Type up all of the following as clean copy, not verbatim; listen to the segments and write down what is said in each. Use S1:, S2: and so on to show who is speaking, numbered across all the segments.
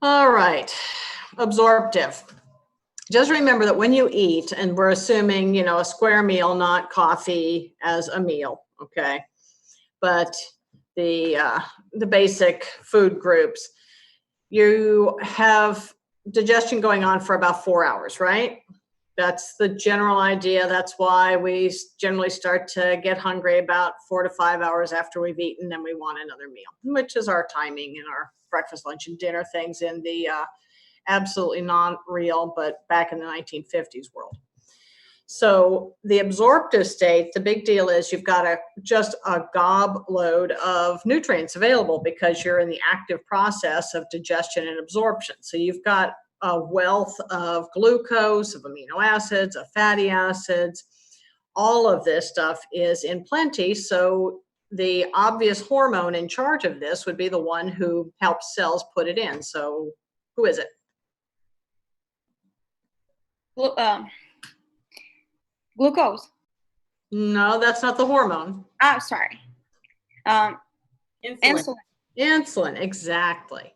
S1: All right, absorptive. Just remember that when you eat, and we're assuming, you know, a square meal, not coffee as a meal, okay? But the basic food groups, you have digestion going on for about 4 hours, right? That's the general idea. That's why we generally start to get hungry about 4 to 5 hours after we've eaten, and we want another meal, which is our timing in our breakfast, lunch, and dinner things in the absolutely non-real, but back in the 1950s world. So the absorptive state, the big deal is you've got just a gob load of nutrients available because you're in the active process of digestion and absorption. So you've got a wealth of glucose, of amino acids, of fatty acids. All of this stuff is in plenty. So the obvious hormone in charge of this would be the one who helps cells put it in. So who is it?
S2: Glucose.
S1: No, that's not the hormone.
S2: Oh, sorry. Insulin.
S1: Insulin, exactly.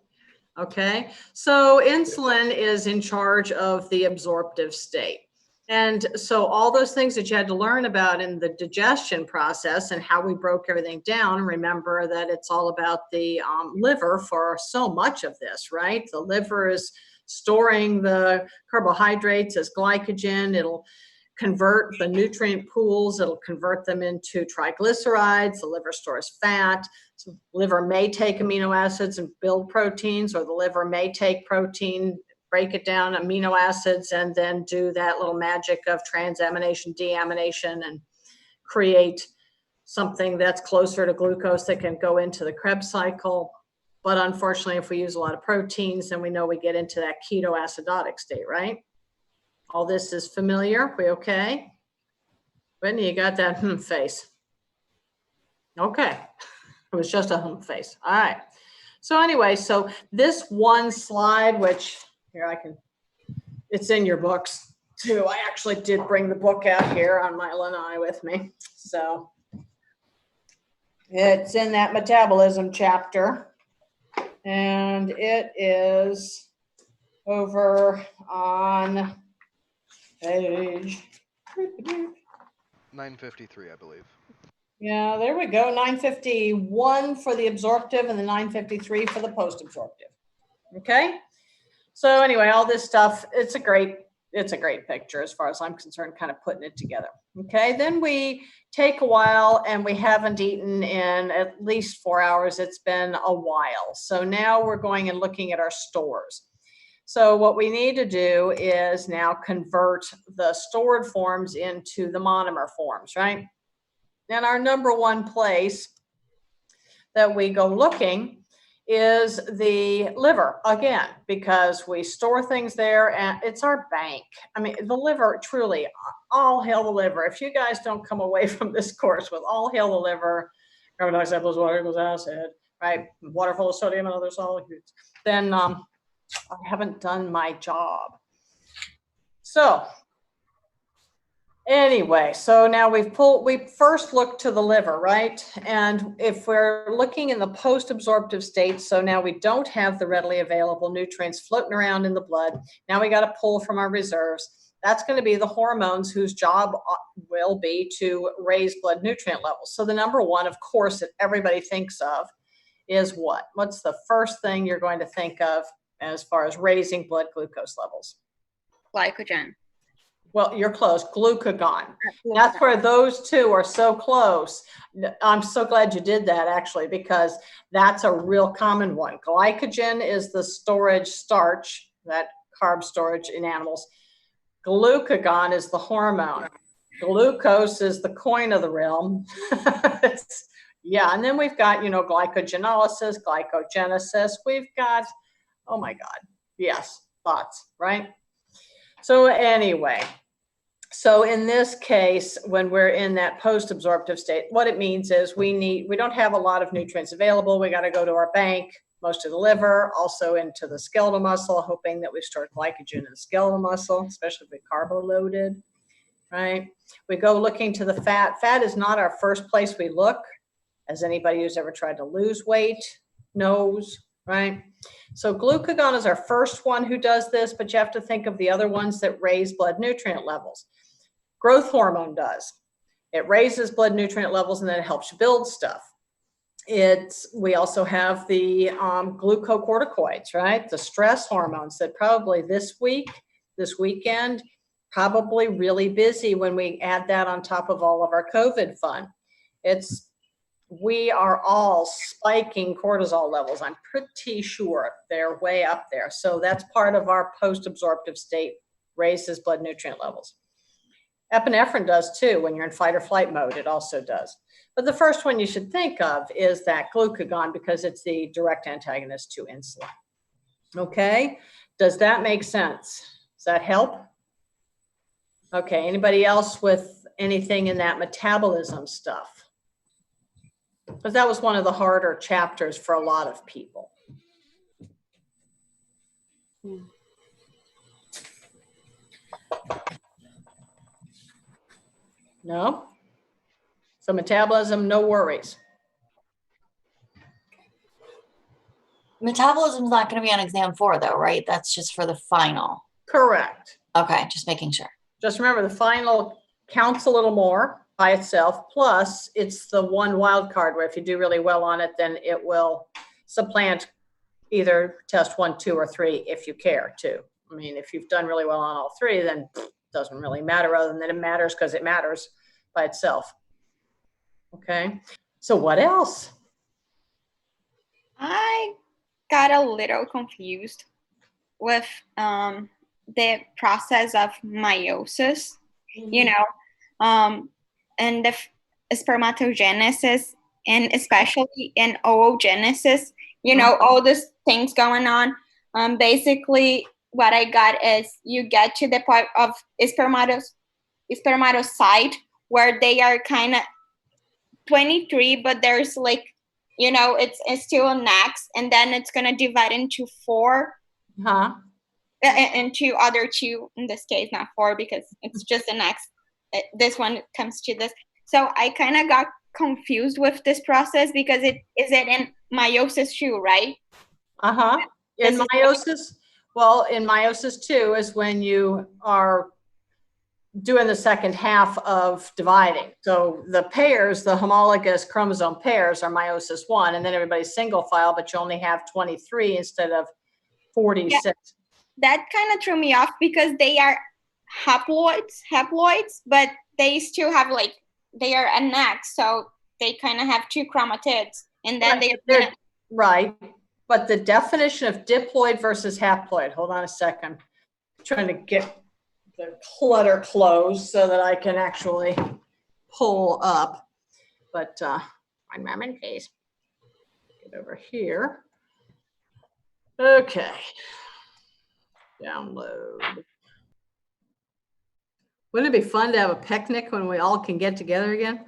S1: Okay, so insulin is in charge of the absorptive state. And so all those things that you had to learn about in the digestion process and how we broke everything down, remember that it's all about the liver for so much of this, right? The liver is storing the carbohydrates as glycogen. It'll convert the nutrient pools. It'll convert them into triglycerides. The liver stores fat. So the liver may take amino acids and build proteins, or the liver may take protein, break it down, amino acids, and then do that little magic of transamination, deamination, and create something that's closer to glucose that can go into the Krebs cycle. But unfortunately, if we use a lot of proteins, then we know we get into that ketoacidotic state, right? All this is familiar. We okay? Whitney, you got that face. Okay. It was just a face. All right. So anyway, so this one slide, which here it's in your books too. I actually did bring the book out here on my lanai with me. So it's in that metabolism chapter. And it is over on page
S3: 953, I believe.
S1: Yeah, there we go. 951 for the absorptive and the 953 for the post-absorptive. Okay. So anyway, all this stuff, it's a great picture as far as I'm concerned, kind of putting it together. Okay. Then we take a while and we haven't eaten in at least 4 hours. It's been a while. So now we're going and looking at our stores. So what we need to do is now convert the stored forms into the monomer forms, right? And our number one place that we go looking is the liver, again, because we store things there and it's our bank. I mean, the liver, truly, all hail the liver. If you guys don't come away from this course with all hail the liver, carbon dioxide plus water equals acid, right? Water full of sodium and other solids, then I haven't done my job. So anyway, so now we first look to the liver, right? And if we're looking in the post-absorptive state, so now we don't have the readily available nutrients floating around in the blood. Now we got to pull from our reserves. That's going to be the hormones whose job will be to raise blood nutrient levels. So the number one, of course, that everybody thinks of is what? What's the first thing you're going to think of as far as raising blood glucose levels?
S2: Glycogen.
S1: Well, you're close. Glucagon. That's where those two are so close. I'm so glad you did that, actually, because that's a real common one. Glycogen is the storage starch, that carb storage in animals. Glucagon is the hormone. Glucose is the coin of the realm. Yeah, and then we've got, glycogenolysis, glycogenesis. We've got, oh my God, yes, thoughts, right? So anyway, so in this case, when we're in that post-absorptive state, what it means is we don't have a lot of nutrients available. We got to go to our bank, most of the liver, also into the skeletal muscle, hoping that we've stored glycogen in the skeletal muscle, especially if we're carbo-loaded, right? We go looking to the fat. Fat is not our first place we look, as anybody who's ever tried to lose weight knows, right? So glucagon is our first one who does this, but you have to think of the other ones that raise blood nutrient levels. Growth hormone does. It raises blood nutrient levels and then it helps you build stuff. We also have the glucocorticoids, right? The stress hormones that probably this weekend, probably really busy when we add that on top of all of our COVID fun. We are all spiking cortisol levels. I'm pretty sure they're way up there. So that's part of our post-absorptive state, raises blood nutrient levels. Epinephrine does too. When you're in fight or flight mode, it also does. But the first one you should think of is that glucagon because it's the direct antagonist to insulin. Okay, does that make sense? Does that help? Okay, anybody else with anything in that metabolism stuff? Because that was one of the harder chapters for a lot of people. No? So metabolism, no worries.
S3: Metabolism's not going to be on exam 4 though, right? That's just for the final.
S1: Correct.
S3: Okay, just making sure.
S1: Just remember the final counts a little more by itself. Plus, it's the one wild card where if you do really well on it, then it will supplant either test 1, 2, or 3 if you care to. I mean, if you've done really well on all 3, then it doesn't really matter other than it matters because it matters by itself. Okay, so what else?
S2: I got a little confused with the process of meiosis, you know, and the spermatogenesis, and especially in oogenesis, you know, all these things going on. Basically, what I got is you get to the point of spermatocyte where they are kind of 23, but there's like, you know, it's still an X, and then it's going to divide into 4. And 2 other 2, in this case, not 4, because it's just an X. This one comes to this. So I kind of got confused with this process because it in meiosis too, right?
S1: In meiosis, well, in meiosis 2 is when you are doing the second half of dividing. So the pairs, the homologous chromosome pairs are meiosis 1, and then everybody's single file, but you only have 23 instead of 46.
S2: Yeah. That kind of threw me off because they are haploids, but they still have they are an X, so they kind of have 2 chromatids, and then they're
S1: right. But the definition of diploid versus haploid, hold on a second. I'm trying to get the clutter closed so that I can actually pull up. But one moment, please. Get over here. Okay. Download. Wouldn't it be fun to have a picnic when we all can get together again?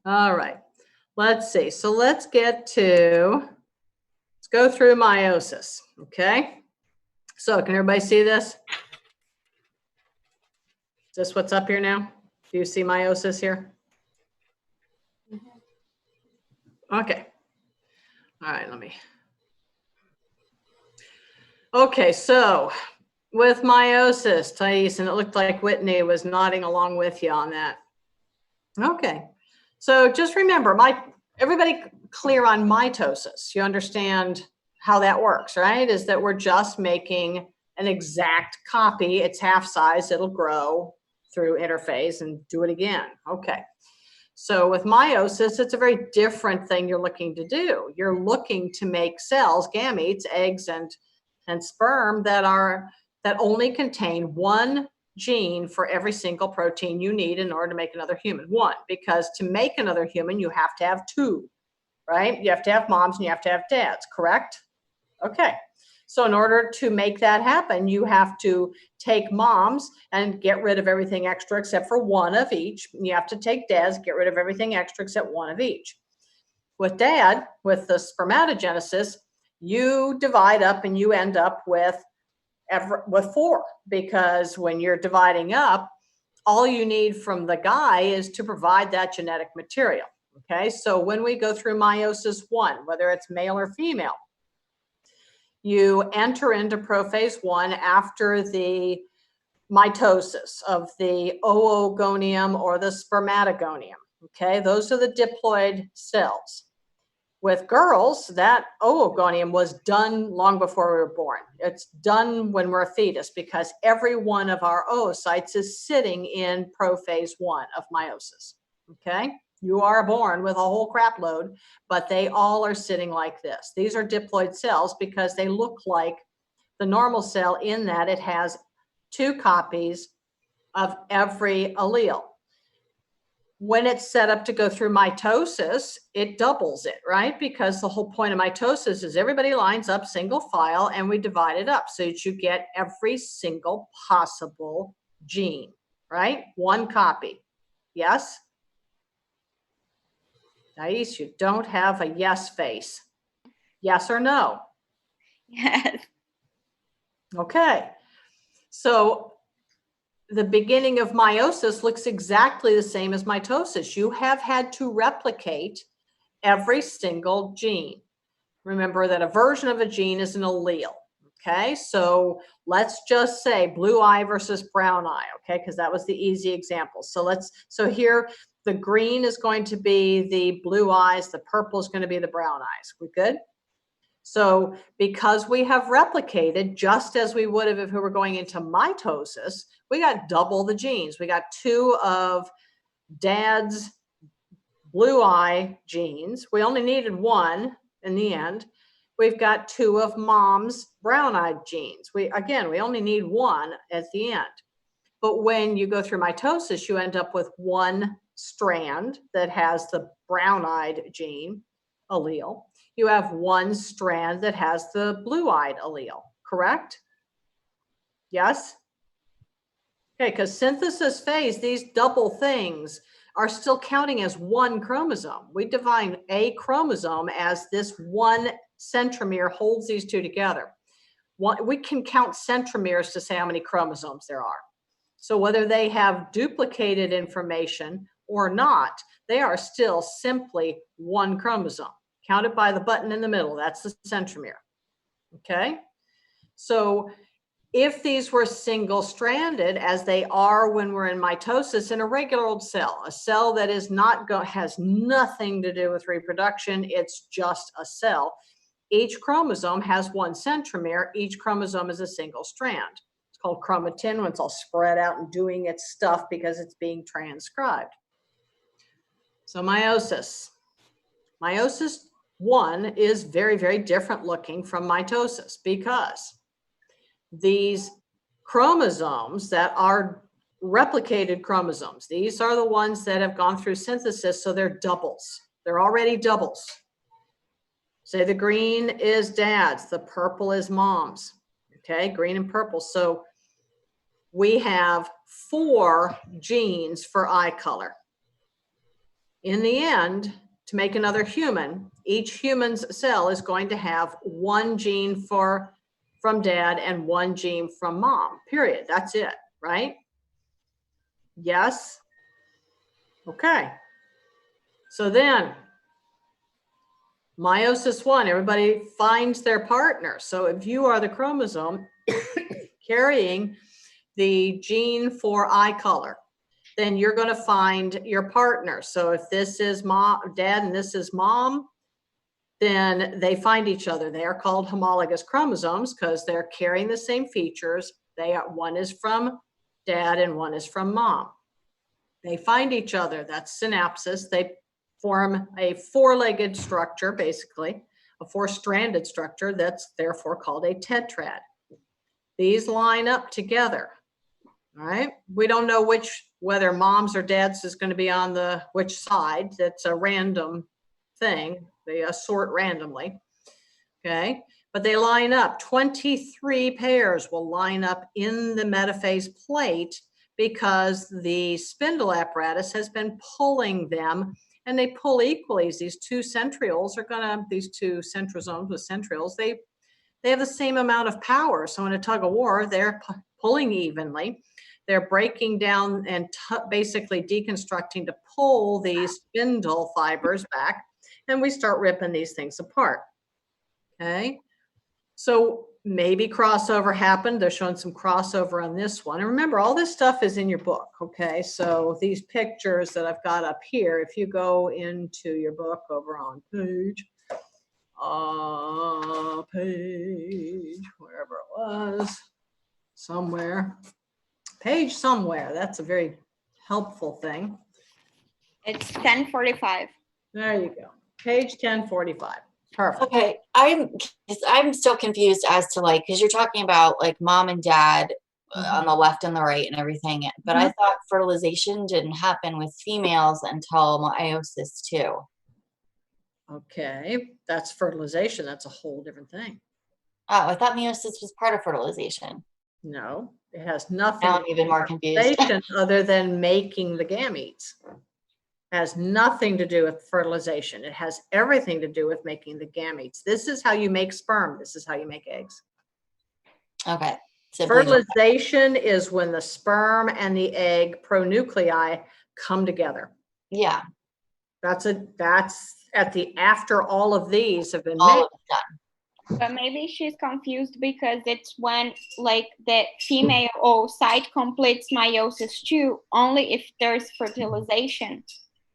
S1: All right. Let's see. So let's go through meiosis. Okay. So can everybody see this? Is this what's up here now? Do you see meiosis here? Okay. All right, Okay, so with meiosis, Thais, and it looked like Whitney was nodding along with you on that. Okay, so just remember, everybody clear on mitosis? You understand how that works, right? Is that we're just making an exact copy. It's half size, it'll grow through interphase and do it again. Okay. So with meiosis, it's a very different thing you're looking to do. You're looking to make cells, gametes, eggs, and sperm that only contain 1 gene for every single protein you need in order to make another human. 1, because to make another human, you have to have 2, right? You have to have moms and you have to have dads, correct? Okay. So in order to make that happen, you have to take moms and get rid of everything extra except for 1 of each. You have to take dads, get rid of everything extra except 1 of each. With dad, with the spermatogenesis, you divide up and you end up with 4, because when you're dividing up, all you need from the guy is to provide that genetic material. Okay, so when we go through meiosis 1, whether it's male or female, you enter into prophase 1 after the mitosis of the oogonium or the spermatogonium. Okay, those are the diploid cells. With girls, that oogonium was done long before we were born. It's done when we're a fetus because every one of our oocytes is sitting in prophase 1 of meiosis. Okay, you are born with a whole crap load, but they all are sitting like this. These are diploid cells because they look like the normal cell in that it has 2 copies of every allele. When it's set up to go through mitosis, it doubles it, right? Because the whole point of mitosis is everybody lines up single file and we divide it up so that you get every single possible gene, right? 1 copy. Yes? Nice, you don't have a yes face. Yes or no?
S2: Yes.
S1: Okay. So the beginning of meiosis looks exactly the same as mitosis. You have had to replicate every single gene. Remember that a version of a gene is an allele. Okay, so let's just say blue eye versus brown eye, okay, because that was the easy example. So here the green is going to be the blue eyes, the purple is going to be the brown eyes. We good? So because we have replicated just as we would have if we were going into mitosis, we got double the genes. We got 2 of dad's blue eye genes. We only needed 1 in the end. We've got 2 of mom's brown-eyed genes. We only need 1 at the end. But when you go through mitosis, you end up with 1 strand that has the brown-eyed gene allele. You have 1 strand that has the blue-eyed allele, correct? Yes? Okay, because synthesis phase, these double things are still counting as 1 chromosome. We define a chromosome as this 1 centromere holds these 2 together. We can count centromeres to say how many chromosomes there are. So whether they have duplicated information or not, they are still simply 1 chromosome. Counted by the button in the middle, that's the centromere. Okay? So if these were single-stranded, as they are when we're in mitosis in a regular old cell, a cell that is has nothing to do with reproduction, it's just a cell. Each chromosome has 1 centromere. Each chromosome is a single strand. It's called chromatin when it's all spread out and doing its stuff because it's being transcribed. So meiosis. Meiosis 1 is very, very different looking from mitosis because these chromosomes that are replicated chromosomes, these are the ones that have gone through synthesis, so they're doubles. They're already doubles. Say the green is dad's, the purple is mom's. Okay, green and purple. So we have 4 genes for eye color. In the end, to make another human, each human's cell is going to have 1 gene from dad and 1 gene from mom, period. That's it, right? Yes? Okay. So then, meiosis 1, everybody finds their partner. So if you are the chromosome carrying the gene for eye color, then you're going to find your partner. So if this is dad and this is mom, then they find each other. They are called homologous chromosomes because they're carrying the same features. One is from dad and 1 is from mom. They find each other. That's synapsis. They form a 4-legged structure, basically, a 4-stranded structure that's therefore called a tetrad. These line up together. All right. We don't know whether mom's or dad's is going to be on which side. That's a random thing. They assort randomly. Okay. But they line up. 23 pairs will line up in the metaphase plate because the spindle apparatus has been pulling them, and they pull equally. These 2 centrioles these 2 centrosomes with centrioles, they have the same amount of power. So in a tug of war, they're pulling evenly. They're breaking down and basically deconstructing to pull these spindle fibers back, and we start ripping these things apart. Okay. So maybe crossover happened. They're showing some crossover on this one. And remember, all this stuff is in your book, okay? So these pictures that I've got up here, if you go into your book over on page, wherever it was, somewhere, page somewhere. That's a very helpful thing.
S2: It's 1045.
S1: There you go. Page 1045. Perfect.
S3: Okay, I'm still confused as to like, because you're talking about like mom and dad on the left and the right and everything, but I thought fertilization didn't happen with females until meiosis II.
S1: Okay, that's fertilization. That's a whole different thing.
S3: Oh, I thought meiosis was part of fertilization.
S1: No, it has nothing
S3: Now I'm even more confused.
S1: other than making the gametes. Has nothing to do with fertilization. It has everything to do with making the gametes. This is how you make sperm. This is how you make eggs.
S3: Okay.
S1: Fertilization is when the sperm and the egg pronuclei come together.
S3: Yeah.
S1: That's after all of these have been
S3: All
S1: made.
S3: of it's done.
S2: But maybe she's confused because it's when like the female oocyte completes meiosis II only if there's fertilization.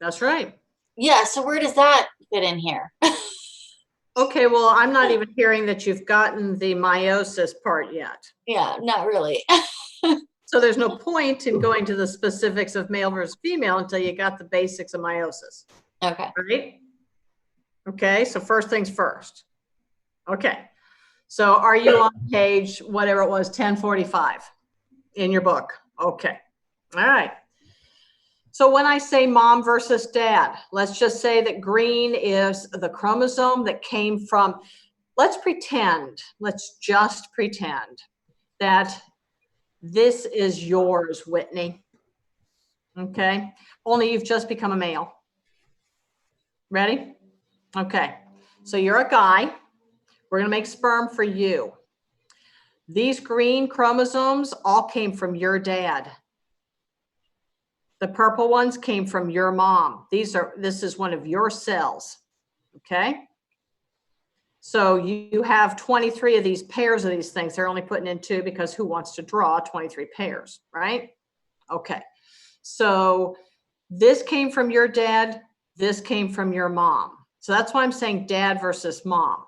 S1: That's right.
S3: Yeah, so where does that fit in here?
S1: Okay, well, I'm not even hearing that you've gotten the meiosis part yet.
S3: Yeah, not really.
S1: So there's no point in going to the specifics of male versus female until you got the basics of meiosis.
S3: Okay.
S1: Right? Okay, so first things first. Okay, so are you on page, whatever it was, 1045 in your book? Okay, all right. So when I say mom versus dad, let's just say that green is the chromosome that came from, let's just pretend that this is yours, Whitney. Okay, only you've just become a male. Ready? Okay, so you're a guy. We're gonna make sperm for you. These green chromosomes all came from your dad. The purple ones came from your mom. This is one of your cells, okay? So you have 23 of these pairs of these things. They're only putting in 2 because who wants to draw 23 pairs, right? Okay, so this came from your dad, this came from your mom. So that's why I'm saying dad versus mom,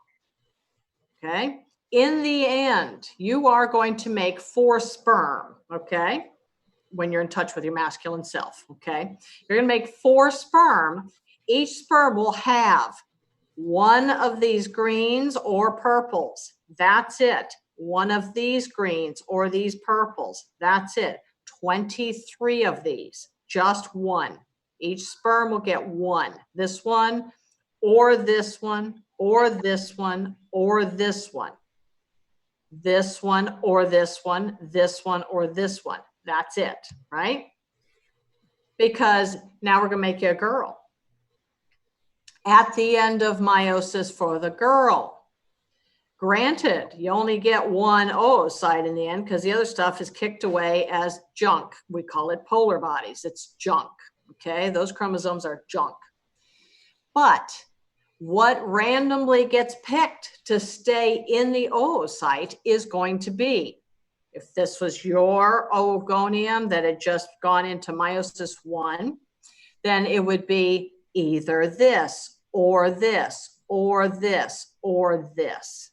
S1: okay? In the end, you are going to make 4 sperm, okay? When you're in touch with your masculine self, okay? You're gonna make 4 sperm. Each sperm will have one of these greens or purples. That's it. One of these greens or these purples. That's it. 23 of these, just one. Each sperm will get one. This one, or this one, or this one, or this one. This one, or this one, this one, or this one. That's it, right? Because now we're going to make you a girl. At the end of meiosis for the girl, granted, you only get one oocyte in the end because the other stuff is kicked away as junk. We call it polar bodies. It's junk, okay? Those chromosomes are junk. But what randomly gets picked to stay in the oocyte is going to be, if this was your oogonium that had just gone into meiosis I, then it would be either this, or this, or this, or this.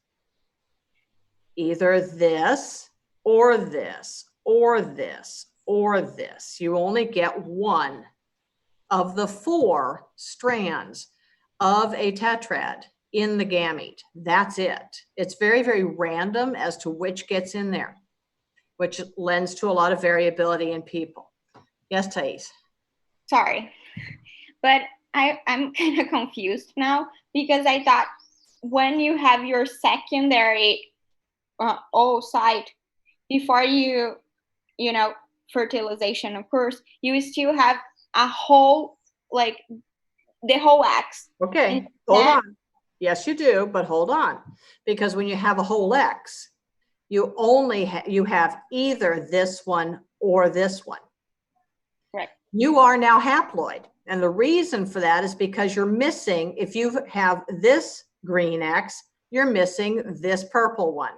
S1: Either this, or this, or this, or this. You only get one of the 4 strands of a tetrad in the gamete. That's it. It's very, very random as to which gets in there, which lends to a lot of variability in people. Yes, Thais?
S2: Sorry, but I'm kind of confused now because I thought when you have your secondary oocyte before you know, fertilization occurs, you still have a whole, like the whole X.
S1: Okay, hold on. Yes, you do, but hold on. Because when you have a whole X, you only you have either this one or this one.
S2: Right.
S1: You are now haploid. And the reason for that is because you're missing, if you have this green X, you're missing this purple one.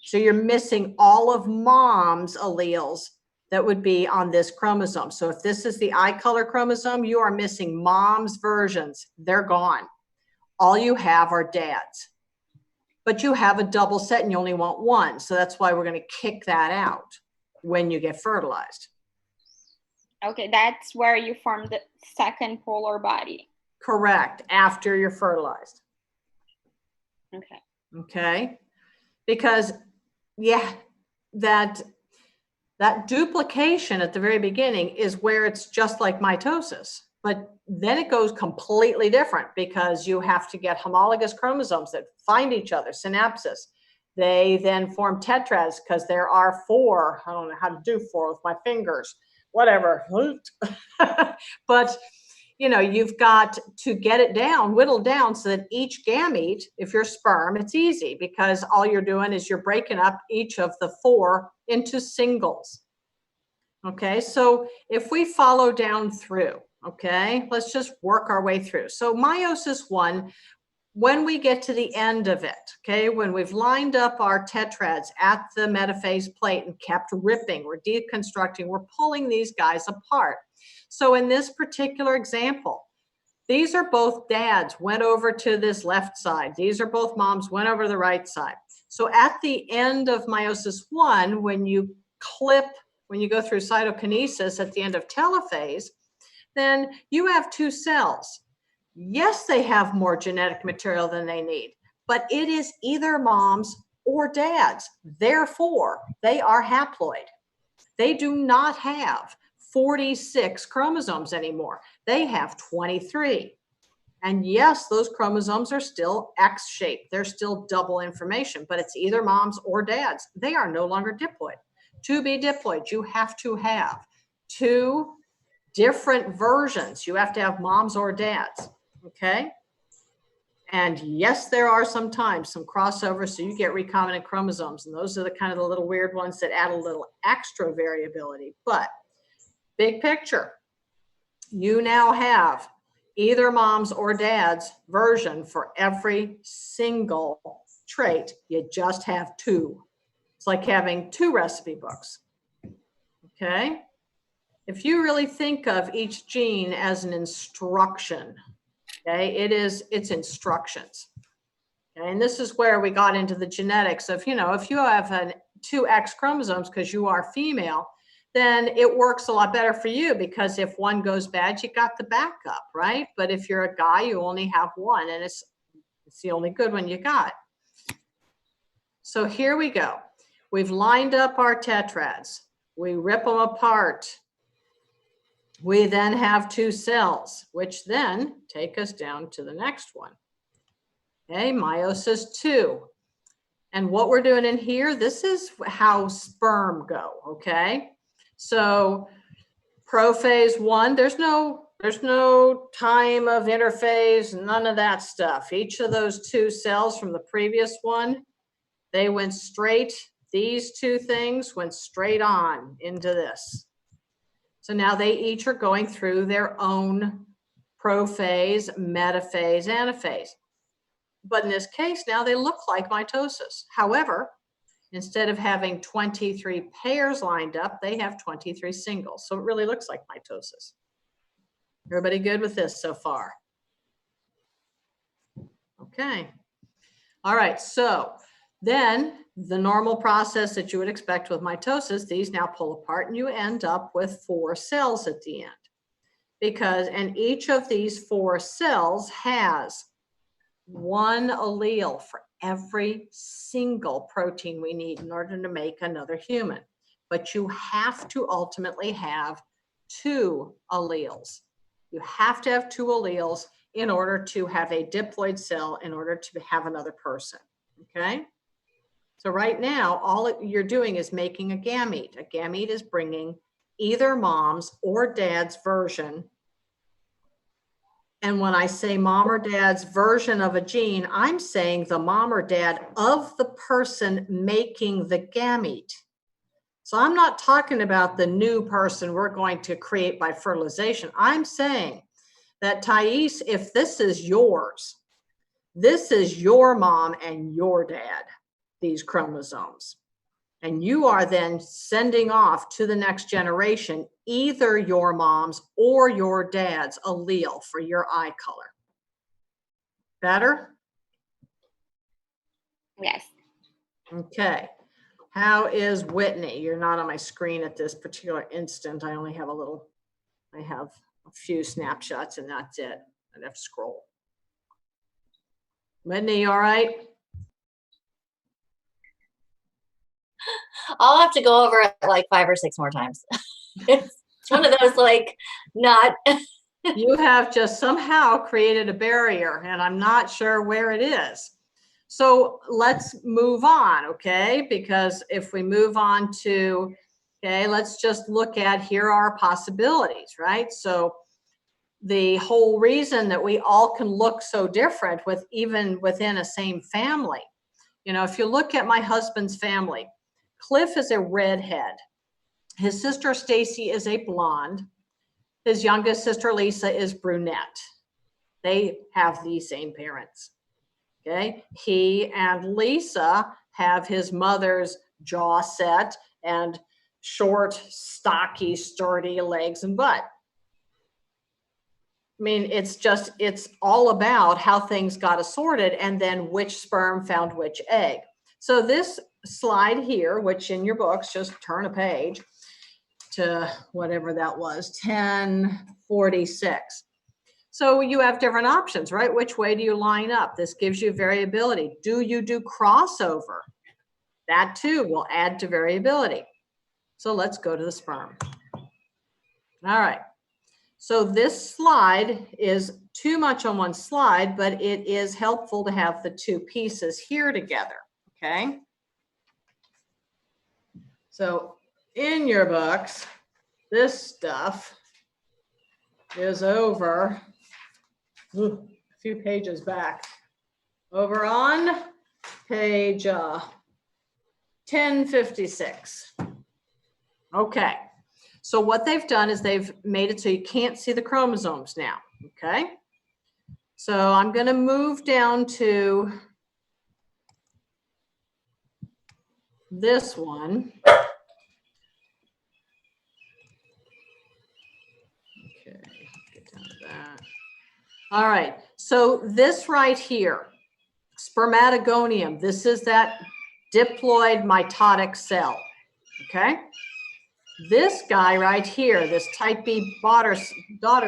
S1: So you're missing all of mom's alleles that would be on this chromosome. So if this is the eye color chromosome, you are missing mom's versions. They're gone. All you have are dad's. But you have a double set and you only want one. So that's why we're going to kick that out when you get fertilized.
S2: Okay, that's where you form the second polar body.
S1: Correct, after you're fertilized.
S2: Okay.
S1: Okay, because yeah, that duplication at the very beginning is where it's just like mitosis, but then it goes completely different because you have to get homologous chromosomes that find each other, synapses. They then form tetrads because there are 4. I don't know how to do 4 with my fingers, whatever. But you know, you've got to get it down, whittle down so that each gamete, if you're sperm, it's easy because all you're doing is you're breaking up each of the 4 into singles. Okay, so if we follow down through, okay, let's just work our way through. So meiosis I, when we get to the end of it, okay, when we've lined up our tetrads at the metaphase plate and kept ripping, we're deconstructing, we're pulling these guys apart. So in this particular example, these are both dads, went over to this left side. These are both moms, went over to the right side. So at the end of meiosis I, when you go through cytokinesis at the end of telophase, then you have 2 cells. Yes, they have more genetic material than they need, but it is either moms or dads. Therefore, they are haploid. They do not have 46 chromosomes anymore. They have 23. And yes, those chromosomes are still X-shaped. They're still double information, but it's either moms or dads. They are no longer diploid. To be diploid, you have to have 2 different versions. You have to have moms or dads, okay? And yes, there are sometimes some crossovers, so you get recombinant chromosomes, and those are the kind of the little weird ones that add a little extra variability. But big picture, you now have either mom's or dad's version for every single trait. You just have 2. It's like having 2 recipe books, okay? If you really think of each gene as an instruction, okay, it's instructions. Okay? And this is where we got into the genetics of, you know, if you have 2 X chromosomes because you are female, then it works a lot better for you because if one goes bad, you got the backup, right? But if you're a guy, you only have 1 and it's the only good one you got. So here we go. We've lined up our tetrads. We rip them apart. We then have 2 cells, which then take us down to the next one. Okay, meiosis II. And what we're doing in here, this is how sperm go, okay? So prophase 1, there's no time of interphase, none of that stuff. Each of those 2 cells from the previous one, they went straight, these 2 things went straight on into this. So now they each are going through their own prophase, metaphase, anaphase. But in this case, now they look like mitosis. However, instead of having 23 pairs lined up, they have 23 singles. So it really looks like mitosis. Everybody good with this so far? Okay. All right, so then the normal process that you would expect with mitosis, these now pull apart and you end up with 4 cells at the end. And each of these 4 cells has 1 allele for every single protein we need in order to make another human. But you have to ultimately have 2 alleles. You have to have 2 alleles in order to have a diploid cell, in order to have another person, okay? So right now, all you're doing is making a gamete. A gamete is bringing either mom's or dad's version. And when I say mom or dad's version of a gene, I'm saying the mom or dad of the person making the gamete. So I'm not talking about the new person we're going to create by fertilization. I'm saying that, Thais, if this is yours, This is your mom and your dad, these chromosomes. And you are then sending off to the next generation either your mom's or your dad's allele for your eye color. Better?
S2: Yes.
S1: Okay. How is Whitney? You're not on my screen at this particular instant. I only have I have a few snapshots and that's it. I'd have to scroll. Whitney, you all right?
S3: I'll have to go over it like 5 or 6 more times. It's one of those like not.
S1: You have just somehow created a barrier and I'm not sure where it is. So let's move on, okay? Because if we move on to, okay, let's just look at here are possibilities, right? So the whole reason that we all can look so different even within a same family. You know, if you look at my husband's family, Cliff is a redhead. His sister Stacy is a blonde. His youngest sister Lisa is brunette. They have the same parents. Okay, he and Lisa have his mother's jaw set and short, stocky, sturdy legs and butt. I mean, it's all about how things got assorted and then which sperm found which egg. So this slide here, which in your books, just turn a page to whatever that was, 1046. So you have different options, right? Which way do you line up? This gives you variability. Do you do crossover? That too will add to variability. So let's go to the sperm. All right. So this slide is too much on one slide, but it is helpful to have the two pieces here together, okay? So in your books, this stuff is over a few pages back. Over on page 1056. Okay. So what they've done is they've made it so you can't see the chromosomes now, okay? So I'm going to move down to this one. Okay, get down to that. All right, so this right here, spermatogonium, this is that diploid mitotic cell, okay? This guy right here, this type B daughter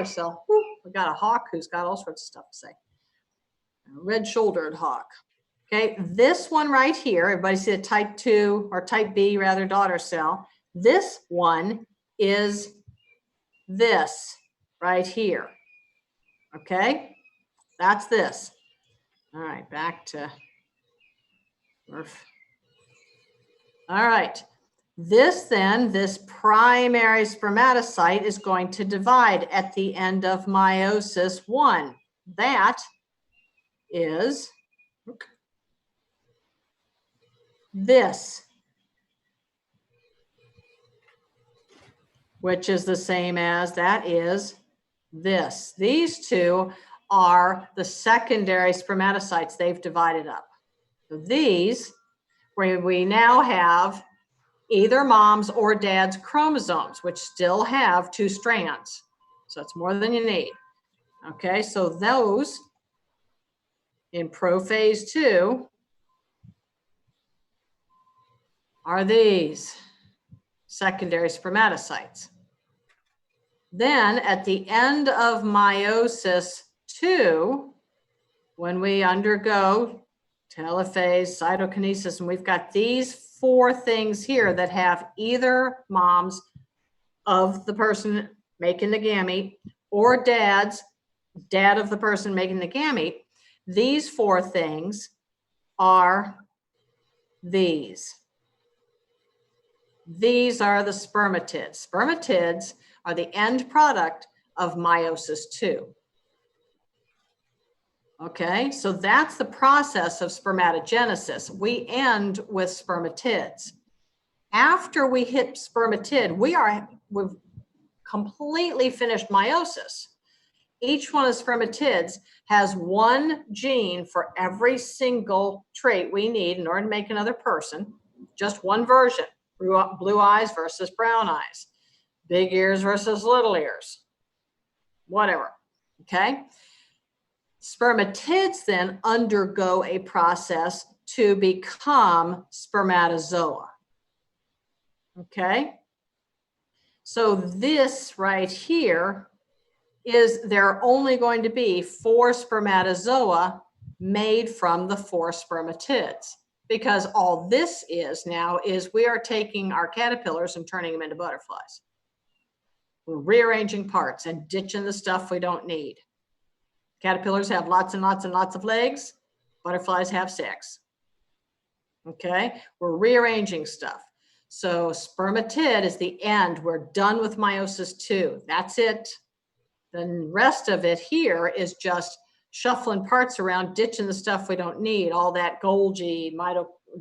S1: cell, whew, we got a hawk who's got all sorts of stuff to say. A red-shouldered hawk. Okay, this one right here, everybody see the type 2 or type B rather daughter cell. This one is this right here. Okay, that's this. All right, back to Murph. All right. This primary spermatocyte is going to divide at the end of meiosis I. That is this, which is the same as that is this. These two are the secondary spermatocytes they've divided up. So these, where we now have either mom's or dad's chromosomes, which still have 2 strands. So it's more than you need. Okay, so those in prophase 2 are these secondary spermatocytes. Then at the end of meiosis II, when we undergo telophase, cytokinesis, and we've got these 4 things here that have either moms of the person making the gamete or dad of the person making the gamete. These 4 things are these. These are the spermatids. Spermatids are the end product of meiosis II. Okay, so that's the process of spermatogenesis. We end with spermatids. After we hit spermatid, we've completely finished meiosis. Each one of the spermatids has one gene for every single trait we need in order to make another person. Just one version. Blue eyes versus brown eyes. Big ears versus little ears. Whatever. Okay? Spermatids then undergo a process to become spermatozoa. Okay? So this right here is there are only going to be 4 spermatozoa made from the 4 spermatids, because all this is now is we are taking our caterpillars and turning them into butterflies. We're rearranging parts and ditching the stuff we don't need. Caterpillars have lots and lots and lots of legs. Butterflies have 6. Okay, we're rearranging stuff. So spermatid is the end. We're done with meiosis II. That's it. The rest of it here is just shuffling parts around, ditching the stuff we don't need, all that Golgi,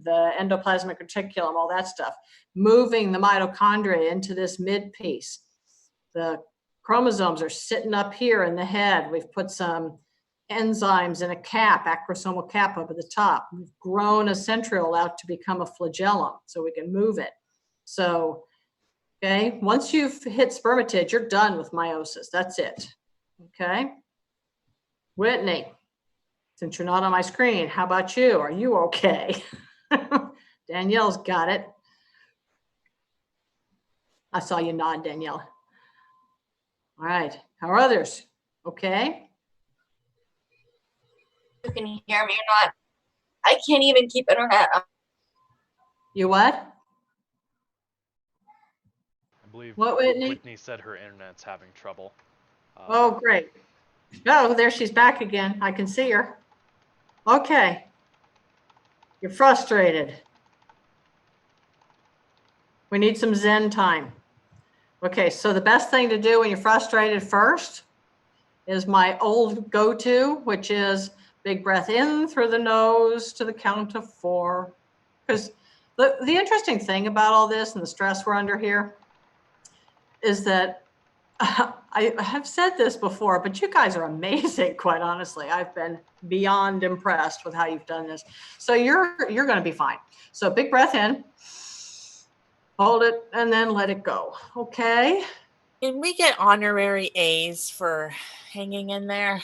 S1: the endoplasmic reticulum, all that stuff, moving the mitochondria into this mid piece. The chromosomes are sitting up here in the head. We've put some enzymes in a cap, acrosomal cap up at the top. We've grown a centriole out to become a flagellum so we can move it. So, okay, once you've hit spermatid, you're done with meiosis. That's it. Okay. Whitney, since you're not on my screen, how about you? Are you okay? Danielle's got it. I saw you nod, Danielle. All right. How are others? Okay.
S3: You can hear me or not. I can't even keep internet.
S1: You what?
S4: I believe
S1: what, Whitney?
S4: Whitney said her internet's having trouble.
S1: Oh, great. Oh, there she's back again. I can see her. Okay. You're frustrated. We need some Zen time. Okay, so the best thing to do when you're frustrated first is my old go-to, which is big breath in through the nose to the count of 4. Because the interesting thing about all this and the stress we're under here is that I have said this before, but you guys are amazing, quite honestly. I've been beyond impressed with how you've done this. So you're going to be fine. So big breath in, hold it, and then let it go. Okay?
S5: Can we get honorary A's for hanging in there?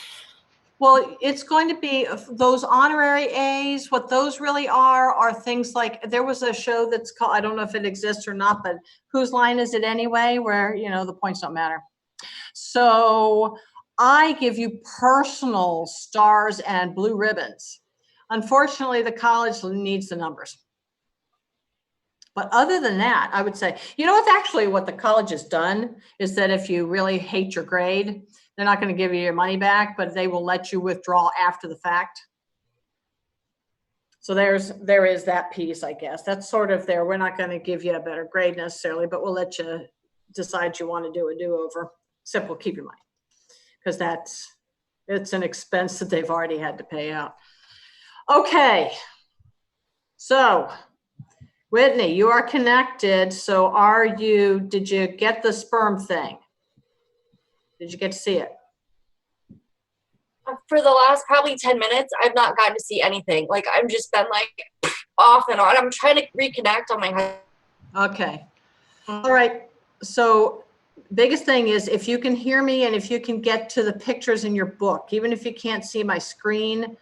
S1: Well, it's going to be those honorary A's. What those really are things like, there was a show that's called, I don't know if it exists or not, but Whose Line Is It Anyway? Where, you know, the points don't matter. So I give you personal stars and blue ribbons. Unfortunately, the college needs the numbers. But other than that, I would say, you know, what the college has done is that if you really hate your grade, they're not going to give you your money back, but they will let you withdraw after the fact. So there is that piece, I guess. That's sort of there. We're not going to give you a better grade necessarily, but we'll let you decide you want to do a do-over. Except we'll keep your money, because it's an expense that they've already had to pay out. Okay. So Whitney, you are connected. So did you get the sperm thing? Did you get to see it?
S3: For the last probably 10 minutes, I've not gotten to see anything. Like, I've just been like off and on. I'm trying to reconnect on my head.
S1: Okay. All right. So biggest thing is if you can hear me and if you can get to the pictures in your book, even if you can't see my screen,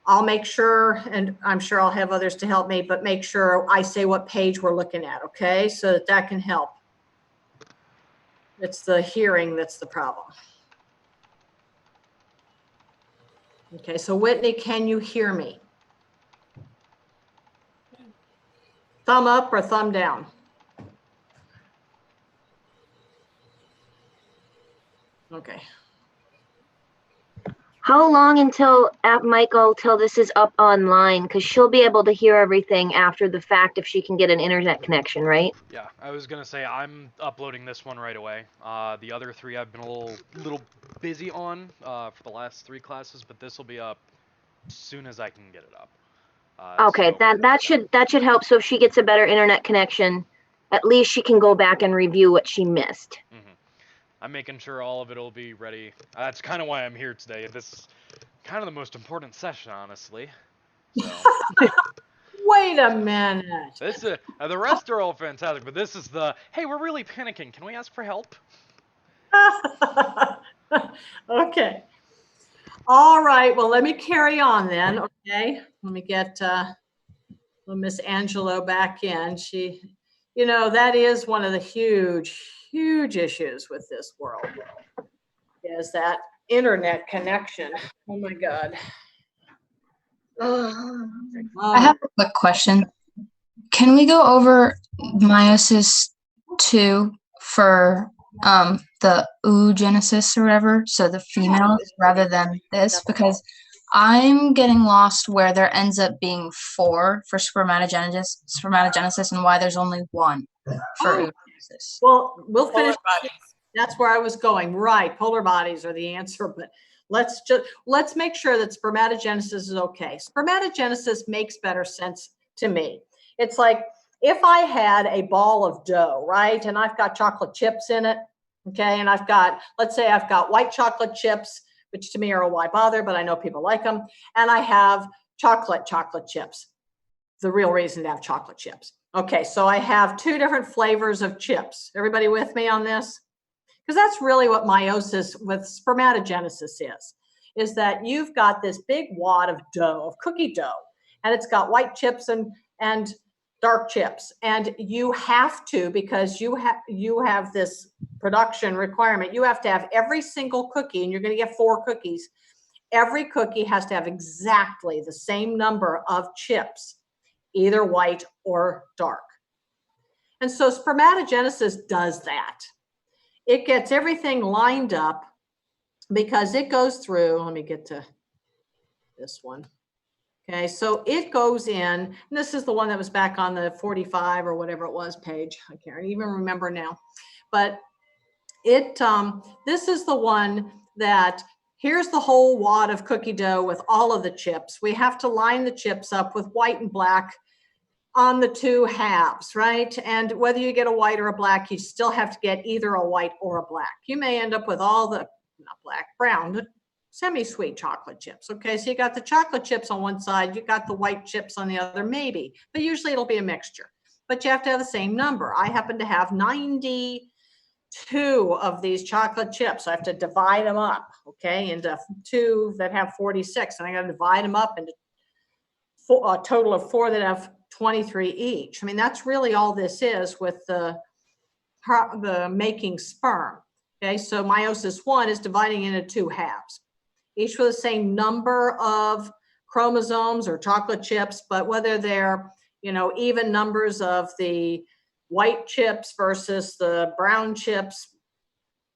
S1: I'll make sure, and I'm sure I'll have others to help me, but make sure I say what page we're looking at, okay? So that can help. It's the hearing that's the problem. Okay, so Whitney, can you hear me? Thumb up or thumb down? Okay.
S6: How long until Michael till this is up online? Because she'll be able to hear everything after the fact if she can get an internet connection, right?
S4: Yeah, I was gonna say I'm uploading this one right away. The other 3 I've been a little busy on for the last 3 classes, but this will be up as soon as I can get it up.
S6: Okay,
S4: so,
S6: that should help. So if she gets a better internet connection, at least she can go back and review what she missed.
S4: I'm making sure all of it will be ready. That's kind of why I'm here today. This is kind of the most important session, honestly. So.
S1: Wait a minute.
S4: This the rest are all fantastic, but this is the, hey, we're really panicking. Can we ask for help?
S1: Okay. All right. Well, let me carry on then. Okay. Let me get Miss Angelo back in. She, that is one of the huge issues with this world, is that internet connection. Oh my God.
S7: I have a quick question. Can we go over Meiosis II for the oogenesis or whatever, so the females rather than this? Because I'm getting lost where there ends up being 4 for spermatogenesis and why there's only 1 for oogenesis.
S1: Well, we'll finish.
S5: Polar bodies.
S1: That's where I was going. Right. Polar bodies are the answer, but let's make sure that spermatogenesis is okay. Spermatogenesis makes better sense to me. It's like if I had a ball of dough, right? And I've got chocolate chips in it. Okay. And let's say I've got white chocolate chips, which to me are a why bother, but I know people like them. And I have chocolate chips. The real reason to have chocolate chips. Okay. So I have 2 different flavors of chips. Everybody with me on this? Because that's really what meiosis with spermatogenesis is that you've got this big wad of dough, of cookie dough, and it's got white chips and dark chips. And you have to, because you have this production requirement, you have to have every single cookie, and you're going to get 4 cookies. Every cookie has to have exactly the same number of chips, either white or dark. And so spermatogenesis does that. It gets everything lined up because it goes through, let me get to this one. Okay, so it goes in, and this is the one that was back on the 45 or whatever it was page. I can't even remember now. But this is the one that, here's the whole wad of cookie dough with all of the chips. We have to line the chips up with white and black on the 2 halves, right? And whether you get a white or a black, you still have to get either a white or a black. You may end up with all the, not black, brown, semi-sweet chocolate chips. Okay, so you got the chocolate chips on one side, you got the white chips on the other, maybe, but usually it'll be a mixture. But you have to have the same number. I happen to have 92 of these chocolate chips. So I have to divide them up, okay, into 2 that have 46, and I got to divide them up into a total of 4 that have 23 each. I mean, that's really all this is with the making sperm. Okay, so meiosis I is dividing into 2 halves, each with the same number of chromosomes or chocolate chips, but whether they're, even numbers of the white chips versus the brown chips,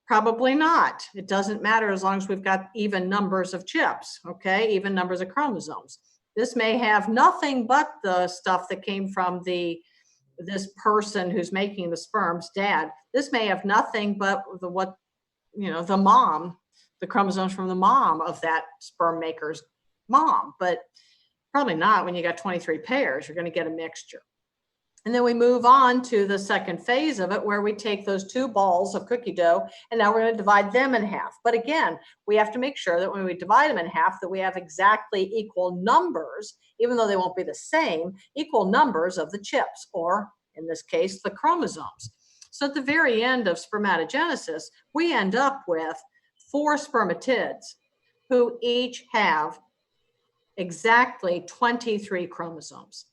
S1: probably not. It doesn't matter as long as we've got even numbers of chips, okay, even numbers of chromosomes. This may have nothing but the stuff that came from this person who's making the sperm's dad. This may have nothing but the mom, the chromosomes from the mom of that sperm maker's mom, but probably not when you got 23 pairs. You're going to get a mixture. And then we move on to the second phase of it, where we take those 2 balls of cookie dough, and now we're going to divide them in half. But again, we have to make sure that when we divide them in half, that we have exactly equal numbers, even though they won't be the same, equal numbers of the chips, or in this case, the chromosomes. So at the very end of spermatogenesis, we end up with 4 spermatids who each have exactly 23 chromosomes.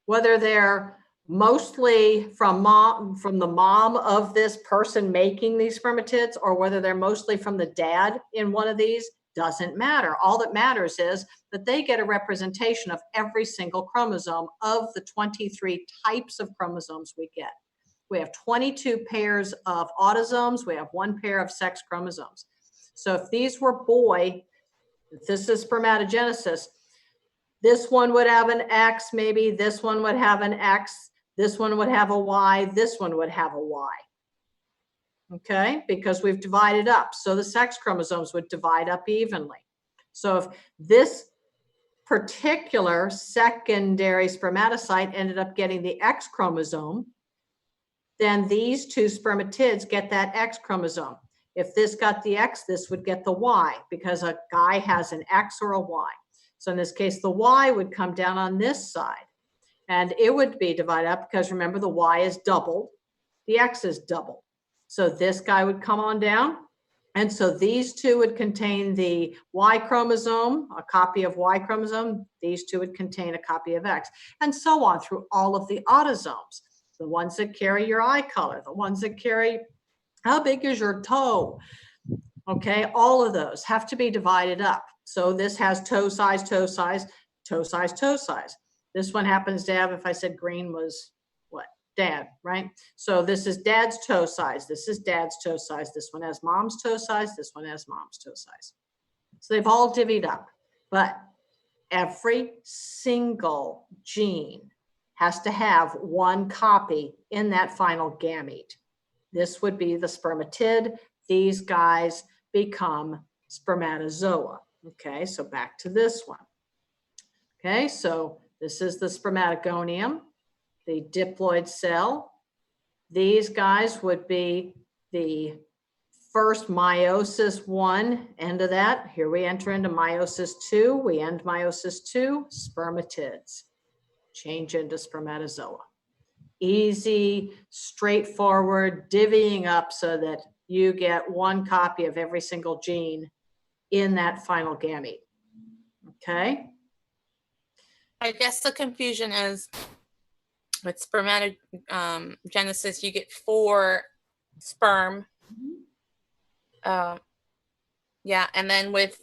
S1: Whether they're mostly from the mom of this person making these spermatids, or whether they're mostly from the dad in one of these, doesn't matter. All that matters is that they get a representation of every single chromosome of the 23 types of chromosomes we get. We have 22 pairs of autosomes. We have 1 pair of sex chromosomes. So if these were if this is spermatogenesis, this one would have an X, maybe this one would have an X, this one would have a Y, this one would have a Y. Okay, because we've divided up. So the sex chromosomes would divide up evenly. So if this particular secondary spermatocyte ended up getting the X chromosome, then these two spermatids get that X chromosome. If this got the X, this would get the Y, because a guy has an X or a Y. So in this case, the Y would come down on this side, and it would be divided up, because remember, the Y is doubled, the X is doubled. So this guy would come on down, and so these two would contain the Y chromosome, a copy of Y chromosome. These two would contain a copy of X, and so on through all of the autosomes. The ones that carry your eye color, the ones that carry how big is your toe, okay? All of those have to be divided up. So this has toe size, toe size, toe size, toe size. This one happens to have, if I said green was what? Dad, right? So this is dad's toe size. This is dad's toe size. This one has mom's toe size. This one has mom's toe size. So they've all divvied up, but every single gene has to have one copy in that final gamete. This would be the spermatid. These guys become spermatozoa. Okay, so back to this one. Okay, so this is the spermatogonium, the diploid cell. These guys would be the first meiosis I, end of that. Here we enter into meiosis II. We end meiosis II, spermatids. Change into spermatozoa. Easy, straightforward, divvying up so that you get one copy of every single gene in that final gamete. Okay?
S5: I guess the confusion is with spermatogenesis, you get 4 sperm. Yeah, and then with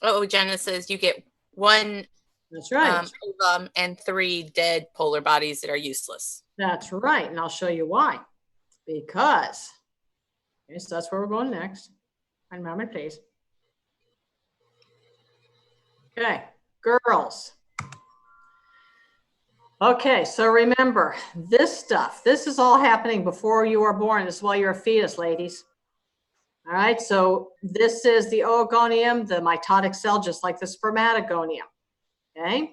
S5: oogenesis, you get 1
S1: That's right.
S5: ovum and 3 dead polar bodies that are useless.
S1: That's right, and I'll show you why. Because, okay, so that's where we're going next. One moment, please. Okay, girls. Okay, so remember, this stuff, this is all happening before you are born. This is while you're a fetus, ladies. All right, so this is the oogonium, the mitotic cell, just like the spermatogonium. Okay,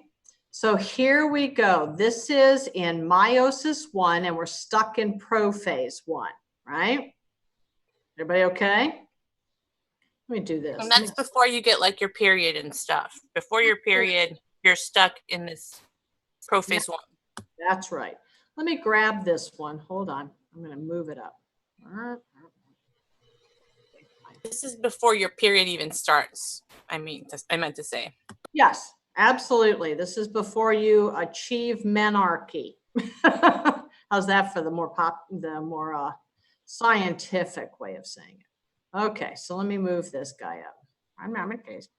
S1: so here we go. This is in meiosis I, and we're stuck in prophase 1, right? Everybody okay? Let me do this.
S5: And that's before you get like your period and stuff. Before your period, you're stuck in this prophase 1.
S1: That's right. Let me grab this one. Hold on. I'm going to move it up.
S5: This is before your period even starts. I meant to say.
S1: Yes, absolutely. This is before you achieve menarche. How's that for the more scientific way of saying it? Okay, so let me move this guy up. I'm not in case.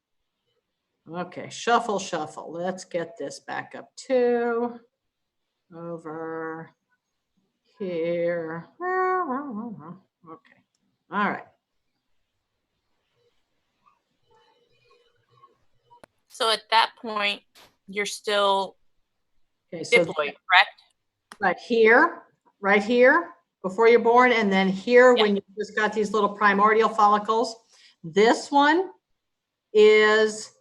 S1: Okay, shuffle, shuffle. Let's get this back up too. Over here. Okay, all right.
S5: So at that point, you're still
S1: Okay, so
S5: diploid, correct?
S1: right here, before you're born, and then here
S5: Yeah.
S1: when you just got these little primordial follicles. This one is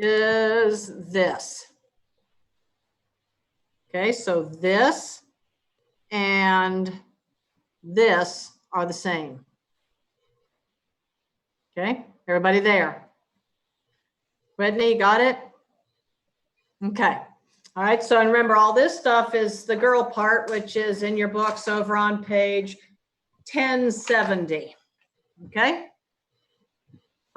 S1: is this. Okay, so this and this are the same. Okay, everybody there? Brittany, got it? Okay. All right, so and remember, all this stuff is the girl part, which is in your books over on page 1070. Okay?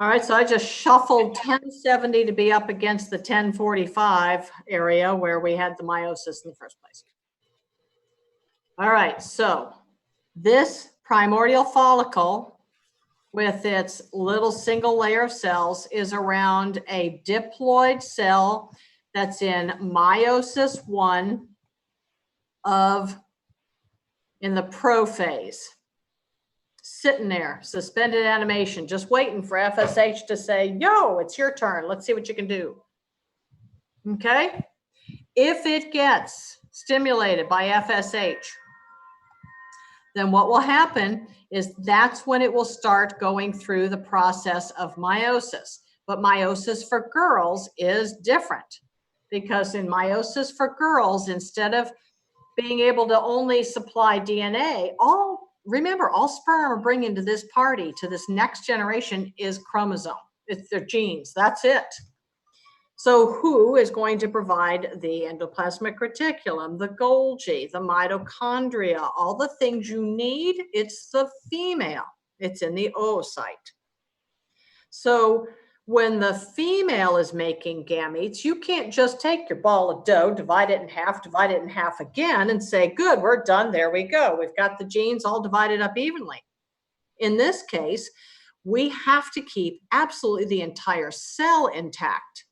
S1: All right, so I just shuffled 1070 to be up against the 1045 area where we had the meiosis in the first place. All right, so this primordial follicle with its little single layer of cells is around a diploid cell that's in meiosis I in the prophase. Sitting there, suspended animation, just waiting for FSH to say, yo, it's your turn. Let's see what you can do. Okay? If it gets stimulated by FSH, then what will happen is that's when it will start going through the process of meiosis. But meiosis for girls is different because in meiosis for girls, instead of being able to only supply DNA, remember, all sperm are bringing to this party, to this next generation, is chromosome. It's their genes. That's it. So who is going to provide the endoplasmic reticulum, the Golgi, the mitochondria, all the things you need? It's the female. It's in the oocyte. So when the female is making gametes, you can't just take your ball of dough, divide it in half again, and say, good, we're done, there we go. We've got the genes all divided up evenly. In this case, we have to keep absolutely the entire cell intact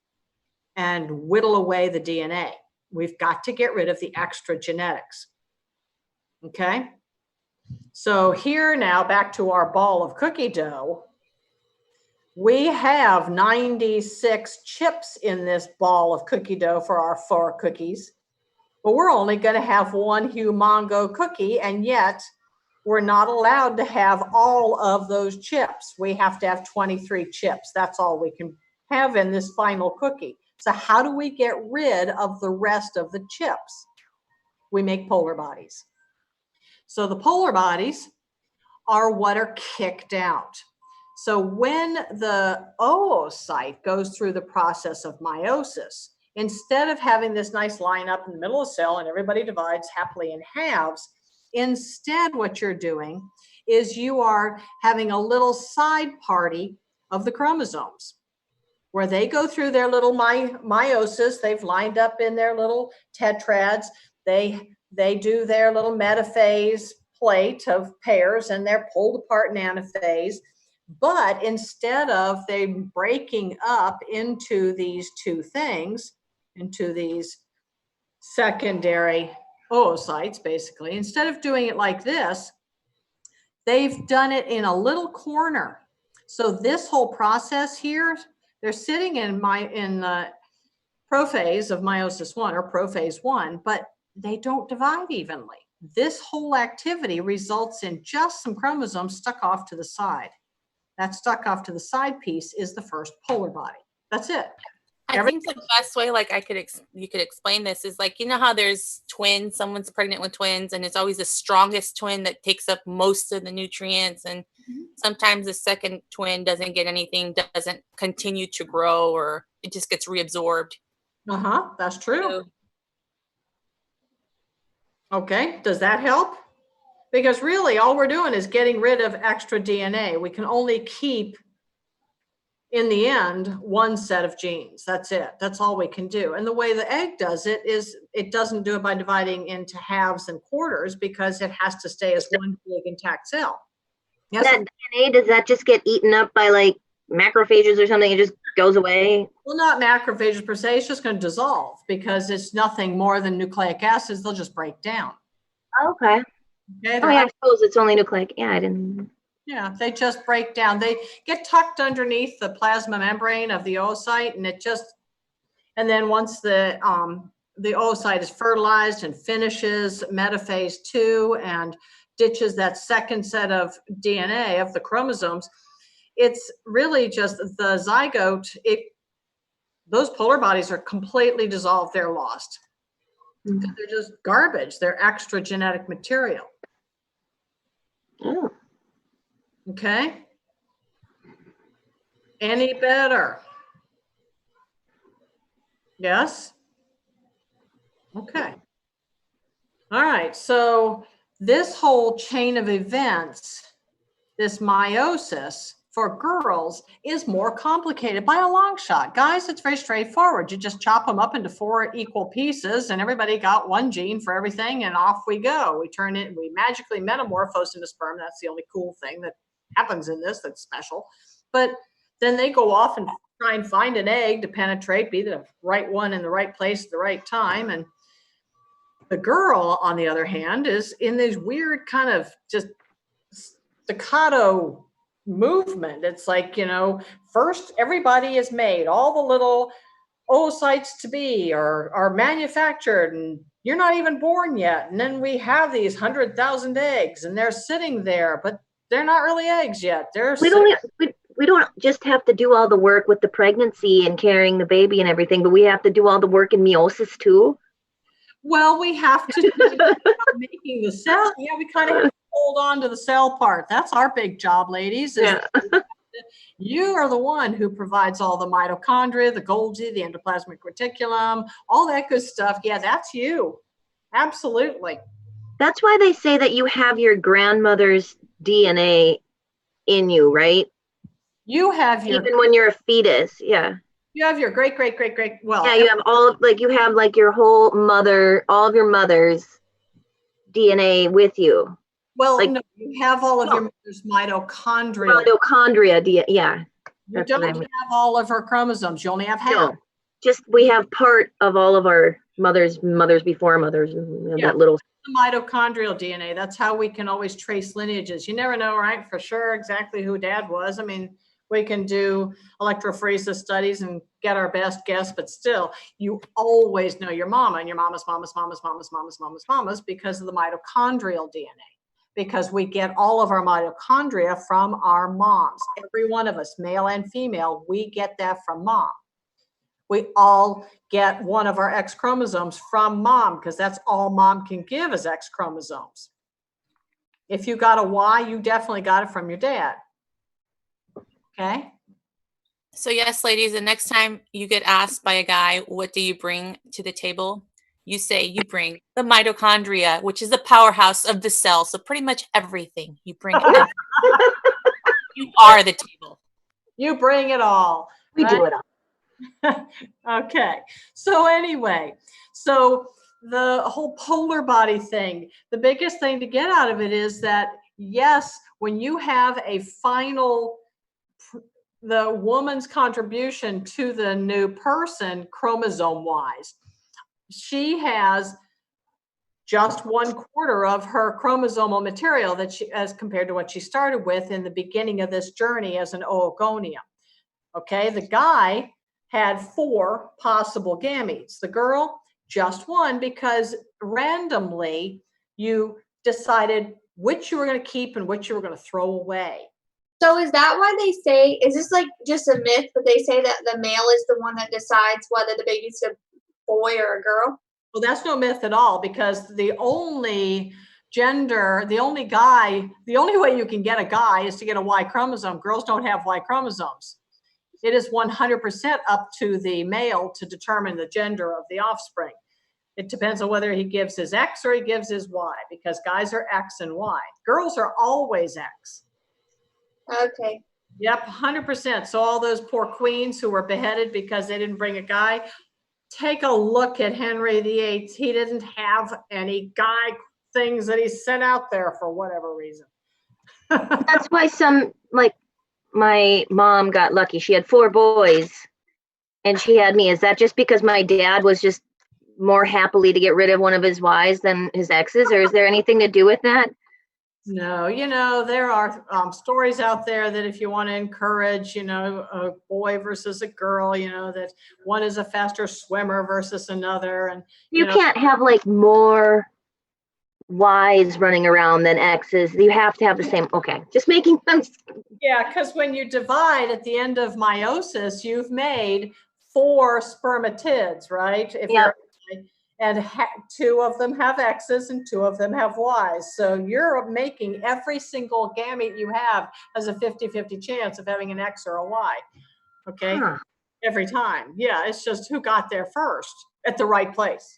S1: and whittle away the DNA. We've got to get rid of the extra genetics. Okay? So here now, back to our ball of cookie dough. We have 96 chips in this ball of cookie dough for our 4 cookies, but we're only going to have one humongo cookie, and yet we're not allowed to have all of those chips. We have to have 23 chips. That's all we can have in this final cookie. So how do we get rid of the rest of the chips? We make polar bodies. So the polar bodies are what are kicked out. So when the oocyte goes through the process of meiosis, instead of having this nice line up in the middle of the cell and everybody divides happily in halves, instead what you're doing is you are having a little side party of the chromosomes where they go through their little meiosis. They've lined up in their little tetrads. They do their little metaphase plate of pairs, and they're pulled apart in anaphase. But instead of them breaking up into these two things, into these secondary oocytes, basically, instead of doing it like this, they've done it in a little corner. So this whole process here, they're sitting in the prophase of meiosis 1 or prophase 1, but they don't divide evenly. This whole activity results in just some chromosomes stuck off to the side. That stuck off to the side piece is the first polar body. That's it.
S5: I think the best way, like you could explain this is like, you know how there's twins, someone's pregnant with twins, and it's always the strongest twin that takes up most of the nutrients, and sometimes the second twin doesn't get anything, doesn't continue to grow, or it just gets reabsorbed.
S1: That's true. Okay, does that help? Because really all we're doing is getting rid of extra DNA. We can only keep, in the end, one set of genes. That's it. That's all we can do. And the way the egg does it is it doesn't do it by dividing into halves and quarters, because it has to stay as one big intact cell. Yes?
S6: That DNA, does that just get eaten up by like macrophages or something? It just goes away?
S1: Well, not macrophages per se. It's just going to dissolve because it's nothing more than nucleic acids. They'll just break down.
S6: Okay.
S1: Okay,
S6: oh, yeah, I suppose it's only nucleic. Yeah, I didn't.
S1: Yeah, they just break down. They get tucked underneath the plasma membrane of the oocyte, and then once the oocyte is fertilized and finishes metaphase 2 and ditches that second set of DNA of the chromosomes, it's really just the zygote. Those polar bodies are completely dissolved. They're lost. They're just garbage. They're extra genetic material.
S6: Oh.
S1: Okay. Any better? Yes? Okay. All right. So this whole chain of events, this meiosis for girls, is more complicated by a long shot. Guys, it's very straightforward. You just chop them up into 4 equal pieces, and everybody got one gene for everything, and off we go. We magically metamorphose into sperm. That's the only cool thing that happens in this that's special. But then they go off and try and find an egg to penetrate, be the right one in the right place at the right time. And the girl, on the other hand, is in this weird kind of just staccato movement. It's like, first everybody is made, all the little oocytes to be are manufactured, and you're not even born yet. And then we have these 100,000 eggs, and they're sitting there, but they're not really eggs yet.
S6: We we don't just have to do all the work with the pregnancy and carrying the baby and everything, but we have to do all the work in meiosis too.
S1: Well, we have to do making the cell. Yeah, we kind of have to hold on to the cell part. That's our big job, ladies.
S6: Yeah.
S1: You are the one who provides all the mitochondria, the Golgi, the endoplasmic reticulum, all that good stuff. Yeah, that's you. Absolutely.
S6: That's why they say that you have your grandmother's DNA in you, right?
S1: You have your,
S6: even when you're a fetus. Yeah.
S1: you have your great, well.
S6: Yeah, you have all, like, you have like your whole mother, all of your mother's DNA with you.
S1: Well,
S6: like,
S1: no, you have all of your mother's mitochondria.
S6: Yeah.
S1: You don't have all of her chromosomes. You only have half.
S6: No, just we have part of all of our mothers before mothers, and that little.
S1: The mitochondrial DNA. That's how we can always trace lineages. You never know, right? For sure, exactly who dad was. I mean, we can do electrophoresis studies and get our best guess, but still, you always know your mama and your mama's because of the mitochondrial DNA. Because we get all of our mitochondria from our moms. Every one of us, male and female, we get that from mom. We all get one of our X chromosomes from mom because that's all mom can give is X chromosomes. If you got a Y, you definitely got it from your dad. Okay?
S5: So yes, ladies, the next time you get asked by a guy, what do you bring to the table? You say you bring the mitochondria, which is the powerhouse of the cell. So pretty much everything. You bring everything. You are the table.
S1: You bring it all.
S6: We do it all.
S1: Okay. So anyway, so the whole polar body thing, the biggest thing to get out of it is that, yes, when you have a final, the woman's contribution to the new person chromosome-wise, she has just 1/4 of her chromosomal material that she, as compared to what she started with in the beginning of this journey as an oogonium. Okay, the guy had 4 possible gametes. The girl, just 1, because randomly you decided which you were going to keep and which you were going to throw away.
S2: So is that why they say, is this like just a myth, but they say that the male is the one that decides whether the baby's a boy or a girl?
S1: Well, that's no myth at all, because the only gender, the only guy, the only way you can get a guy is to get a Y chromosome. Girls don't have Y chromosomes. It is 100% up to the male to determine the gender of the offspring. It depends on whether he gives his X or he gives his Y, because guys are X and Y. Girls are always X.
S2: Okay.
S1: Yep, 100%. So all those poor queens who were beheaded because they didn't bring a guy, take a look at Henry VIII. He didn't have any guy things that he sent out there for whatever reason.
S6: That's why some, like, my mom got lucky. She had 4 boys and she had me. Is that just because my dad was just more happily to get rid of one of his wives than his exes, or is there anything to do with that?
S1: No, you know, there are stories out there that if you want to encourage, you know, a boy versus a girl, you know, that one is a faster swimmer versus another. And
S6: you can't have like more Y's running around than X's. You have to have the same. Okay, just making sense.
S1: Yeah, because when you divide at the end of meiosis, you've made 4 spermatids, right? If you're, and 2 of them have X's and 2 of them have Y's. So you're making every single gamete you have has a 50-50 chance of having an X or a Y. Okay, every time. Yeah, it's just who got there first at the right place.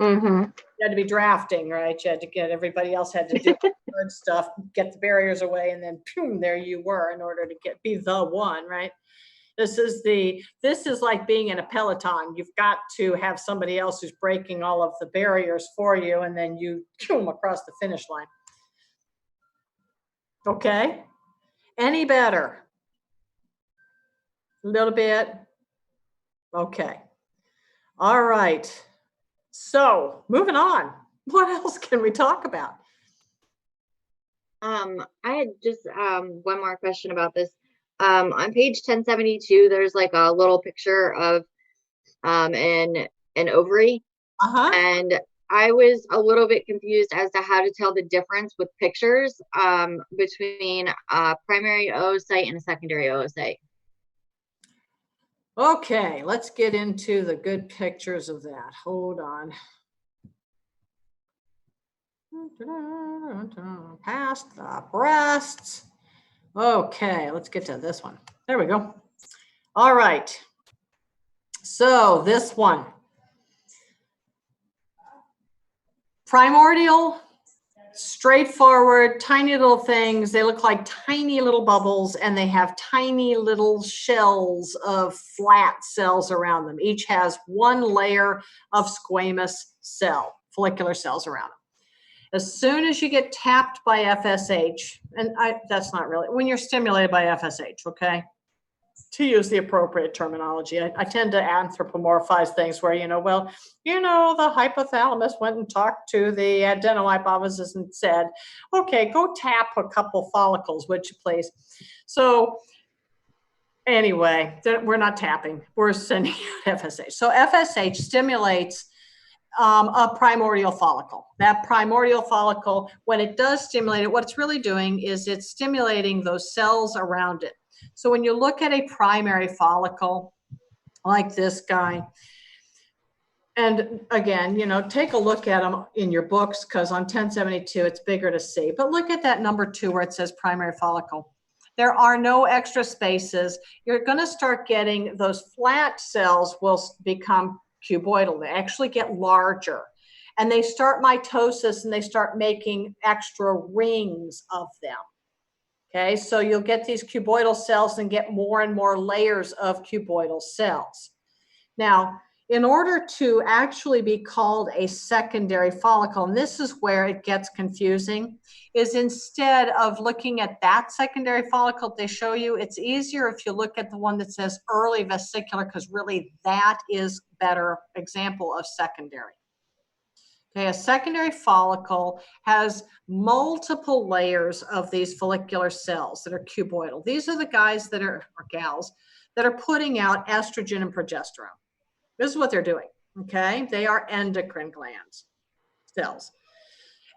S6: Mm-hmm.
S1: You had to be drafting, right? You had to get, everybody else had to do hard stuff, get the barriers away, and then boom, there you were in order to be the one, right? This is like being in a peloton. You've got to have somebody else who's breaking all of the barriers for you, and then you boom across the finish line. Okay? Any better? A little bit? Okay. All right. So moving on, what else can we talk about?
S8: I had just one more question about this. On page 1072, there's like a little picture of an ovary, and I was a little bit confused as to how to tell the difference with pictures between a primary oocyte and a secondary oocyte.
S1: Okay, let's get into the good pictures of that. Hold on. Past the breasts. Okay, let's get to this one. There we go. All right. So this one. Primordial, straightforward, tiny little things. They look like tiny little bubbles, and they have tiny little shells of flat cells around them. Each has one layer of squamous cell, follicular cells around them. As soon as you get tapped by FSH, and that's not really, when you're stimulated by FSH, okay? To use the appropriate terminology. I tend to anthropomorphize things where, the hypothalamus went and talked to the adenohypophysis and said, okay, go tap a couple follicles, would you please? So anyway, we're not tapping, we're sending out FSH. So FSH stimulates a primordial follicle. That primordial follicle, when it does stimulate it, what it's really doing is it's stimulating those cells around it. So when you look at a primary follicle like this guy, and again, take a look at them in your books, because on 1072 it's bigger to see, but look at that number 2 where it says primary follicle. There are no extra spaces. You're going to start getting those flat cells will become cuboidal. They actually get larger, and they start mitosis, and they start making extra rings of them. Okay, so you'll get these cuboidal cells and get more and more layers of cuboidal cells. Now, in order to actually be called a secondary follicle, and this is where it gets confusing, is instead of looking at that secondary follicle they show you, it's easier if you look at the one that says early vesicular, because really that is a better example of secondary. Okay, a secondary follicle has multiple layers of these follicular cells that are cuboidal. These are the guys that are, or gals, that are putting out estrogen and progesterone. This is what they're doing, okay? They are endocrine glands cells.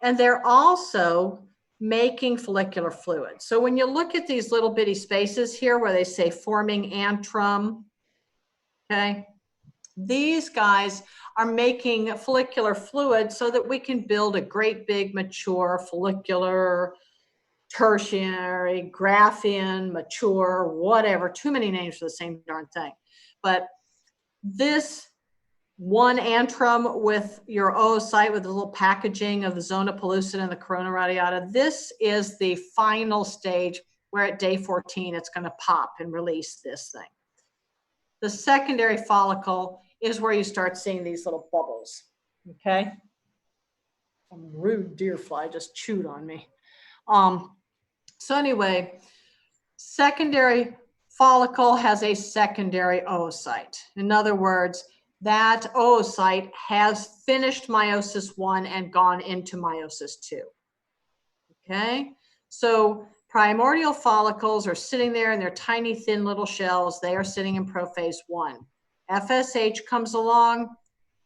S1: And they're also making follicular fluid. So when you look at these little bitty spaces here where they say forming antrum, okay? These guys are making follicular fluid so that we can build a great big mature follicular, tertiary, graphene, mature, whatever, too many names for the same darn thing. But this one antrum with your oocyte with the little packaging of the zona pellucida and the corona radiata, this is the final stage where at day 14 it's going to pop and release this thing. The secondary follicle is where you start seeing these little bubbles, okay? Some rude deer fly just chewed on me. So anyway, secondary follicle has a secondary oocyte. In other words, that oocyte has finished meiosis 1 and gone into meiosis 2, okay? So primordial follicles are sitting there in their tiny, thin little shells. They are sitting in prophase 1. FSH comes along,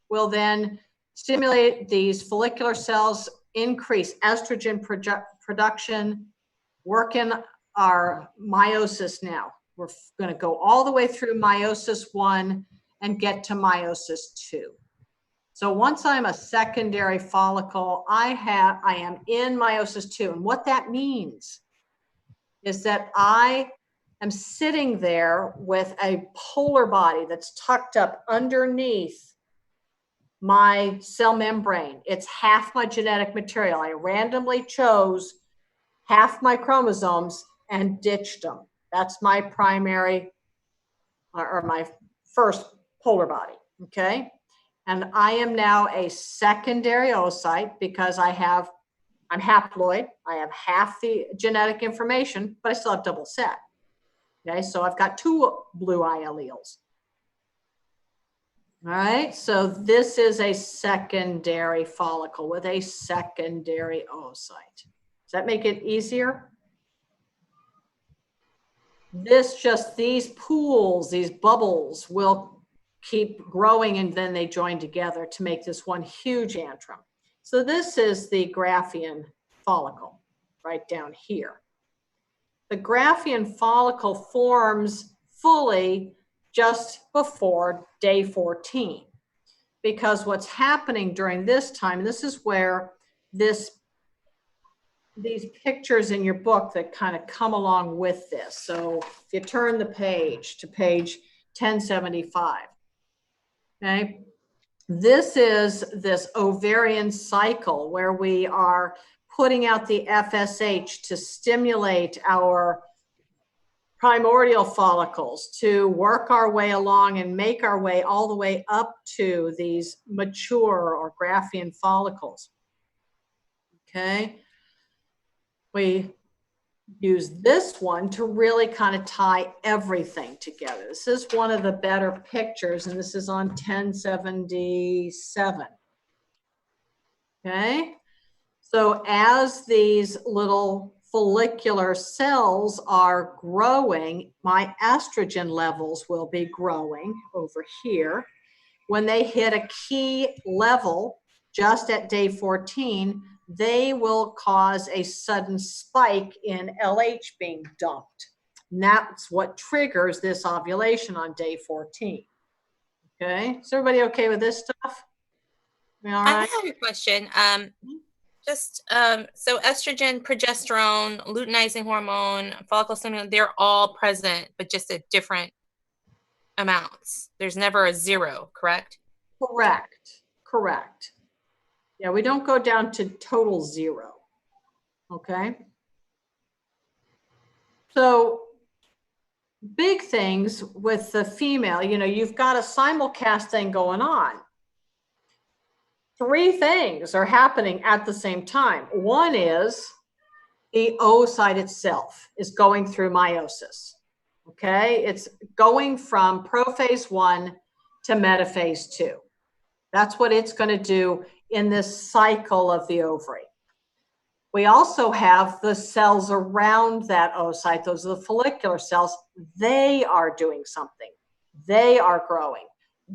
S1: will then stimulate these follicular cells, increase estrogen production, work in our meiosis now. We're going to go all the way through meiosis 1 and get to meiosis 2. So once I'm a secondary follicle, I am in meiosis 2. And what that means is that I am sitting there with a polar body that's tucked up underneath my cell membrane. It's half my genetic material. I randomly chose half my chromosomes and ditched them. That's my primary or my first polar body, okay? And I am now a secondary oocyte because I'm haploid. I have half the genetic information, but I still have double set. Okay, so I've got 2 blue eye alleles. All right, so this is a secondary follicle with a secondary oocyte. Does that make it easier? These pools, these bubbles will keep growing, and then they join together to make this one huge antrum. So this is the Graphene follicle right down here. The Graphene follicle forms fully just before day 14, because what's happening during this time, this is where these pictures in your book that kind of come along with this. So if you turn the page to page 1075, okay, this is this ovarian cycle where we are putting out the FSH to stimulate our primordial follicles to work our way along and make our way all the way up to these mature or Graphene follicles. Okay. We use this one to really kind of tie everything together. This is one of the better pictures, and this is on 1077. Okay. So as these little follicular cells are growing, my estrogen levels will be growing over here. When they hit a key level just at day 14, they will cause a sudden spike in LH being dumped. And that's what triggers this ovulation on day 14. Okay, is everybody okay with this stuff? All right.
S5: I have a question. So estrogen, progesterone, luteinizing hormone, follicle stimulant, they're all present, but just at different amounts. There's never a zero, correct?
S1: Correct. Yeah, we don't go down to total zero. Okay. So big things with the female, you know, you've got a simulcast thing going on. 3 things are happening at the same time. One is the oocyte itself is going through meiosis. Okay, it's going from prophase 1 to metaphase 2. That's what it's going to do in this cycle of the ovary. We also have the cells around that oocyte. Those are the follicular cells. They are doing something. They are growing.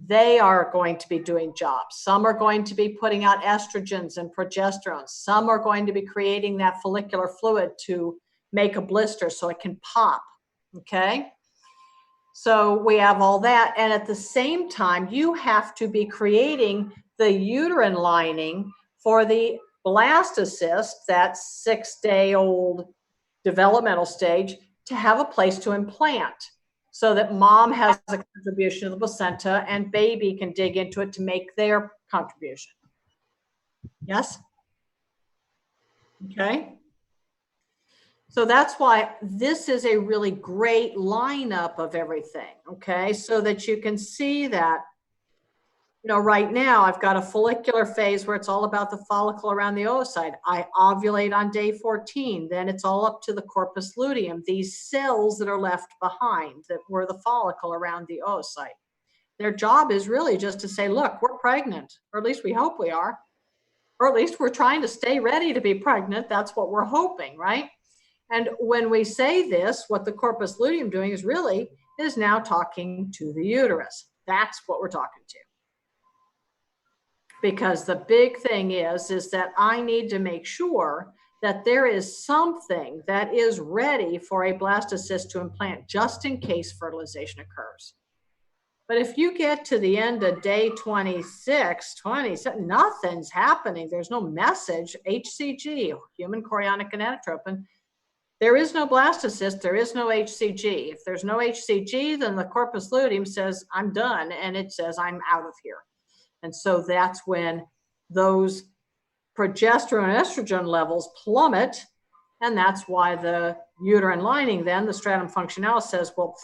S1: They are going to be doing jobs. Some are going to be putting out estrogens and progesterones. Some are going to be creating that follicular fluid to make a blister so it can pop. Okay. So we have all that. And at the same time, you have to be creating the uterine lining for the blastocyst, that 6-day-old developmental stage, to have a place to implant so that mom has a contribution to the placenta and baby can dig into it to make their contribution. Yes? Okay. So that's why this is a really great lineup of everything, okay? So that you can see that, you know, right now I've got a follicular phase where it's all about the follicle around the oocyte. I ovulate on day 14, then it's all up to the corpus luteum, these cells that are left behind that were the follicle around the oocyte. Their job is really just to say, look, we're pregnant, or at least we hope we are, or at least we're trying to stay ready to be pregnant. That's what we're hoping, right? And when we say this, what the corpus luteum doing is now talking to the uterus. That's what we're talking to. Because the big thing is that I need to make sure that there is something that is ready for a blastocyst to implant just in case fertilization occurs. But if you get to the end of day 26, 27, nothing's happening. There's no message, HCG, human chorionic gonadotropin. There is no blastocyst, there is no HCG. If there's no HCG, then the corpus luteum says, I'm done, and it says, I'm out of here. And so that's when those progesterone and estrogen levels plummet, and that's why the uterine lining then, the stratum functionalis, says, well,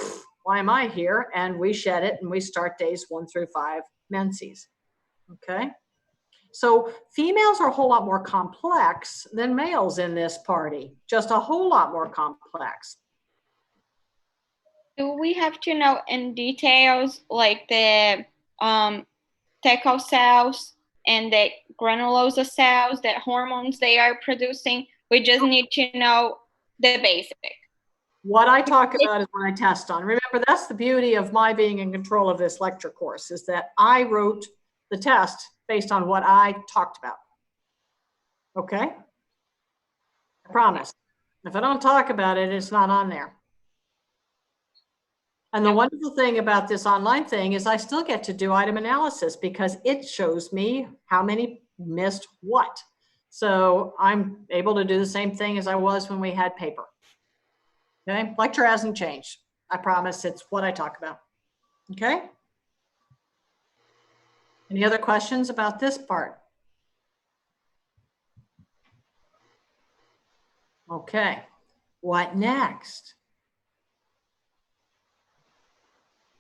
S1: why am I here? And we shed it, and we start days 1 through 5 menses, okay? So females are a whole lot more complex than males in this party, just a whole lot more complex.
S2: Do we have to know in details like the Tecal cells and the granulosa cells, the hormones they are producing? We just need to know the basic.
S1: What I talk about is what I test on. Remember, that's the beauty of my being in control of this lecture course, is that I wrote the test based on what I talked about. Okay? I promise. If I don't talk about it, it's not on there. And the wonderful thing about this online thing is I still get to do item analysis because it shows me how many missed what. So I'm able to do the same thing as I was when we had paper. Okay, lecture hasn't changed. I promise it's what I talk about. Okay. Any other questions about this part? Okay, what next?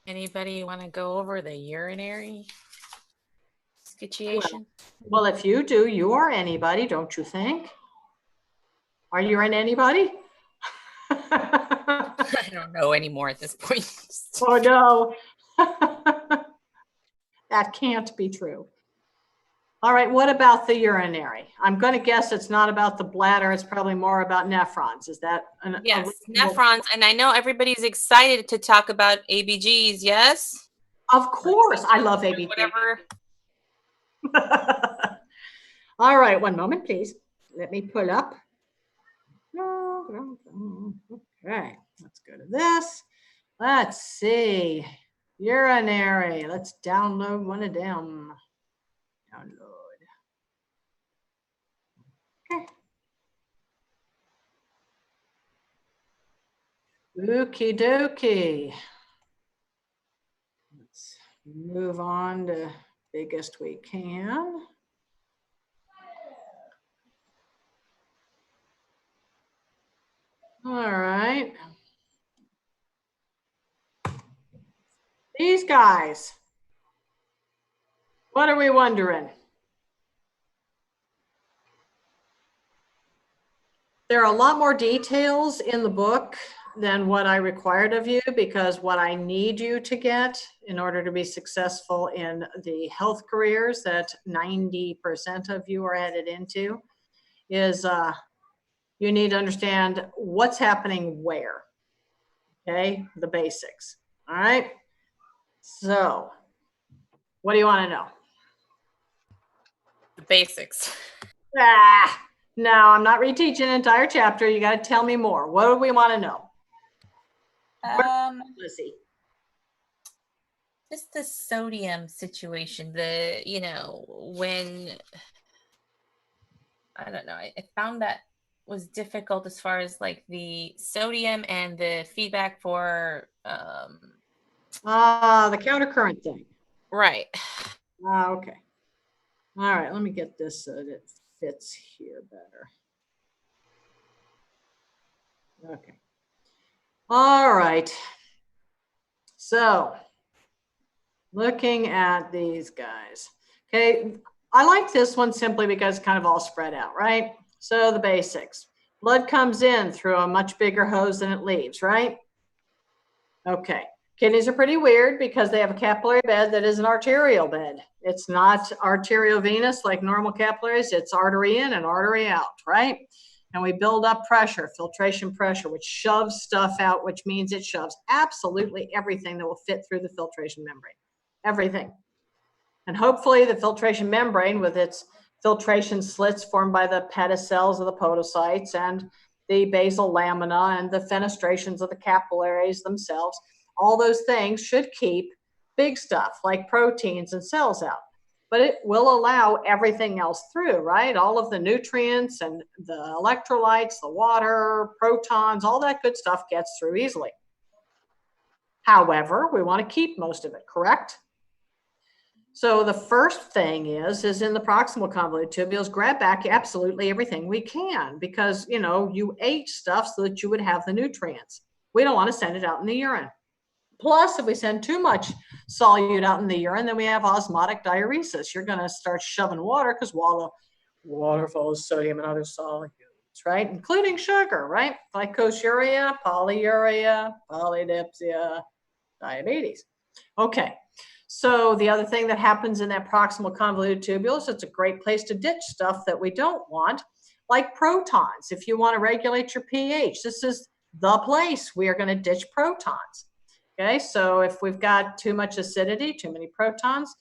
S5: Anybody want to go over the urinary situation?
S1: Well, if you do, you are anybody, don't you think? Are you an anybody?
S5: I don't know anymore at this point.
S1: Oh, no. That can't be true. All right, what about the urinary? I'm going to guess it's not about the bladder. It's probably more about nephrons. Is that
S5: yes, nephrons. And I know everybody's excited to talk about ABGs, yes?
S1: Of course. I love ABGs.
S5: Whatever.
S1: All right, one moment, please. Let me pull up. Okay, let's go to this. Let's see. Urinary. Let's download one of them. Download. Okay. Okie dokie. Let's move on to biggest we can. All right. These guys. What are we wondering? There are a lot more details in the book than what I required of you, because what I need you to get in order to be successful in the health careers that 90% of you are headed into is you need to understand what's happening where. Okay, the basics. All right. So, what do you want to know?
S5: The basics.
S1: No, I'm not reteaching an entire chapter. You got to tell me more. What do we want to know? Lizzie.
S5: Just the sodium situation. When I don't know, I found that was difficult as far as like the sodium and the feedback for
S1: the countercurrent thing.
S5: Right.
S1: Okay. All right, let me get this so that it fits here better. Okay. All right. So, looking at these guys. Okay, I like this one simply because it's kind of all spread out, right? So the basics. Blood comes in through a much bigger hose than it leaves, right? Okay. Kidneys are pretty weird because they have a capillary bed that is an arterial bed. It's not arteriovenous like normal capillaries. It's artery in and artery out, right? And we build up pressure, filtration pressure, which shoves stuff out, which means it shoves absolutely everything that will fit through the filtration membrane. Everything. And hopefully the filtration membrane with its filtration slits formed by the pedicels of the podocytes and the basal lamina and the fenestrations of the capillaries themselves, all those things should keep big stuff like proteins and cells out. But it will allow everything else through, right? All of the nutrients and the electrolytes, the water, protons, all that good stuff gets through easily. However, we want to keep most of it, correct? So the first thing is in the proximal convoluted tubules, grab back absolutely everything we can because, you ate stuff so that you would have the nutrients. We don't want to send it out in the urine. Plus, if we send too much solute out in the urine, then we have osmotic diuresis. You're going to start shoving water because water follows sodium and other solids, right? Including sugar, right? Glycosuria, polyuria, polydipsia, diabetes. Okay. So the other thing that happens in that proximal convoluted tubules, it's a great place to ditch stuff that we don't want, like protons. If you want to regulate your pH, this is the place we are going to ditch protons. Okay, so if we've got too much acidity, too many protons,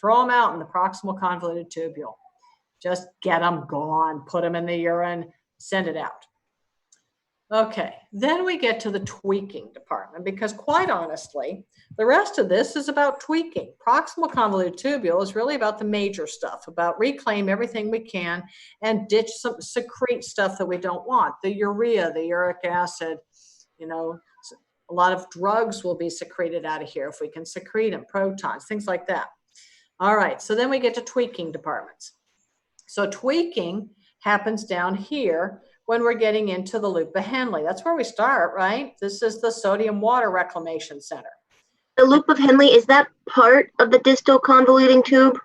S1: throw them out in the proximal convoluted tubule. Just get them gone, put them in the urine, send it out. Okay, then we get to the tweaking department, because quite honestly, the rest of this is about tweaking. Proximal convoluted tubule is really about the major stuff, about reclaim everything we can and ditch some secrete stuff that we don't want. The urea, the uric acid, you know, a lot of drugs will be secreted out of here if we can secrete them, protons, things like that. All right, so then we get to tweaking departments. So tweaking happens down here when we're getting into the loop of Henle. That's where we start, right? This is the sodium water reclamation center.
S6: The loop of Henle, is that part of the distal convoluting tube?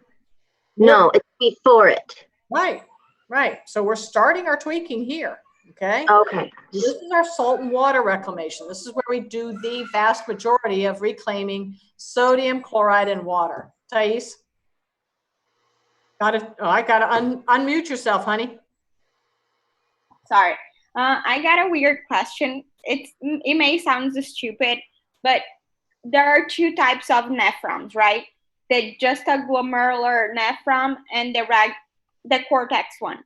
S6: No, it's before it.
S1: Right, right. So we're starting our tweaking here, okay?
S6: Okay.
S1: This is our salt and water reclamation. This is where we do the vast majority of reclaiming sodium, chloride, and water. Thais? I gotta unmute yourself, honey.
S2: Sorry. I got a weird question. It may sound stupid, but there are two types of nephrons, right? The juxtaglomerular nephron and the cortex one.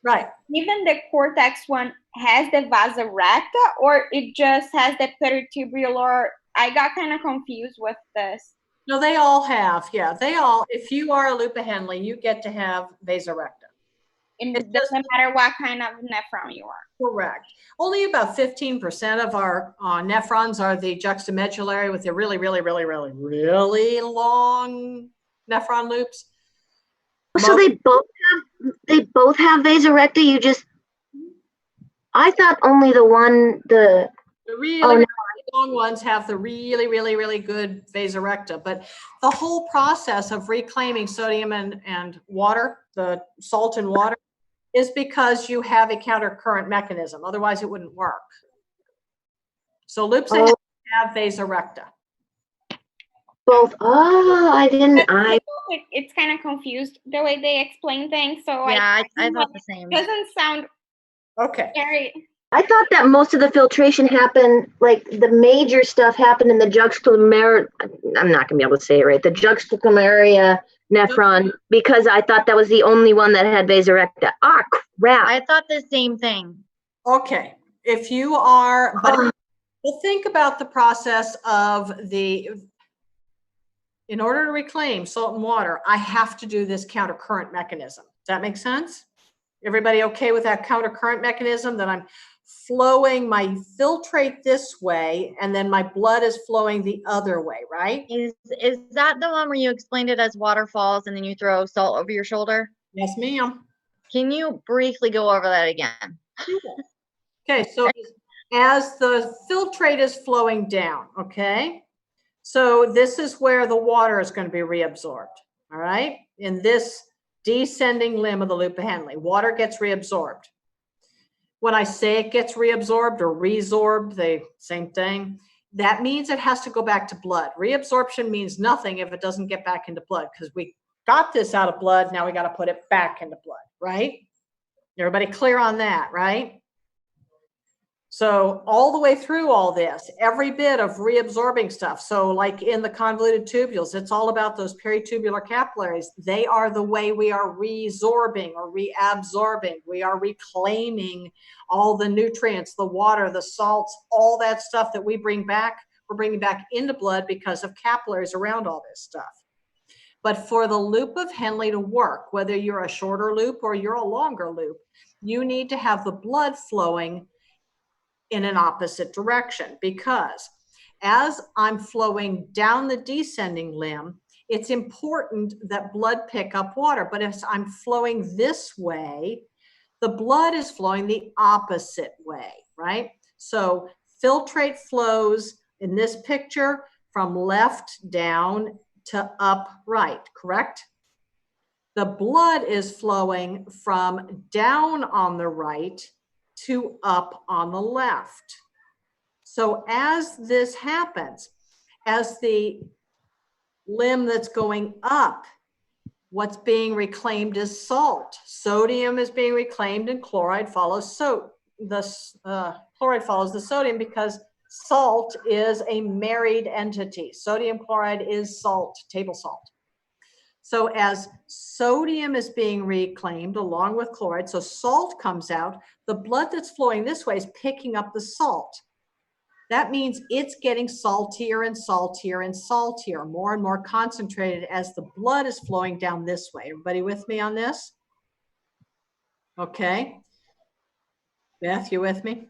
S1: Right.
S2: Even the cortex one has the vasa recta, or it just has the peritubular? I got kind of confused with this.
S1: No, they all have, yeah. They all, if you are a loop of Henle, you get to have vasa recta.
S2: It doesn't matter what kind of nephron you are.
S1: Correct. Only about 15% of our nephrons are the juxtamedullary with the really, really, really, really, really long nephron loops.
S6: So they both have vasa recta. You just, I thought only the
S1: really long ones have the really, really, really good vasa recta. But the whole process of reclaiming sodium and water, the salt and water, is because you have a countercurrent mechanism. Otherwise, it wouldn't work. So loops of Henle have vasa recta.
S6: Both. Oh, I didn't.
S2: It's kind of confused the way they explain things. So
S9: yeah, I thought the same.
S2: It doesn't sound
S1: okay.
S2: Very.
S6: I thought that most of the filtration happened, like the major stuff happened in the juxtaglomerular. I'm not gonna be able to say it right. The juxtaglomerular nephron, because I thought that was the only one that had vasa recta. Ah, crap!
S9: I thought the same thing.
S1: Okay, if you are, well, think about the process of in order to reclaim salt and water, I have to do this countercurrent mechanism. Does that make sense? Everybody okay with that countercurrent mechanism, that I'm flowing my filtrate this way and then my blood is flowing the other way, right?
S9: Is that the one where you explained it as waterfalls and then you throw salt over your shoulder?
S1: Yes, ma'am.
S9: Can you briefly go over that again?
S1: Okay, so as the filtrate is flowing down, okay? So this is where the water is going to be reabsorbed, all right? In this descending limb of the loop of Henle, water gets reabsorbed. When I say it gets reabsorbed or resorbed, the same thing, that means it has to go back to blood. Reabsorption means nothing if it doesn't get back into blood, because we got this out of blood, now we got to put it back into blood, right? Everybody clear on that, right? So all the way through all this, every bit of reabsorbing stuff. So like in the convoluted tubules, it's all about those peritubular capillaries. They are the way we are resorbing or reabsorbing. We are reclaiming all the nutrients, the water, the salts, all that stuff that we bring back, we're bringing back into blood because of capillaries around all this stuff. But for the loop of Henle to work, whether you're a shorter loop or you're a longer loop, you need to have the blood flowing in an opposite direction, because as I'm flowing down the descending limb, it's important that blood pick up water. But as I'm flowing this way, the blood is flowing the opposite way, right? So filtrate flows in this picture from left down to upright, correct? The blood is flowing from down on the right to up on the left. So as this happens, as the limb that's going up, what's being reclaimed is salt. Sodium is being reclaimed and chloride follows chloride follows the sodium because salt is a married entity. Sodium chloride is salt, table salt. So as sodium is being reclaimed along with chloride, so salt comes out, the blood that's flowing this way is picking up the salt. That means it's getting saltier and saltier and saltier, more and more concentrated as the blood is flowing down this way. Everybody with me on this? Okay. Beth, you with me?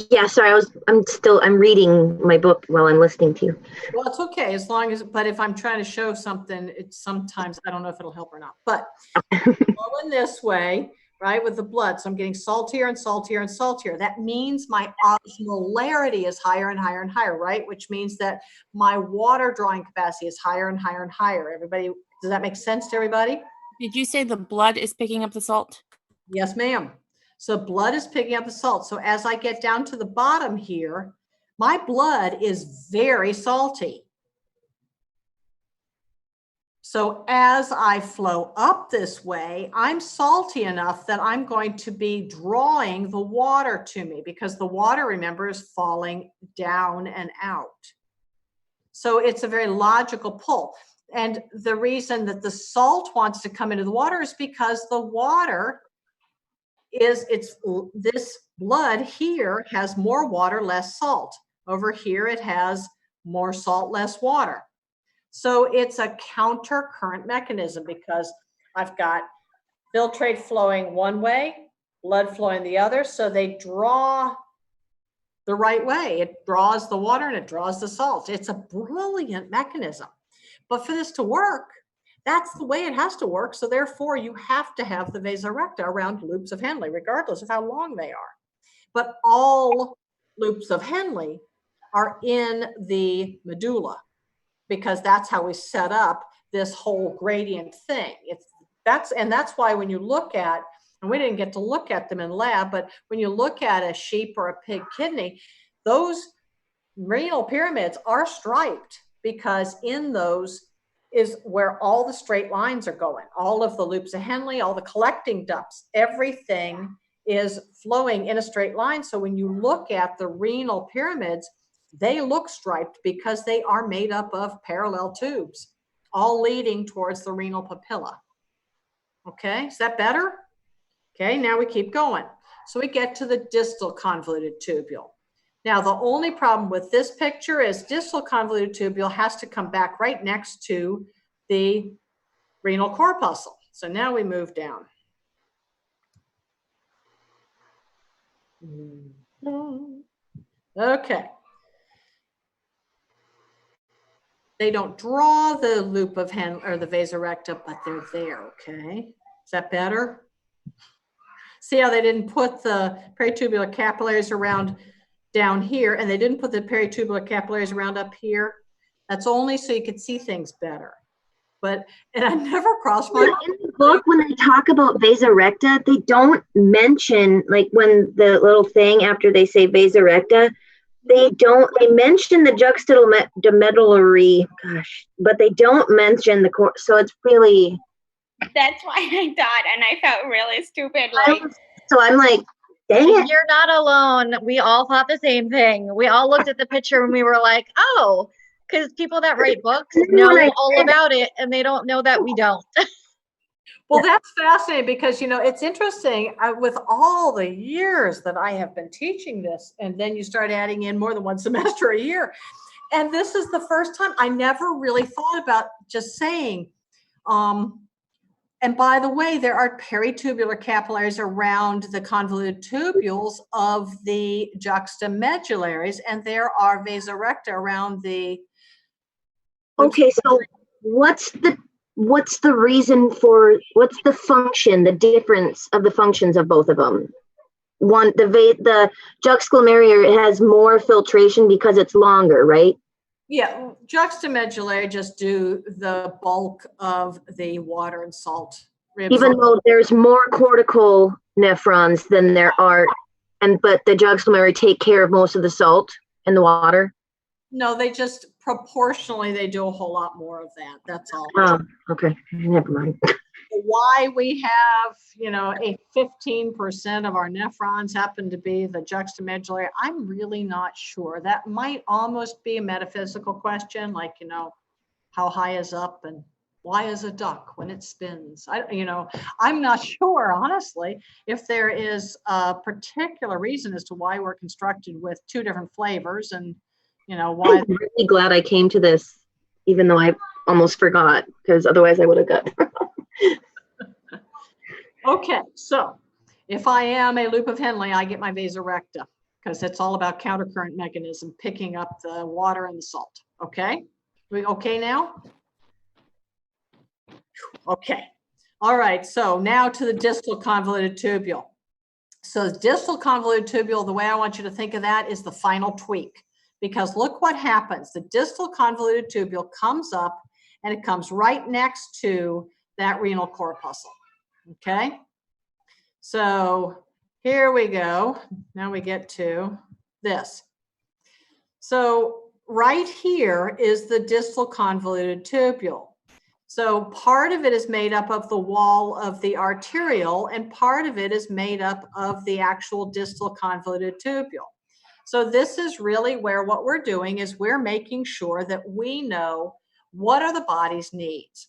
S6: Yeah, sorry, I'm reading my book while I'm listening to you.
S1: Well, it's okay as long as, but if I'm trying to show something, it's sometimes, I don't know if it'll help or not, but going this way, right, with the blood. So I'm getting saltier and saltier and saltier. That means my osmolarity is higher and higher and higher, right? Which means that my water drawing capacity is higher and higher and higher. Everybody, does that make sense to everybody?
S5: Did you say the blood is picking up the salt?
S1: Yes, ma'am. So blood is picking up the salt. So as I get down to the bottom here, my blood is very salty. So as I flow up this way, I'm salty enough that I'm going to be drawing the water to me because the water, remember, is falling down and out. So it's a very logical pull. And the reason that the salt wants to come into the water is because the water this blood here has more water, less salt. Over here, it has more salt, less water. So it's a counter current mechanism because I've got filtrate flowing one way, blood flowing the other. So they draw the right way. It draws the water and it draws the salt. It's a brilliant mechanism. But for this to work, that's the way it has to work. So therefore, you have to have the vasorecta around loops of Henle, regardless of how long they are. But all loops of Henle are in the medulla because that's how we set up this whole gradient thing. That's why when you look at, and we didn't get to look at them in lab, but when you look at a sheep or a pig kidney, those renal pyramids are striped because in those is where all the straight lines are going. All of the loops of Henle, all the collecting ducts, everything is flowing in a straight line. So when you look at the renal pyramids, they look striped because they are made up of parallel tubes, all leading towards the renal papilla. Okay, is that better? Okay, now we keep going. So we get to the distal convoluted tubule. Now, the only problem with this picture is distal convoluted tubule has to come back right next to the renal corpuscle. So now we move down. Okay. They don't draw the loop of Henle or the vasorecta, but they're there, okay? Is that better? See how they didn't put the peritubular capillaries around down here, and they didn't put the peritubular capillaries around up here? That's only so you could see things better. And I never crossed my mind.
S6: In the book, when they talk about vasorecta, they don't mention, like when the little thing after they say vasorecta, they mention the juxtamedullary, but they don't mention the core. So it's really.
S2: That's why I thought, and I felt really stupid.
S6: So I'm like, dang it.
S9: You're not alone. We all thought the same thing. We all looked at the picture and we were like, oh, because people that write books know all about it and they don't know that we don't.
S1: Well, that's fascinating because, you know, it's interesting with all the years that I have been teaching this, and then you start adding in more than one semester a year. And this is the first time I never really thought about just saying, and by the way, there are peritubular capillaries around the convoluted tubules of the juxtamedullaries, and there are vasorecta around the.
S6: Okay, so what's the reason for, what's the function, the difference of the functions of both of them? One, the juxtamedullary has more filtration because it's longer, right?
S1: Yeah, juxtamedullary just do the bulk of the water and salt.
S6: Even though there's more cortical nephrons than there are, but the juxtamedullary take care of most of the salt in the water?
S1: No, they just proportionally, they do a whole lot more of that. That's all.
S6: Oh, okay. Never mind.
S1: why we have, a 15% of our nephrons happen to be the juxtamedullary, I'm really not sure. That might almost be a metaphysical question, like, how high is up and why is a duck when it spins? I'm not sure, honestly, if there is a particular reason as to why we're constructed with two different flavors and, why.
S6: I'm really glad I came to this, even though I almost forgot, because otherwise I would have got.
S1: Okay, so if I am a loop of Henle, I get my vasa recta because it's all about countercurrent mechanism, picking up the water and the salt. Okay, we okay now? Okay, all right, so now to the distal convoluted tubule. So the distal convoluted tubule, the way I want you to think of that is the final tweak, because look what happens. The distal convoluted tubule comes up and it comes right next to that renal corpuscle. Okay, so here we go. Now we get to this. So right here is the distal convoluted tubule. So part of it is made up of the wall of the arteriole, and part of it is made up of the actual distal convoluted tubule. So this is really where what we're doing is we're making sure that we know what are the body's needs.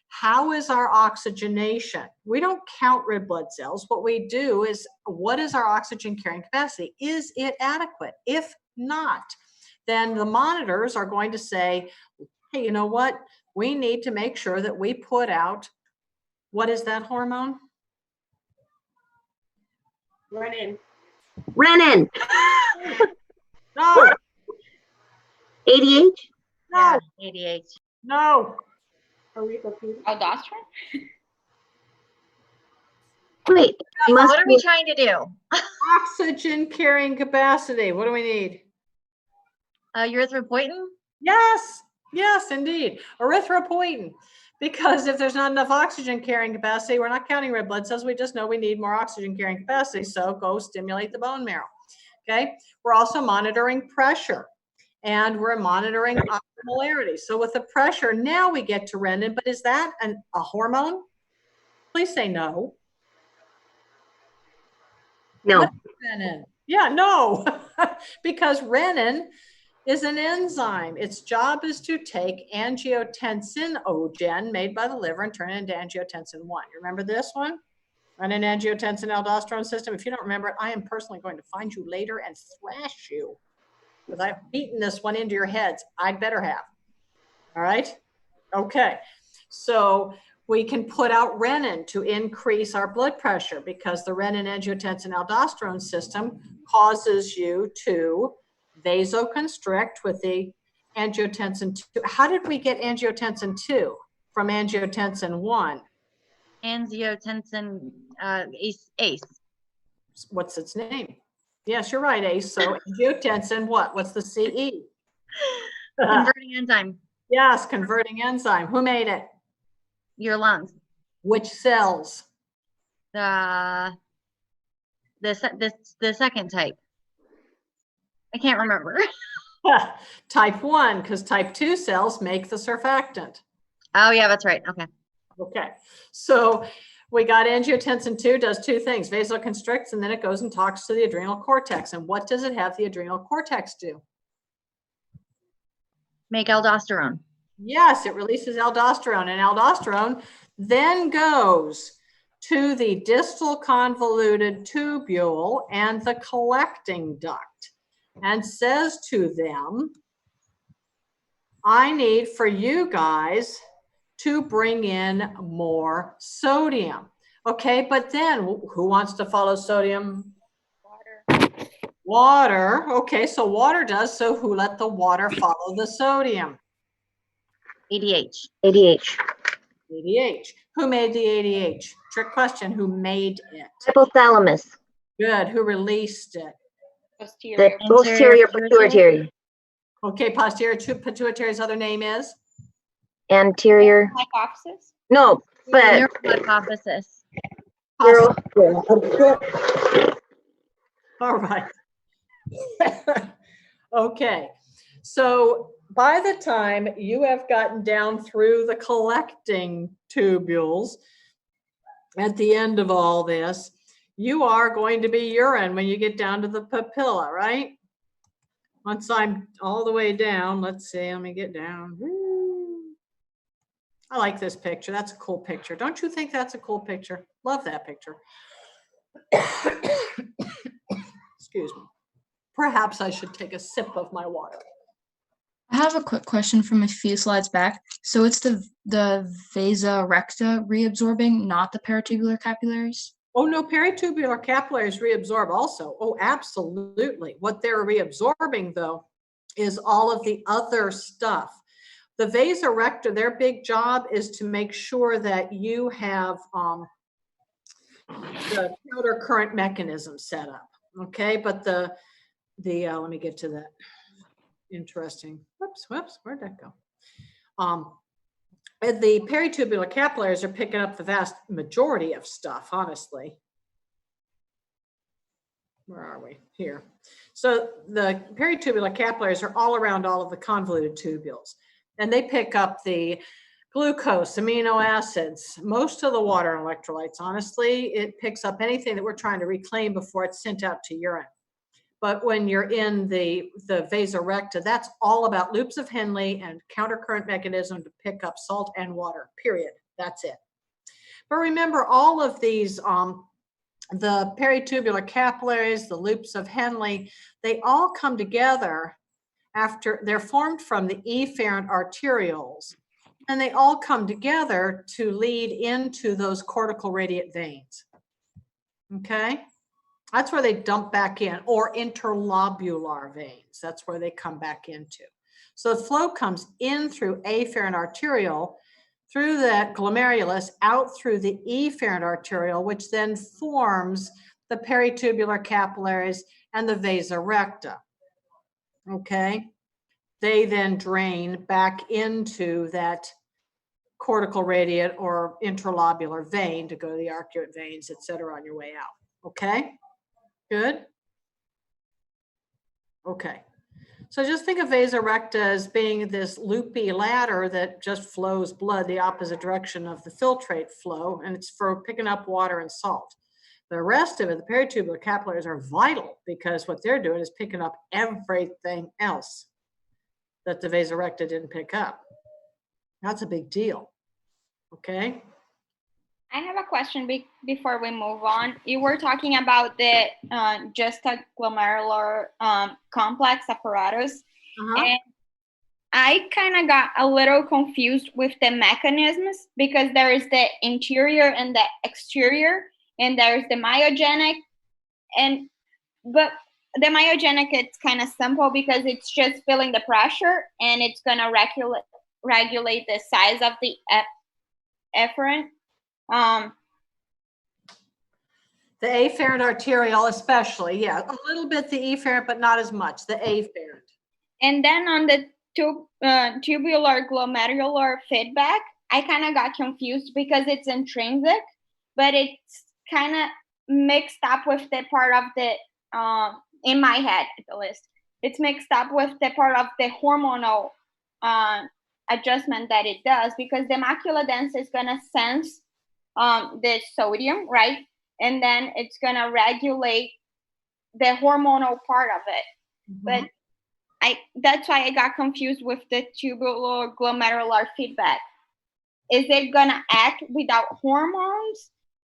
S1: How is our oxygenation? We don't count red blood cells. What we do is, what is our oxygen carrying capacity? Is it adequate? If not, then the monitors are going to say, hey, you know what? We need to make sure that we put out, what is that hormone?
S9: Renin.
S6: Renin.
S1: No.
S6: ADH?
S1: No.
S9: Yeah, ADH.
S1: No.
S2: Aldosterone?
S6: Wait,
S9: What are we trying to do?
S1: Oxygen carrying capacity. What do we need?
S9: Erythropoietin?
S1: Yes. Yes, indeed. Erythropoietin. Because if there's not enough oxygen carrying capacity, we're not counting red blood cells. We just know we need more oxygen carrying capacity. So go stimulate the bone marrow. Okay. We're also monitoring pressure and we're monitoring osmolarity. So with the pressure, now we get to renin, but is that a hormone? Please say no.
S6: No.
S1: Renin? Yeah, no, because renin is an enzyme. Its job is to take angiotensin-ogen made by the liver and turn it into angiotensin 1. You remember this one? Renin angiotensin aldosterone system. If you don't remember it, I am personally going to find you later and thrash you because I've beaten this one into your heads. I'd better have. All right? Okay. So we can put out renin to increase our blood pressure because the renin angiotensin aldosterone system causes you to vasoconstrict with the angiotensin 2. How did we get angiotensin 2 from angiotensin 1?
S9: Angiotensin ACE.
S1: What's its name? Yes, you're right, ACE. So angiotensin what? What's the CE?
S9: Converting enzyme.
S1: Yes, converting enzyme. Who made it?
S9: Your lungs.
S1: Which cells?
S9: The second type. I can't remember.
S1: Type 1, because type 2 cells make the surfactant.
S9: Oh, yeah, that's right. Okay.
S1: Okay. So we got angiotensin 2 does two things, vasoconstricts, and then it goes and talks to the adrenal cortex. And what does it have the adrenal cortex do?
S9: Make aldosterone.
S1: Yes, it releases aldosterone, and aldosterone then goes to the distal convoluted tubule and the collecting duct and says to them, I need for you guys to bring in more sodium. Okay, but then who wants to follow sodium? Water. Water. Okay, so water does, so who let the water follow the sodium?
S9: ADH.
S6: ADH.
S1: ADH. Who made the ADH? Trick question. Who made it?
S6: Hypothalamus.
S1: Good. Who released it?
S6: The posterior pituitary.
S1: Okay, posterior pituitary's other name is?
S6: Anterior.
S2: Hypophysis?
S6: No, but
S9: Hypothesis.
S1: All right. Okay. So by the time you have gotten down through the collecting tubules, at the end of all this, you are going to be urine when you get down to the papilla, right? Once I'm all the way down, let's see, let me get down. I like this picture. That's a cool picture. Don't you think that's a cool picture? Love that picture. Excuse me. Perhaps I should take a sip of my water.
S7: I have a quick question from a few slides back. So it's the vasa recta reabsorbing, not the peritubular capillaries?
S1: Oh, no, peritubular capillaries reabsorb also. Oh, absolutely. What they're reabsorbing, though, is all of the other stuff. The vasa recta, their big job is to make sure that you have the counter current mechanism set up. Okay, but the let me get to that. Interesting. Whoops, where'd that go? The peritubular capillaries are picking up the vast majority of stuff, honestly. Where are we? Here. So the peritubular capillaries are all around all of the convoluted tubules, and they pick up the glucose, amino acids, most of the water and electrolytes. Honestly, it picks up anything that we're trying to reclaim before it's sent out to urine. But when you're in the vasa recta, that's all about loops of Henle and countercurrent mechanism to pick up salt and water, period. That's it. But remember, all of these, the peritubular capillaries, the loops of Henle, they all come together after they're formed from the efferent arterioles. And they all come together to lead into those cortical radiate veins. Okay? That's where they dump back in, or interlobular veins. That's where they come back into. So the flow comes in through afferent arteriole, through that glomerulus, out through the efferent arteriole, which then forms the peritubular capillaries and the vasa recta. Okay? They then drain back into that cortical radiate or interlobular vein to go to the arcuate veins, et cetera, on your way out. Okay? Good? Okay. So just think of vasa recta as being this loopy ladder that just flows blood the opposite direction of the filtrate flow, and it's for picking up water and salt. The rest of it, the peritubular capillaries, are vital because what they're doing is picking up everything else that the vasa recta didn't pick up. That's a big deal. Okay?
S2: I have a question before we move on. You were talking about the juxtaglomerular complex apparatus. And I kind of got a little confused with the mechanisms because there is the interior and the exterior, and there's the myogenic. But the myogenic, it's kind of simple because it's just feeling the pressure and it's going to regulate the size of the efferent.
S1: The afferent arteriole especially, yeah, a little bit the efferent, but not as much, the afferent.
S2: And then on the tubular glomerular feedback, I kind of got confused because it's intrinsic, but it's kind of mixed up with the part of the, in my head at least, it's mixed up with the part of the hormonal adjustment that it does, because the macula densa is going to sense the sodium, right? And then it's going to regulate the hormonal part of it. But that's why I got confused with the tubular glomerular feedback. Is it going to act without hormones?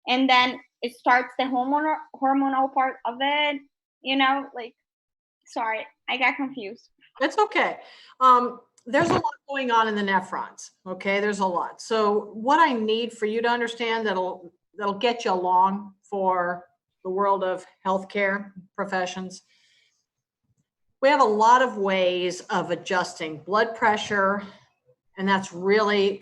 S2: And then it starts the hormonal part of it, you know, like, sorry, I got confused.
S1: That's okay. There's a lot going on in the nephrons. Okay, there's a lot. So what I need for you to understand that'll get you along for the world of healthcare professions. We have a lot of ways of adjusting blood pressure, and that's really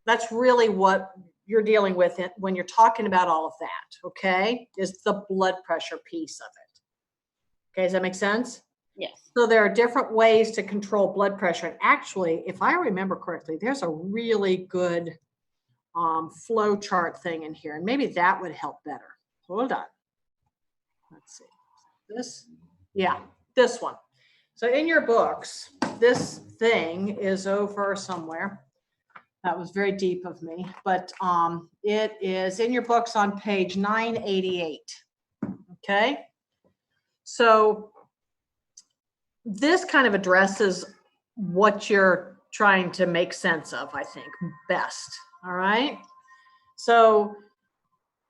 S1: that's really what you're dealing with it when you're talking about all of that. Okay, is the blood pressure piece of it. Okay, does that make sense?
S2: Yes.
S1: So there are different ways to control blood pressure. And actually, if I remember correctly, there's a really good flow chart thing in here. And maybe that would help better. Hold on. Let's see. This? Yeah, this one. So in your books, this thing is over somewhere. That was very deep of me, but it is in your books on page 988. Okay. So this kind of addresses what you're trying to make sense of, I think, best. All right. So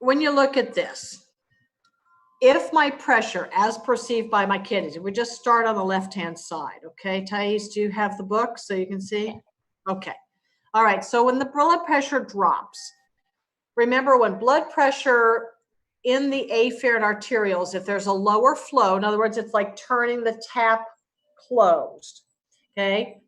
S1: when you look at this, if my pressure as perceived by my kidneys, we just start on the left-hand side. Okay. Thais, do you have the book so you can see? Okay. All right. So when the blood pressure drops, remember when blood pressure in the afferent arterioles, if there's a lower flow, in other words, it's like turning the tap closed, okay?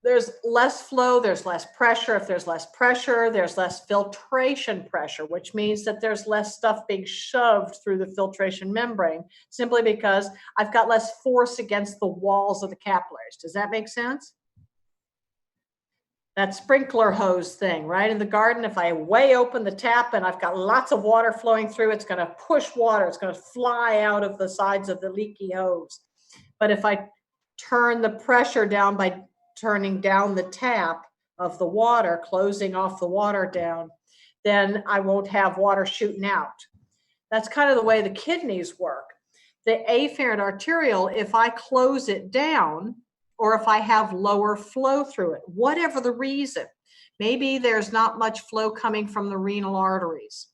S1: There's less flow, there's less pressure. If there's less pressure, there's less filtration pressure, which means that there's less stuff being shoved through the filtration membrane, simply because I've got less force against the walls of the capillaries. Does that make sense? That sprinkler hose thing, right? In the garden, if I way open the tap and I've got lots of water flowing through, it's going to push water. It's going to fly out of the sides of the leaky hose. But if I turn the pressure down by turning down the tap of the water, closing off the water down, then I won't have water shooting out. That's kind of the way the kidneys work. The afferent arteriole, if I close it down, or if I have lower flow through it, whatever the reason. Maybe there's not much flow coming from the renal arteries.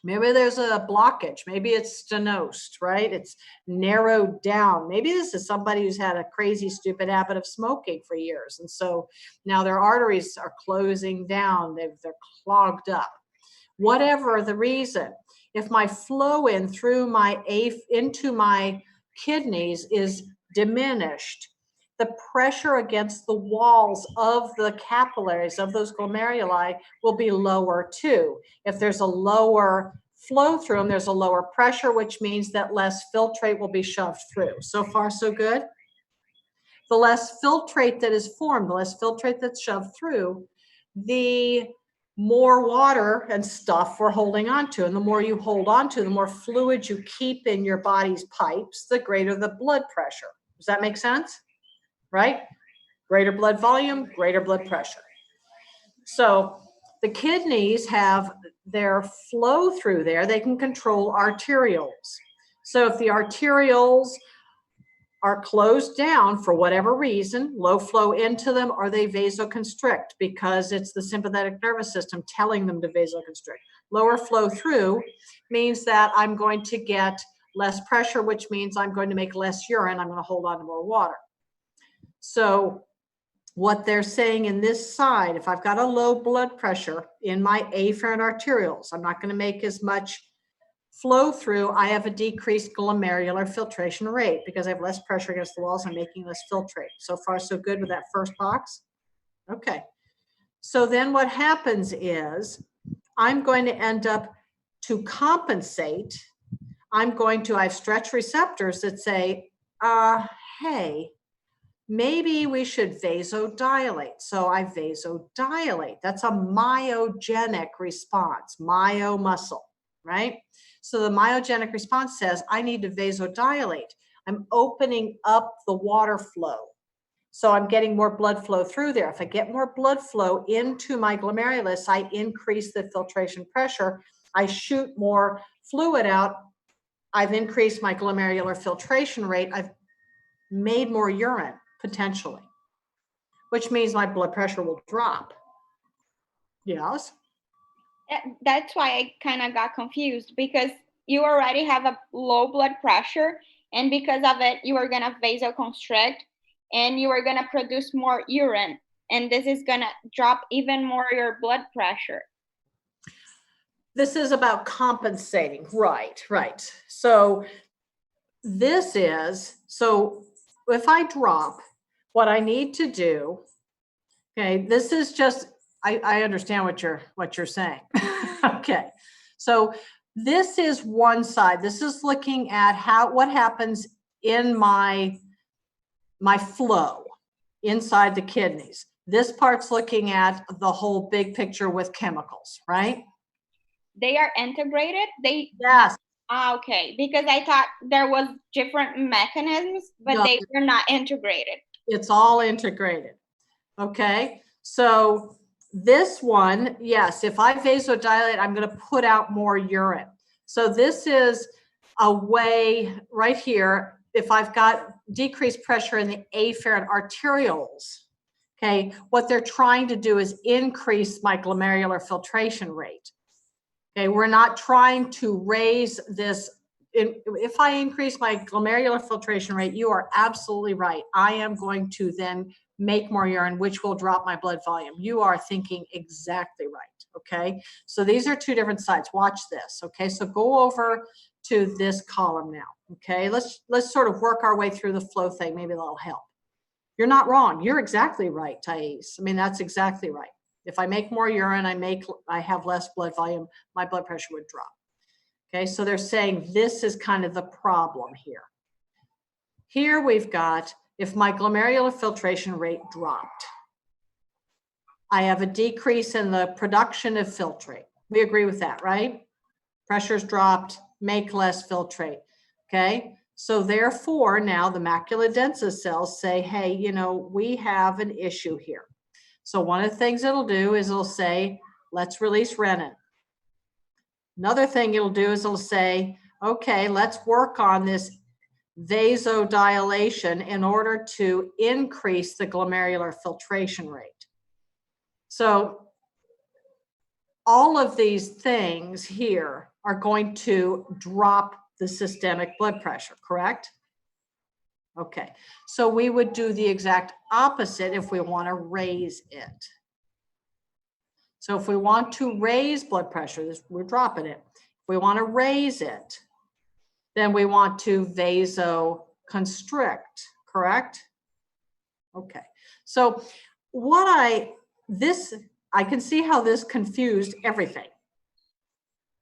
S1: Maybe there's a blockage. Maybe it's stenosed, right? It's narrowed down. Maybe this is somebody who's had a crazy, stupid habit of smoking for years. And so now their arteries are closing down. They're clogged up. Whatever the reason, if my flow in through into my kidneys is diminished, the pressure against the walls of the capillaries of those glomeruli will be lower too. If there's a lower flow through them, there's a lower pressure, which means that less filtrate will be shoved through. So far, so good. The less filtrate that is formed, the less filtrate that's shoved through, the more water and stuff we're holding on to. And the more you hold on to, the more fluid you keep in your body's pipes, the greater the blood pressure. Does that make sense? Right? Greater blood volume, greater blood pressure. So the kidneys have their flow through there. They can control arterioles. So if the arterioles are closed down for whatever reason, low flow into them, or they vasoconstrict because it's the sympathetic nervous system telling them to vasoconstrict. Lower flow through means that I'm going to get less pressure, which means I'm going to make less urine. I'm going to hold on to more water. So what they're saying in this side, if I've got a low blood pressure in my afferent arterioles, I'm not going to make as much flow through. I have a decreased glomerular filtration rate because I have less pressure against the walls. I'm making less filtrate. So far, so good with that first box. Okay. So then what happens is I'm going to end up to compensate. I have stretch receptors that say, hey, maybe we should vasodilate. So I vasodilate. That's a myogenic response, myo muscle, right? So the myogenic response says, I need to vasodilate. I'm opening up the water flow. So I'm getting more blood flow through there. If I get more blood flow into my glomerulus, I increase the filtration pressure. I shoot more fluid out. I've increased my glomerular filtration rate. I've made more urine, potentially, which means my blood pressure will drop. Yes?
S2: That's why I kind of got confused, because you already have a low blood pressure, and because of it, you are going to vasoconstrict and you are going to produce more urine. And this is going to drop even more your blood pressure.
S1: This is about compensating. Right. So if I drop, what I need to do, okay, this is just, I understand what you're saying. Okay. So this is one side. This is looking at what happens in my flow inside the kidneys. This part's looking at the whole big picture with chemicals, right?
S2: They are integrated?
S1: Yes.
S2: Okay, because I thought there was different mechanisms, but
S1: No.
S2: they were not integrated.
S1: It's all integrated. Okay. So This one, yes, if I vasodilate, I'm going to put out more urine. So this is a way right here, if I've got decreased pressure in the afferent arterioles, okay, what they're trying to do is increase my glomerular filtration rate. Okay, we're not trying to raise this. If I increase my glomerular filtration rate, you are absolutely right. I am going to then make more urine, which will drop my blood volume. You are thinking exactly right. Okay, so these are two different sides. Watch this. Okay, so go over to this column now. Okay, let's sort of work our way through the flow thing. Maybe that'll help. You're not wrong. You're exactly right, Thais. I mean, that's exactly right. If I make more urine, I have less blood volume, my blood pressure would drop. Okay, so they're saying this is kind of the problem here. Here we've got, if my glomerular filtration rate dropped, I have a decrease in the production of filtrate. We agree with that, right? Pressure's dropped, make less filtrate. Okay, so therefore now the macula densa cells say, hey, you know, we have an issue here. So one of the things it'll do is it'll say, let's release renin. Another thing it'll do is it'll say, okay, let's work on this vasodilation in order to increase the glomerular filtration rate. So all of these things here are going to drop the systemic blood pressure, correct? Okay, so we would do the exact opposite if we want to raise it. So if we want to raise blood pressure, we're dropping it. If we want to raise it, then we want to vasoconstrict, correct? Okay, so I can see how this confused everything,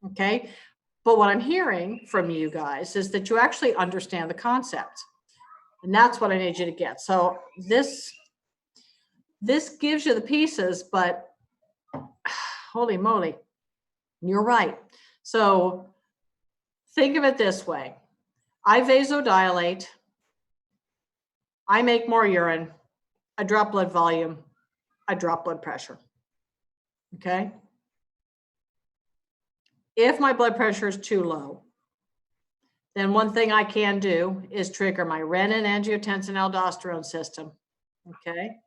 S1: okay? But what I'm hearing from you guys is that you actually understand the concept. And that's what I need you to get. So this gives you the pieces, but holy moly, you're right. So think of it this way. I vasodilate, I make more urine, I drop blood volume, I drop blood pressure, okay? If my blood pressure is too low, then one thing I can do is trigger my renin, angiotensin, aldosterone system, okay?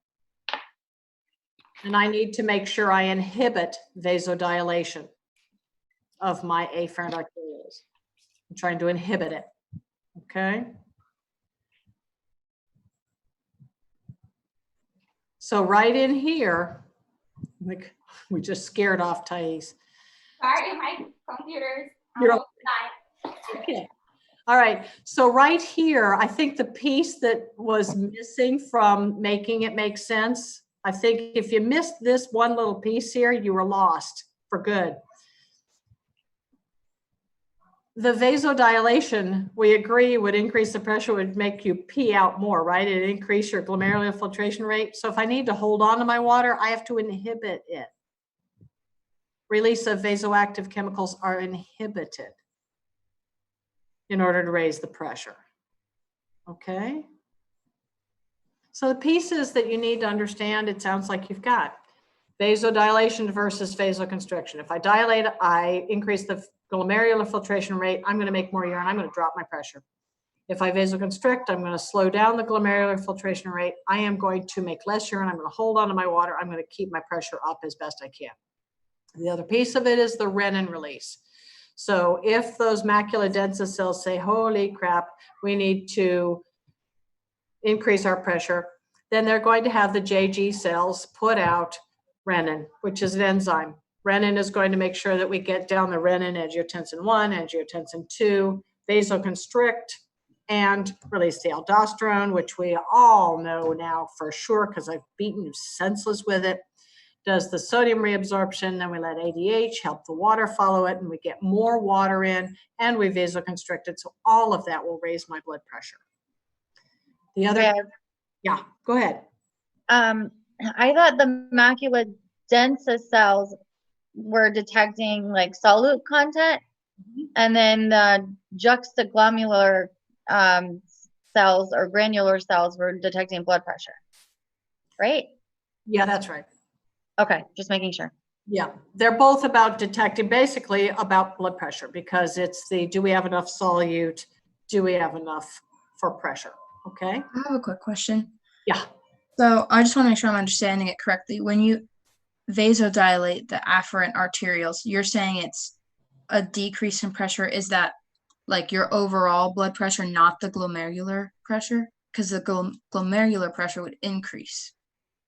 S1: And I need to make sure I inhibit vasodilation of my afferent arterioles. I'm trying to inhibit it, okay? So right in here, like we just scared off Thais.
S2: Sorry, my computer's
S1: You're
S2: almost died.
S1: okay. All right, so right here, I think the piece that was missing from making it make sense, I think if you missed this one little piece here, you were lost for good. The vasodilation, we agree, would increase the pressure, would make you pee out more, right? It'd increase your glomerular filtration rate. So if I need to hold on to my water, I have to inhibit it. Release of vasoactive chemicals are inhibited in order to raise the pressure, okay? So the pieces that you need to understand, it sounds like you've got. Vasodilation versus vasoconstriction. If I dilate, I increase the glomerular filtration rate, I'm gonna make more urine, I'm gonna drop my pressure. If I vasoconstrict, I'm gonna slow down the glomerular filtration rate, I am going to make less urine, I'm gonna hold on to my water, I'm gonna keep my pressure up as best I can. The other piece of it is the renin release. So if those macula densa cells say, holy crap, we need to increase our pressure, then they're going to have the JG cells put out renin, which is an enzyme. Renin is going to make sure that we get down the renin, angiotensin 1, angiotensin 2, vasoconstrict, and release the aldosterone, which we all know now for sure because I've beaten you senseless with it. Does the sodium reabsorption, then we let ADH help the water follow it, and we get more water in, and we vasoconstrict it. So all of that will raise my blood pressure. The other, yeah, go ahead.
S9: I thought the macula densa cells were detecting like solute content, and then the juxtaglomerular cells or granular cells were detecting blood pressure, right?
S1: Yeah, that's right.
S9: Okay, just making sure.
S1: Yeah, they're both about detecting, basically about blood pressure, because it's the, do we have enough solute? Do we have enough for pressure? Okay.
S7: I have a quick question.
S1: Yeah.
S7: So I just want to make sure I'm understanding it correctly. When you vasodilate the afferent arterioles, you're saying it's a decrease in pressure. Is that like your overall blood pressure, not the glomerular pressure? Because the glomerular pressure would increase,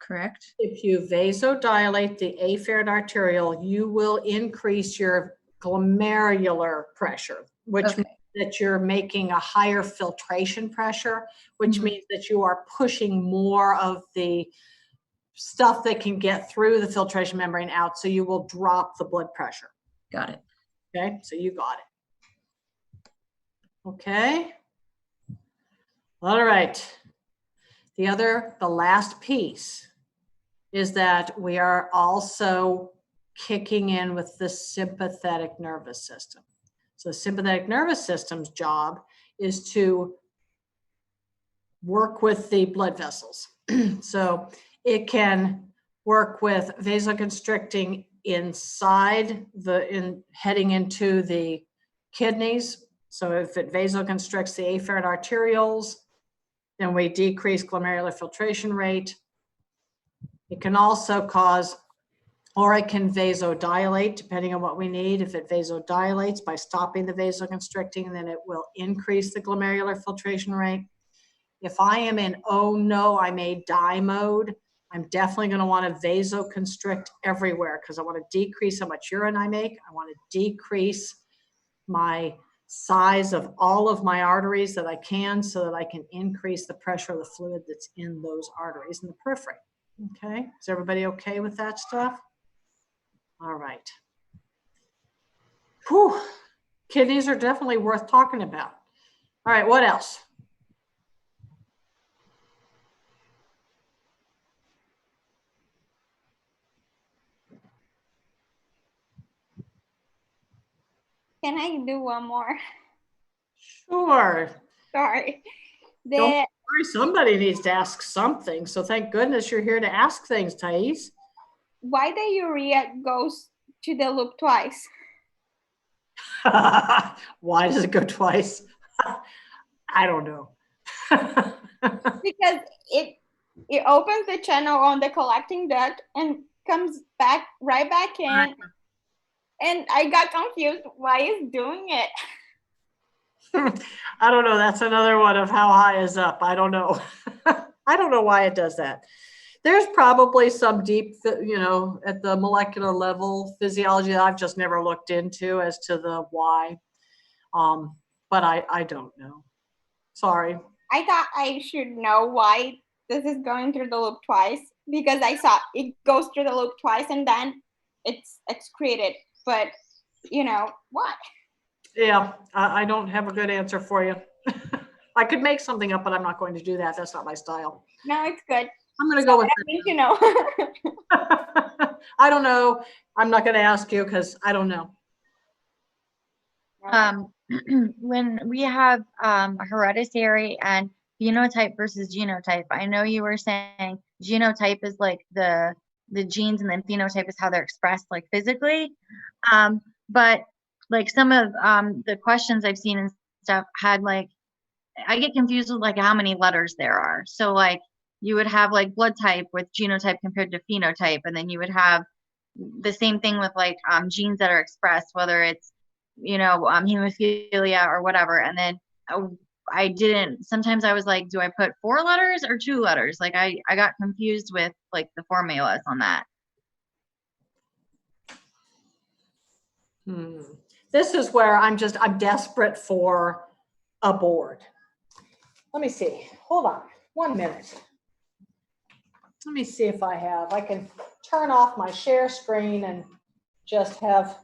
S7: correct?
S1: If you vasodilate the afferent arteriole, you will increase your glomerular pressure, which
S7: Okay.
S1: means that you're making a higher filtration pressure, which
S7: Mhm.
S1: means that you are pushing more of the stuff that can get through the filtration membrane out. So you will drop the blood pressure.
S7: Got it.
S1: Okay, so you got it. Okay. All right. The last piece is that we are also kicking in with the sympathetic nervous system. So the sympathetic nervous system's job is to work with the blood vessels. So it can work with vasoconstricting inside heading into the kidneys. So if it vasoconstricts the afferent arterioles, then we decrease glomerular filtration rate. It can also cause, or it can vasodilate, depending on what we need. If it vasodilates by stopping the vasoconstricting, then it will increase the glomerular filtration rate. If I am in, oh no, I may die mode, I'm definitely going to want to vasoconstrict everywhere because I want to decrease how much urine I make. I want to decrease my size of all of my arteries that I can so that I can increase the pressure of the fluid that's in those arteries in the periphery. Okay, is everybody okay with that stuff? All right. Whew. Kidneys are definitely worth talking about. All right, what else?
S2: Can I do one more?
S1: Sure.
S2: Sorry.
S1: Don't worry, somebody needs to ask something. So thank goodness you're here to ask things, Thais.
S2: Why the urea goes to the loop twice?
S1: Why does it go twice? I don't know.
S2: Because it opens the channel on the collecting duct and comes back right back in. And I got confused why it's doing it.
S1: I don't know. That's another one of how high is up. I don't know. I don't know why it does that. There's probably some deep, at the molecular level physiology that I've just never looked into as to the why. But I don't know. Sorry.
S2: I thought I should know why this is going through the loop twice because I saw it goes through the loop twice and then it's excreted. But, why?
S1: Yeah, I don't have a good answer for you. I could make something up, but I'm not going to do that. That's not my style.
S2: No, it's good.
S1: I'm going to go with
S2: I need to know.
S1: I don't know. I'm not going to ask you because I don't know.
S9: When we have hereditary and phenotype versus genotype, I know you were saying genotype is like the genes and then phenotype is how they're expressed like physically. But like some of the questions I've seen and stuff had like, I get confused with like how many letters there are. So like you would have like blood type with genotype compared to phenotype, and then you would have the same thing with like genes that are expressed, whether it's hemophilia or whatever. And then sometimes I was like, do I put 4 letters or 2 letters? Like I got confused with like the formulas on that.
S1: This is where I'm desperate for a board. Let me see. Hold on 1 minute. Let me see if I can turn off my share screen and just have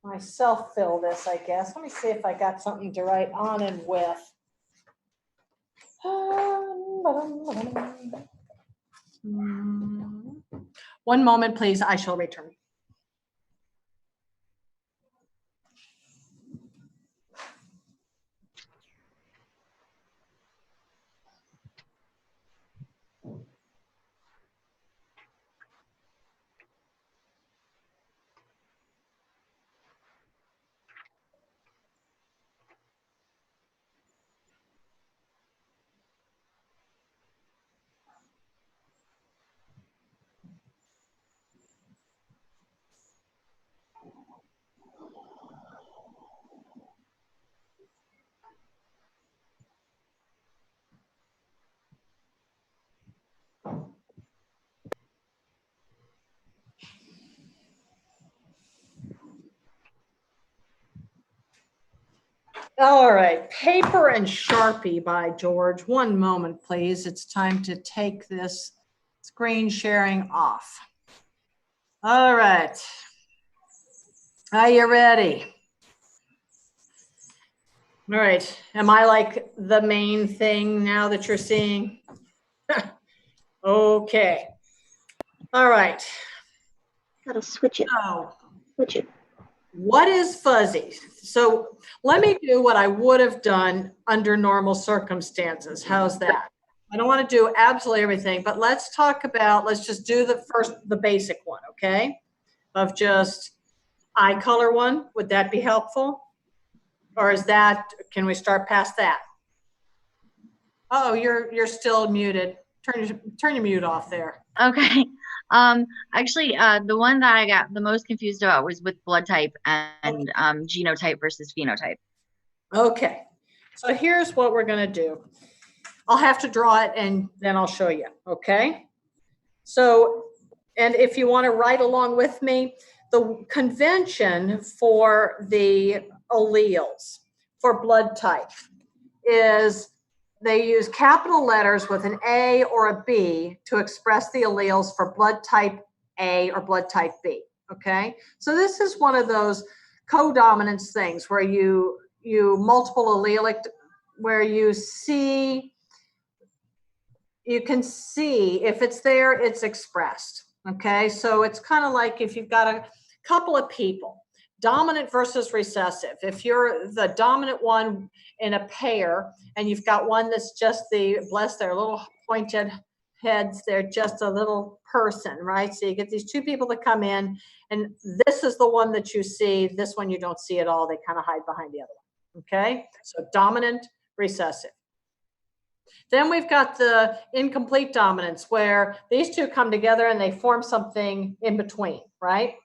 S1: myself fill this, I guess. Let me see if I got something to write on and with. 1 moment, please. I shall return. All right, Paper and Sharpie by George. One moment, please. It's time to take this screen sharing off. All right. Are you ready? All right. Am I like the main thing now that you're seeing? Okay. All right.
S6: Gotta switch it.
S1: So,
S6: Switch it.
S1: what is fuzzy? So let me do what I would have done under normal circumstances. How's that? I don't want to do absolutely everything, but let's talk about, let's just do the basic one, okay? Of just eye color one. Would that be helpful? Or is that, can we start past that? Oh, you're still muted. Turn your mute off there.
S9: Okay. Actually, the one that I got the most confused about was with blood type and genotype versus phenotype.
S1: Okay. So here's what we're going to do. I'll have to draw it and then I'll show you. Okay. So, and if you want to write along with me, the convention for the alleles for blood type is they use capital letters with an A or a B to express the alleles for blood type A or blood type B. Okay. So this is one of those codominance things where you multiple allelic, where you can see if it's there, it's expressed. Okay. So it's kind of like if you've got a couple of people, dominant versus recessive. If you're the dominant one in a pair and you've got one that's just bless their little pointed heads, they're just a little person, right? So you get these two people that come in and this is the one that you see, this one you don't see at all. They kind of hide behind the other one. Okay. So dominant, recessive. Then we've got the incomplete dominance where these two come together and they form something in between, right?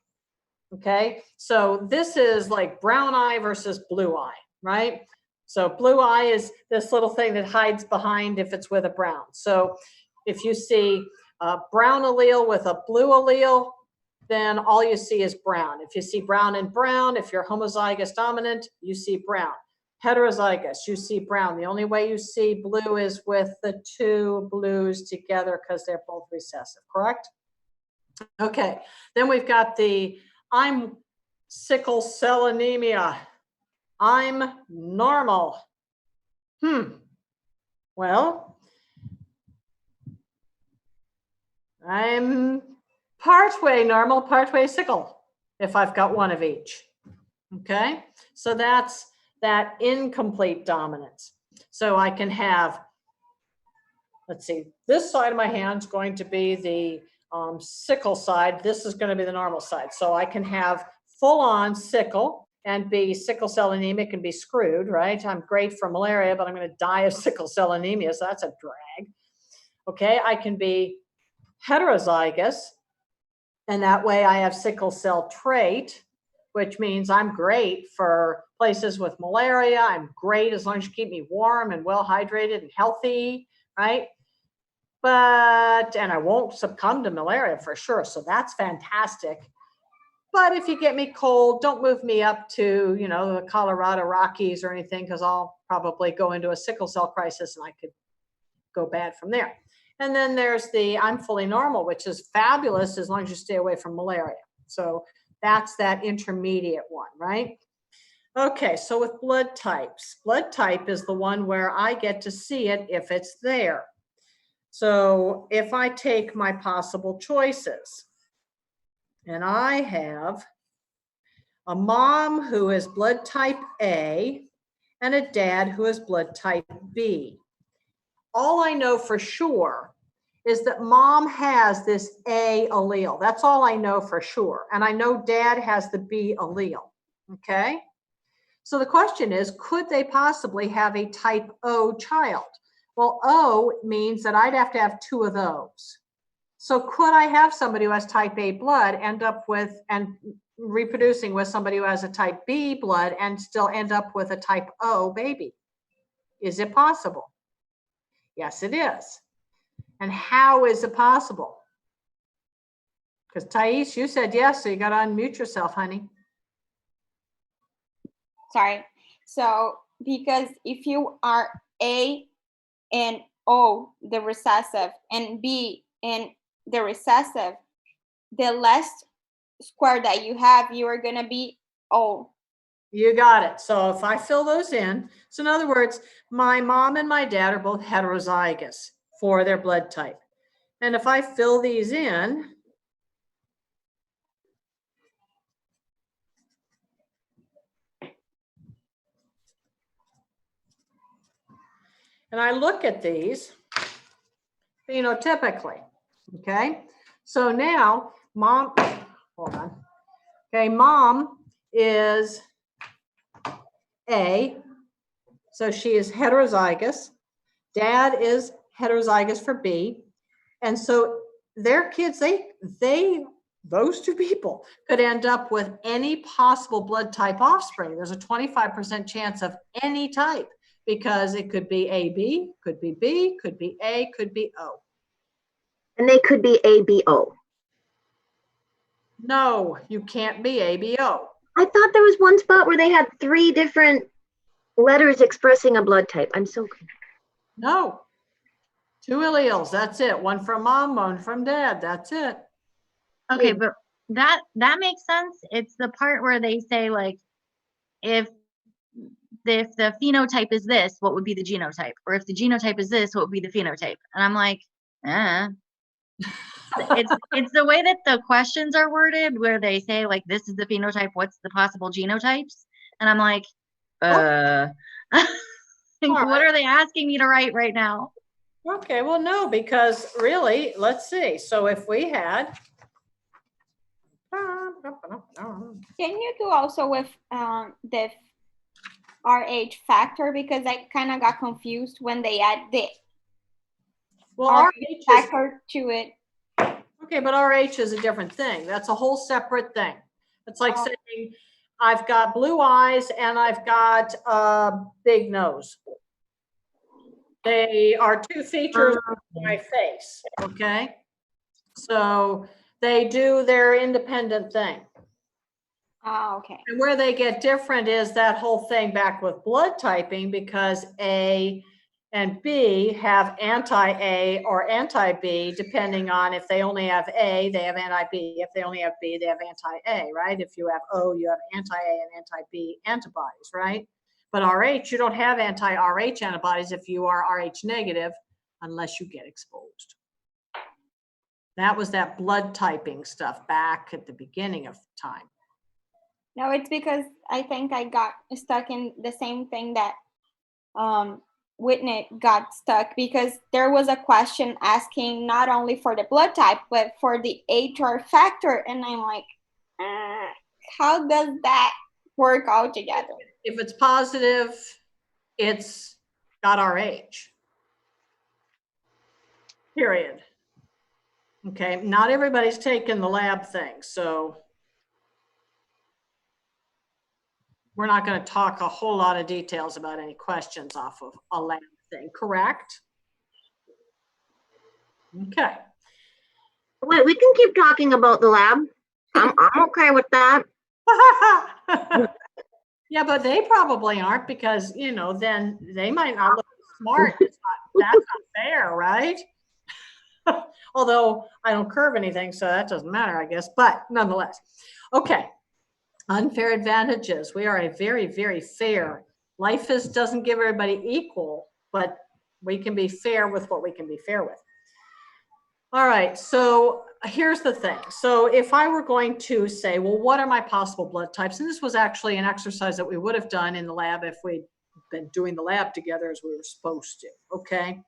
S1: Okay, so this is like brown eye versus blue eye, right? So blue eye is this little thing that hides behind if it's with a brown. So if you see a brown allele with a blue allele, then all you see is brown. If you see brown and brown, if you're homozygous dominant, you see brown. Heterozygous, you see brown. The only way you see blue is with the two blues together because they're both recessive, correct? Okay, then we've got I'm sickle cell anemia. I'm normal. Well, I'm partway normal, partway sickle, if I've got one of each. Okay, so that's that incomplete dominance. So I can have, let's see, this side of my hand is going to be the sickle side. This is going to be the normal side. So I can have full-on sickle and be sickle cell anemic and be screwed, right? I'm great for malaria, but I'm going to die of sickle cell anemia, so that's a drag. Okay, I can be heterozygous, and that way I have sickle cell trait, which means I'm great for places with malaria. I'm great as long as you keep me warm and well hydrated and healthy, right? And I won't succumb to malaria for sure. So that's fantastic. But if you get me cold, don't move me up to, the Colorado Rockies or anything, because I'll probably go into a sickle cell crisis and I could go bad from there. And then there's I'm fully normal, which is fabulous as long as you stay away from malaria. So that's that intermediate one, right? Okay, so with blood types, blood type is the one where I get to see it if it's there. So if I take my possible choices, and I have a mom who is blood type A and a dad who is blood type B. All I know for sure is that mom has this A allele. That's all I know for sure. And I know dad has the B allele, okay? So the question is, could they possibly have a type O child? Well, O means that I'd have to have two of those. So could I have somebody who has type A blood end up with and reproducing with somebody who has a type B blood and still end up with a type O baby? Is it possible? Yes, it is. And how is it possible? Because Thais, you said yes, so you got to unmute yourself, honey.
S2: Sorry. So because if you are A and O, the recessive, and B and the recessive, the last square that you have, you are going to be O.
S1: You got it. So if I fill those in, so in other words, my mom and my dad are both heterozygous for their blood type. And if I fill these in, and I look at these phenotypically, okay? So now mom, hold on. Okay, mom is A, so she is heterozygous. Dad is heterozygous for B. And so their kids, those two people could end up with any possible blood type offspring. There's a 25% chance of any type because it could be AB, could be B, could be A, could be O.
S6: And they could be ABO.
S1: No, you can't be ABO.
S6: I thought there was one spot where they had 3 different letters expressing a blood type. I'm so confused.
S1: No. 2 alleles, that's it. One from mom, one from dad, that's it.
S9: Okay, but that makes sense. It's the part where they say, like, if the phenotype is this, what would be the genotype? Or if the genotype is this, what would be the phenotype? And I'm like, it's the way that the questions are worded where they say, like, this is the phenotype, what's the possible genotypes? And I'm like, what are they asking me to write right now?
S1: Okay, well, no, because really, let's see. So if we had.
S2: Can you do also with the RH factor? Because I kind of got confused when they add the RH factor to it.
S1: Okay, but RH is a different thing. That's a whole separate thing. It's like saying I've got blue eyes and I've got a big nose. They are 2 features of my face, okay? So they do their independent thing.
S2: Oh, okay.
S1: And where they get different is that whole thing back with blood typing, because A and B have anti-A or anti-B, depending on if they only have A, they have anti-B. If they only have B, they have anti-A, right? If you have O, you have anti-A and anti-B antibodies, right? But RH, you don't have anti-RH antibodies if you are RH negative, unless you get exposed. That was that blood typing stuff back at the beginning of time.
S2: No, it's because I think I got stuck in the same thing that Whitney got stuck, because there was a question asking not only for the blood type, but for the HR factor. And I'm like, how does that work all together?
S1: If it's positive, it's got RH. Period. Okay, not everybody's taking the lab thing, so we're not going to talk a whole lot of details about any questions off of a lab thing, correct? Okay.
S6: Wait, we can keep talking about the lab. I'm okay with that.
S1: Yeah, but they probably aren't, because, you know, then they might not look smart. That's not fair, right? Although I don't curve anything, so that doesn't matter, I guess. But nonetheless, okay. Unfair advantages. We are a very, very fair. Life doesn't give everybody equal, but we can be fair with what we can be fair with. All right, so here's the thing. So if I were going to say, well, what are my possible blood types? And this was actually an exercise that we would have done in the lab if we'd been doing the lab together as we were supposed to, okay?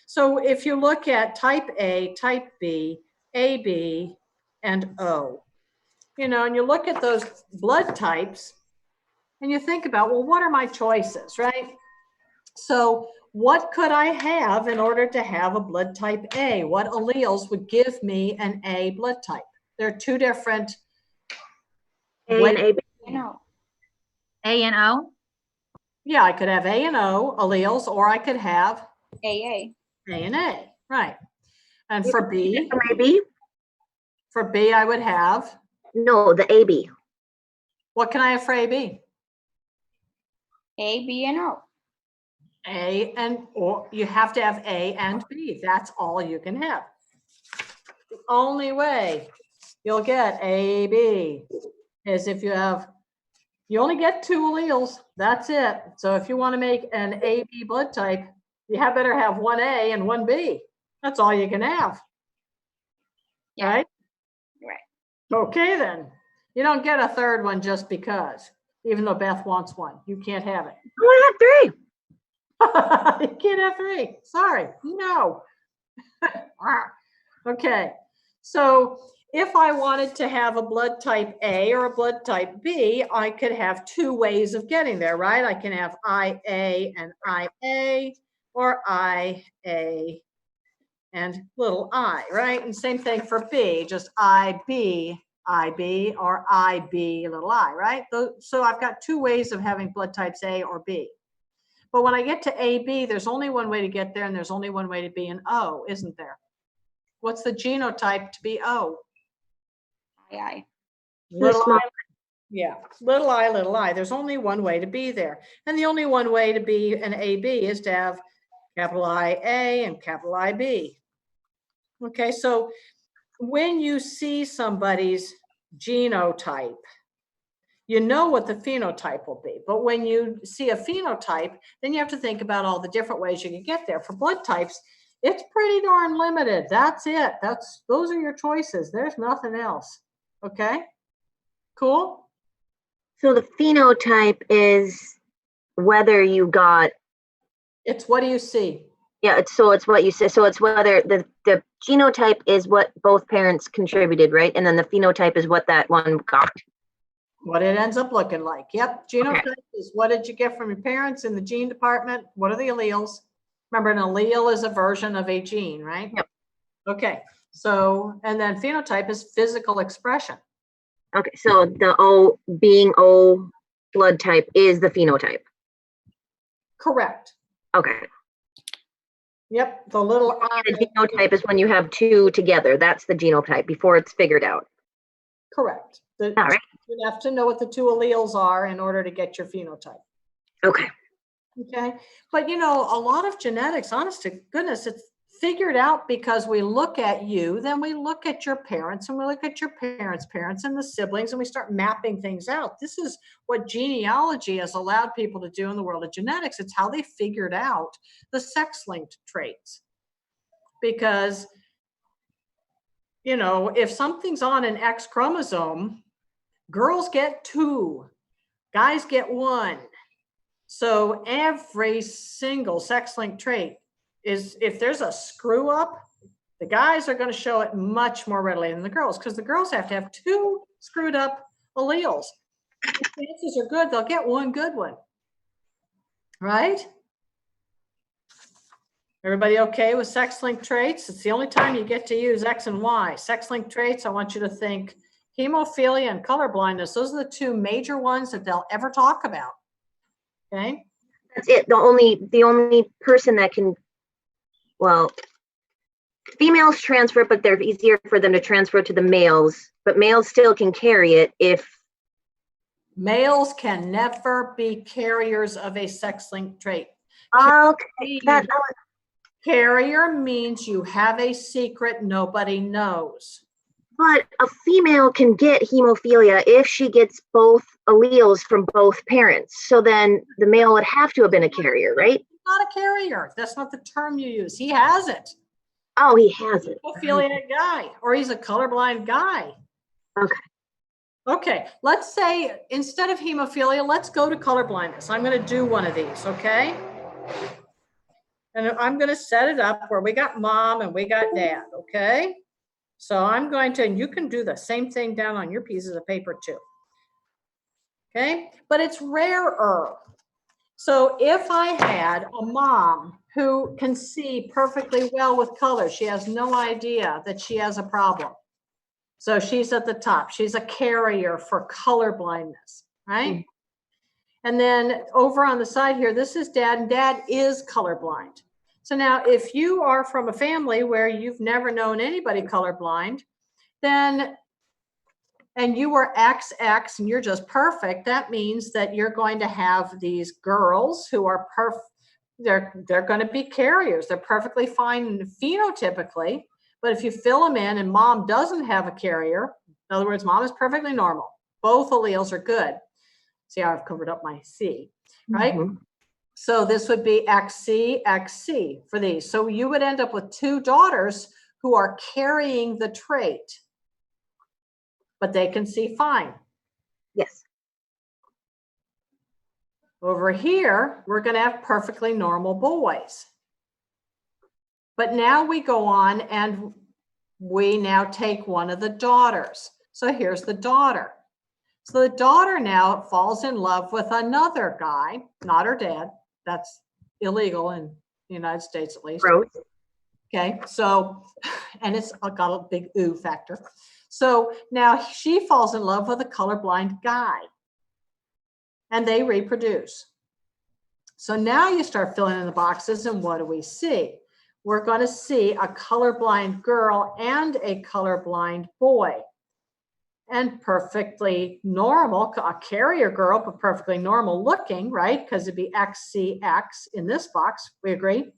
S1: So if you look at type A, type B, AB, and O, you know, and you look at those blood types and you think about, well, what are my choices, right? So what could I have in order to have a blood type A? What alleles would give me an A blood type? There are 2 different
S6: A and AB.
S2: No.
S9: A and O?
S1: Yeah, I could have A and O alleles, or I could have
S2: AA.
S1: A and A, right? And for B,
S6: AB?
S1: For B, I would have.
S6: No, the AB.
S1: What can I have for AB?
S2: A, B, and O.
S1: Or you have to have A and B. That's all you can have. The only way you'll get AB is if you only get 2 alleles. That's it. So if you want to make an AB blood type, you better have 1A and 1B. That's all you can have.
S2: Yeah.
S1: Right?
S2: Right.
S1: Okay, then. You don't get a third one just because, even though Beth wants one. You can't have it.
S6: I want to have 3.
S1: You can't have 3. Sorry. No. Okay. So if I wanted to have a blood type A or a blood type B, I could have 2 ways of getting there, right? I can have IA and IA, or IA and little I, right? And same thing for B, just IB, or IB, little I, right? So I've got 2 ways of having blood types A or B. But when I get to AB, there's only one way to get there, and there's only one way to be an O, isn't there? What's the genotype to be O?
S2: II.
S1: Little I. Yeah, little I. There's only one way to be there. And the only one way to be an AB is to have capital IA and capital IB. Okay, so when you see somebody's genotype, you know what the phenotype will be. But when you see a phenotype, then you have to think about all the different ways you can get there. For blood types, it's pretty darn limited. That's it. Those are your choices. There's nothing else. Okay? Cool?
S6: So the phenotype is whether you got.
S1: It's what do you see?
S6: Yeah, it's what you say. So it's whether the genotype is what both parents contributed, right? And then the phenotype is what that one got.
S1: What it ends up looking like. Yep. Genotype is what did you get from your parents in the gene department? What are the alleles? Remember, an allele is a version of a gene, right?
S6: Yep.
S1: Okay. So, and then phenotype is physical expression.
S6: Okay. So the O being O blood type is the phenotype.
S1: Correct.
S6: Okay.
S1: Yep. The little I.
S6: The genotype is when you have 2 together. That's the genotype before it's figured out.
S1: Correct.
S6: All right.
S1: You have to know what the 2 alleles are in order to get your phenotype.
S6: Okay.
S1: Okay. But you know, a lot of genetics, honest to goodness, it's figured out because we look at you, then we look at your parents, and we look at your parents' parents and the siblings, and we start mapping things out. This is what genealogy has allowed people to do in the world of genetics. It's how they figured out the sex-linked traits. Because, you know, if something's on an X chromosome, girls get 2, guys get 1. So every single sex-linked trait is, if there's a screw up, the guys are going to show it much more readily than the girls, because the girls have to have 2 screwed up alleles. If the chances are good, they'll get 1 good one. Right? Everybody okay with sex-linked traits? It's the only time you get to use X and Y. Sex-linked traits, I want you to think hemophilia and colorblindness. Those are the 2 major ones that they'll ever talk about. Okay.
S6: That's it. The only person that can, well, females transfer, but they're easier for them to transfer to the males, but males still can carry it if.
S1: Males can never be carriers of a sex-linked trait.
S6: Okay.
S1: Carrier means you have a secret nobody knows.
S6: But a female can get hemophilia if she gets both alleles from both parents. So then the male would have to have been a carrier, right?
S1: Not a carrier. That's not the term you use. He has it.
S6: Oh, he has it.
S1: Hemophiliac guy, or he's a colorblind guy.
S6: Okay.
S1: Okay. Let's say instead of hemophilia, let's go to colorblindness. I'm going to do one of these, okay? And I'm going to set it up where we got mom and we got dad, okay? So I'm going to, and you can do the same thing down on your pieces of paper too. Okay, but it's rarer. So if I had a mom who can see perfectly well with color, she has no idea that she has a problem. So she's at the top. She's a carrier for color blindness, right? And then over on the side here, this is dad, and dad is colorblind. So now if you are from a family where you've never known anybody colorblind, then and you were XX and you're just perfect, that means that you're going to have these girls who are perfect. They're going to be carriers. They're perfectly fine phenotypically. But if you fill them in and mom doesn't have a carrier, in other words, mom is perfectly normal. Both alleles are good. See how I've covered up my C, right? Mm-hmm. So this would be XC, XC for these. So you would end up with 2 daughters who are carrying the trait, but they can see fine.
S6: Yes.
S1: Over here, we're going to have perfectly normal boys. But now we go on and we now take one of the daughters. So here's the daughter. So the daughter now falls in love with another guy, not her dad. That's illegal in the United States, at least.
S6: Gross.
S1: Okay, so, and it's got a big ooh factor. So now she falls in love with a colorblind guy and they reproduce. So now you start filling in the boxes and what do we see? We're going to see a colorblind girl and a colorblind boy. And perfectly normal, a carrier girl, but perfectly normal looking, right? Because it'd be XCX in this box, we agree?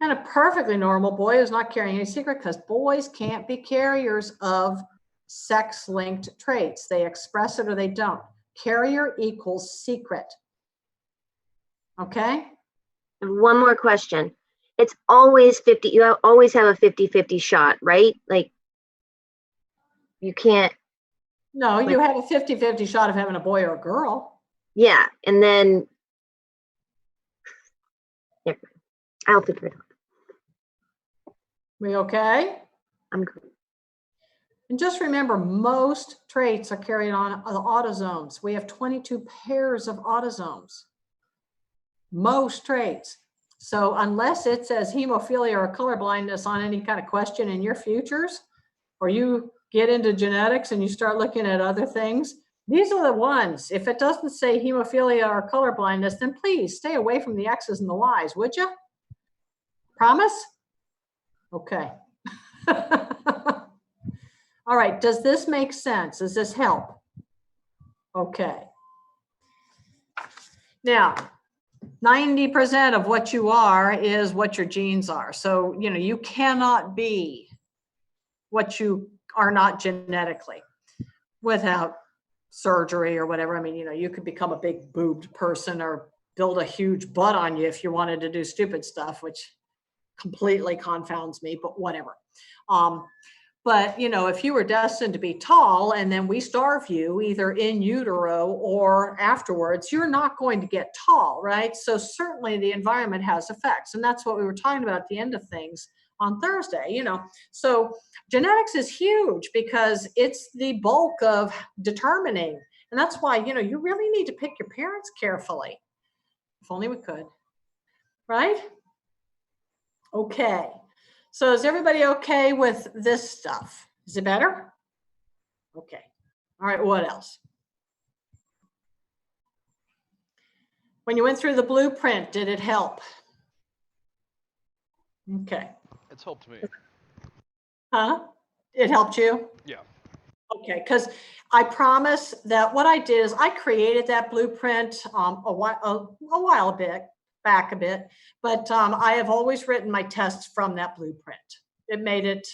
S1: And a perfectly normal boy who's not carrying any secret, because boys can't be carriers of sex-linked traits. They express it or they don't. Carrier equals secret. Okay?
S6: One more question. It's always 50, you always have a 50-50 shot, right? Like, you can't.
S1: No, you have a 50-50 shot of having a boy or a girl.
S6: Yeah, and then I'll figure it out.
S1: We okay?
S6: I'm good.
S1: And just remember, most traits are carried on autosomes. We have 22 pairs of autosomes. Most traits. So unless it says hemophilia or colorblindness on any kind of question in your futures, or you get into genetics and you start looking at other things, these are the ones. If it doesn't say hemophilia or colorblindness, then please stay away from the X's and the Y's, would you? Promise? Okay. All right, does this make sense? Does this help? Okay. Now, 90% of what you are is what your genes are. So, you know, you cannot be what you are not genetically without surgery or whatever. I mean, you know, you could become a big boobed person or build a huge butt on you if you wanted to do stupid stuff, which completely confounds me, but whatever. But, you know, if you were destined to be tall and then we starve you either in utero or afterwards, you're not going to get tall, right? So certainly the environment has effects. And that's what we were talking about at the end of things on Thursday, you know. So genetics is huge because it's the bulk of determining. And that's why, you know, you really need to pick your parents carefully. If only we could, right? Okay. So is everybody okay with this stuff? Is it better? Okay. All right, what else? When you went through the blueprint, did it help? Okay.
S4: It's helped me.
S1: Huh? It helped you?
S4: Yeah.
S1: Okay, because I promise that what I did is I created that blueprint a while back a bit, but I have always written my tests from that blueprint. It made it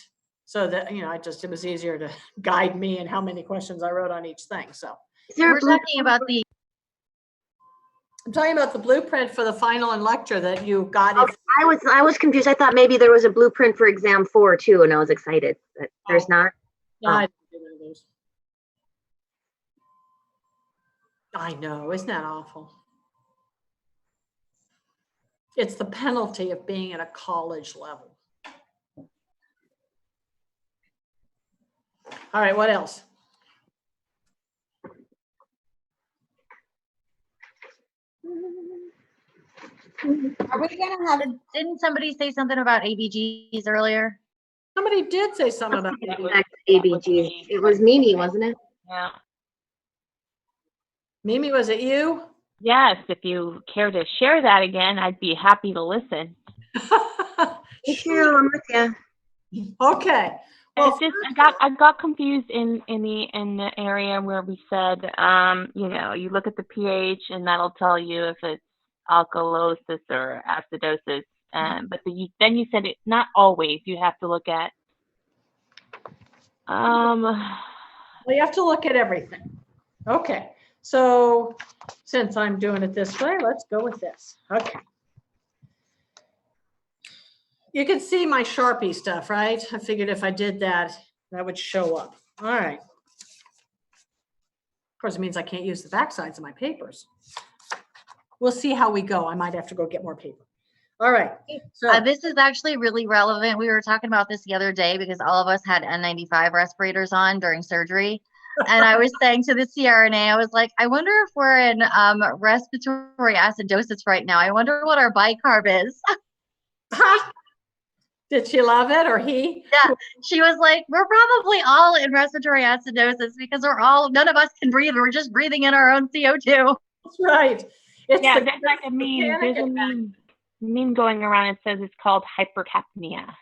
S1: so that, you know, it was easier to guide me and how many questions I wrote on each thing. So
S9: we're talking about the.
S1: I'm talking about the blueprint for the final and lecture that you got.
S6: Okay, I was confused. I thought maybe there was a blueprint for exam 4 too, and I was excited, but there's not.
S1: No, I didn't do one of those. I know, isn't that awful? It's the penalty of being at a college level. All right, what else?
S2: Are we gonna have?
S9: Didn't somebody say something about ABGs earlier?
S1: Somebody did say something about
S6: ABGs. It was Mimi, wasn't it?
S5: Yeah.
S1: Mimi, was it you?
S10: Yes, if you care to share that again, I'd be happy to listen.
S6: Me too, I'm with you.
S1: Okay. Well,
S10: I got confused in the area where we said, you know, you look at the pH and that'll tell you if it's alkalosis or acidosis. But then you said it not always. You have to look at.
S1: Well, you have to look at everything. Okay, so since I'm doing it this way, let's go with this. Okay. You can see my Sharpie stuff, right? I figured if I did that, that would show up. All right. Of course, it means I can't use the back sides of my papers. We'll see how we go. I might have to go get more paper. All right. So
S9: this is actually really relevant. We were talking about this the other day because all of us had N95 respirators on during surgery. And I was saying to the CRNA, I was like, I wonder if we're in respiratory acidosis right now. I wonder what our bicarb is.
S1: Did she love it or he?
S9: Yeah, she was like, we're probably all in respiratory acidosis because none of us can breathe. We're just breathing in our own CO2.
S1: That's right.
S10: There's like a meme. There's a meme going around. It says it's called hypercapnia.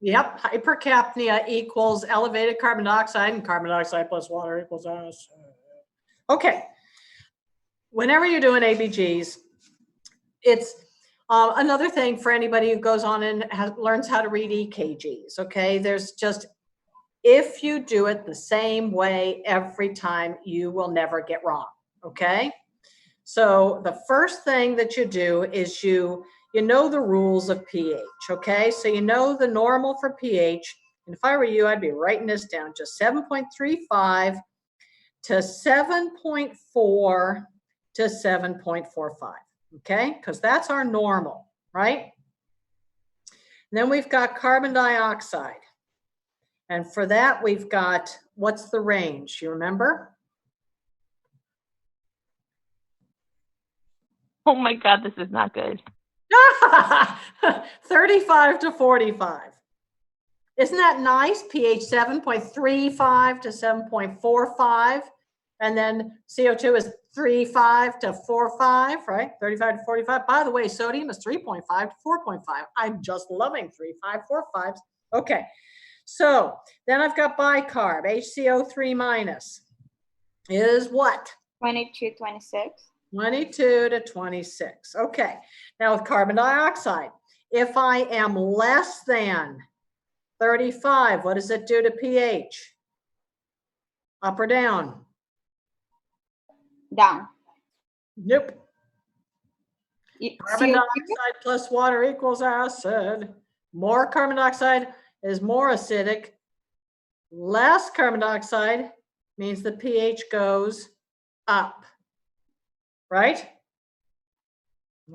S1: Yep, hypercapnia equals elevated carbon dioxide, and carbon dioxide plus water equals us. Okay. Whenever you're doing ABGs, it's another thing for anybody who goes on and learns how to read EKGs, okay? There's just, if you do it the same way every time, you will never get wrong, okay? So the first thing that you do is you know the rules of pH, okay? So you know the normal for pH, and if I were you, I'd be writing this down, just 7.35 to 7.4 to 7.45. Okay, because that's our normal, right? And then we've got carbon dioxide. And for that, we've got, what's the range? You remember?
S10: Oh my God, this is not good.
S1: 35 to 45. Isn't that nice? pH 7.35 to 7.45. And then CO2 is 3.5 to 4.5, right? 35 to 45. By the way, sodium is 3.5 to 4.5. I'm just loving 3.5, 4.5s. Okay, so then I've got bicarb, HCO3 minus is what?
S2: 22, 26.
S1: 22 to 26. Okay, now with carbon dioxide, if I am less than 35, what does it do to pH? Up or down?
S2: Down.
S1: Nope. Carbon dioxide plus water equals acid. More carbon dioxide is more acidic. Less carbon dioxide means the pH goes up, right?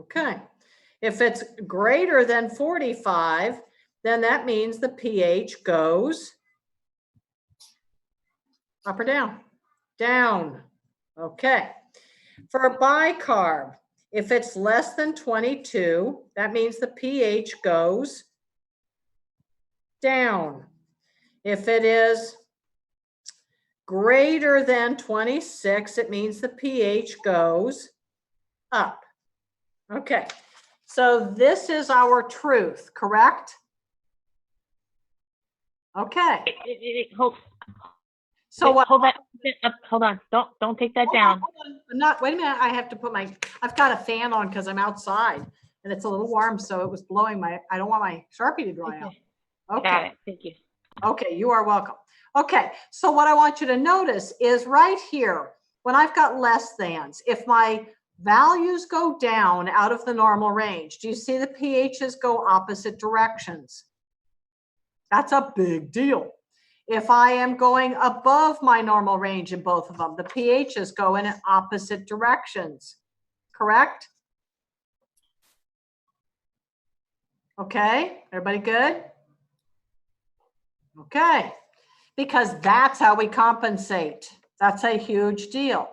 S1: Okay. If it's greater than 45, then that means the pH goes up or down? Down. Okay. For a bicarb, if it's less than 22, that means the pH goes down. If it is greater than 26, it means the pH goes up. Okay, so this is our truth, correct? Okay. So what?
S10: Hold on. Don't take that down.
S1: Wait a minute. I have to put I've got a fan on because I'm outside and it's a little warm. So it was blowing I don't want my Sharpie to dry out. Okay.
S10: Got it. Thank you.
S1: Okay. You are welcome. Okay. So what I want you to notice is right here, when I've got less thans, if my values go down out of the normal range, do you see the pHs go opposite directions? That's a big deal. If I am going above my normal range in both of them, the pHs go in opposite directions, correct? Okay, everybody good? Okay, because that's how we compensate. That's a huge deal.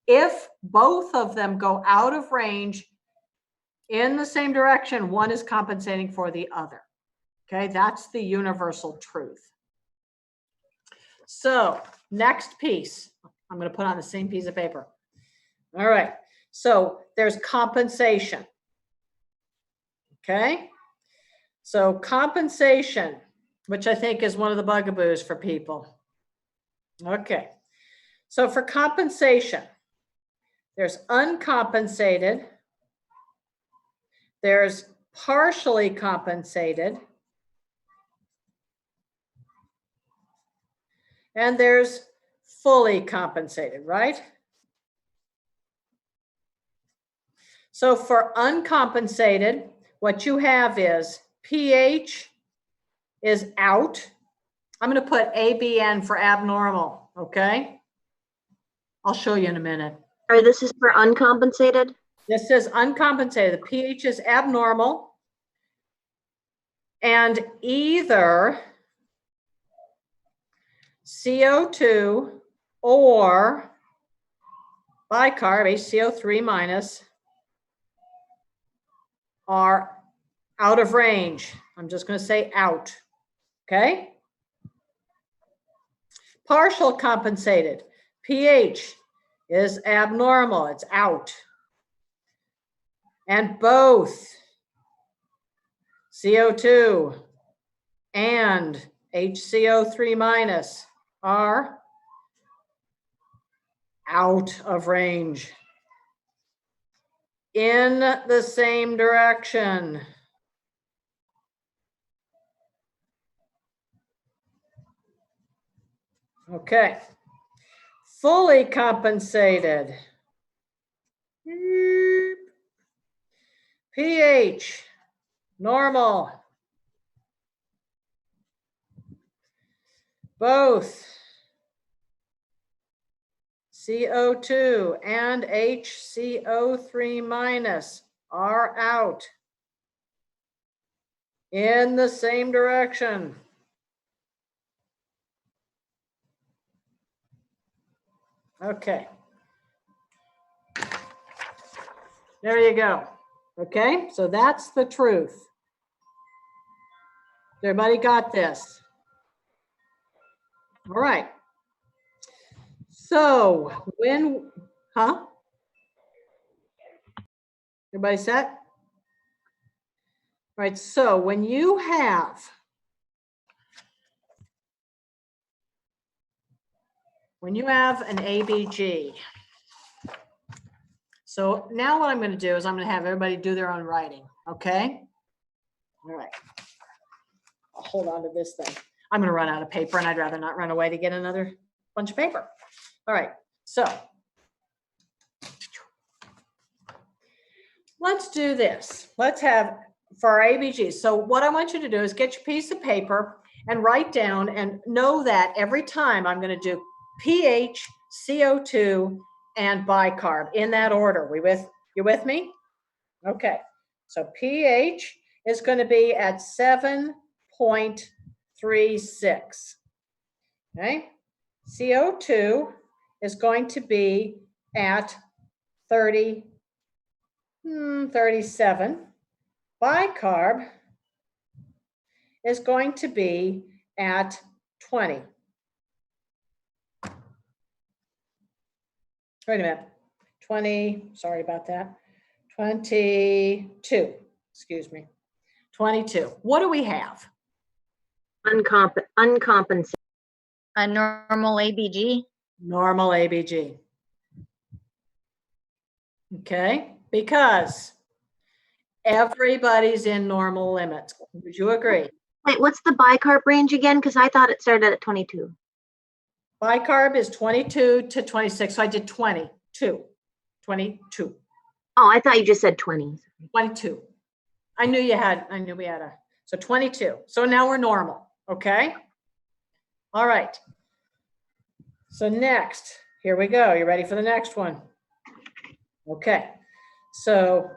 S1: If both of them go out of range in the same direction, one is compensating for the other. Okay, that's the universal truth. So next piece, I'm going to put on the same piece of paper. All right. So there's compensation. Okay. So compensation which I think is one of the bugaboos for people. Okay, so for compensation, there's uncompensated, there's partially compensated, and there's fully compensated, right? So for uncompensated, what you have is pH is out. I'm going to put ABN for abnormal, okay? I'll show you in a minute.
S6: Or this is for uncompensated?
S1: This is uncompensated. The pH is abnormal. And either CO2 or bicarb, HCO3 minus, are out of range. I'm just going to say out. Okay? Partial compensated. pH is abnormal. It's out. And both CO2 and HCO3 minus are out of range. In the same direction. Okay. Fully compensated. pH, normal. Both CO2 and HCO3 minus are out in the same direction. Okay. There you go. Okay, so that's the truth. Everybody got this? All right. So when, Everybody set? All right, so when you have an ABG, so now what I'm going to do is I'm going to have everybody do their own writing, okay? All right. I'll hold on to this thing. I'm going to run out of paper, and I'd rather not run away to get another bunch of paper. All right, so let's do this. Let's have, for our ABG, so what I want you to do is get your piece of paper and write down and know that every time I'm going to do pH, CO2, and bicarb in that order. You with me? Okay, so pH is going to be at 7.36. Okay, CO2 is going to be at 37. Bicarb is going to be at 20. Wait a minute, 20, sorry about that, 22, excuse me, 22. What do we have?
S6: Uncompensated.
S9: A normal ABG.
S1: Normal ABG. Okay, because everybody's in normal limits. Would you agree?
S6: Wait, what's the bicarb range again? Because I thought it started at 22.
S1: Bicarb is 22 to 26. So I did 22. 22.
S6: Oh, I thought you just said 20.
S1: 22. I knew we had a, so 22. So now we're normal, okay? All right. So next, here we go. You ready for the next one? Okay. So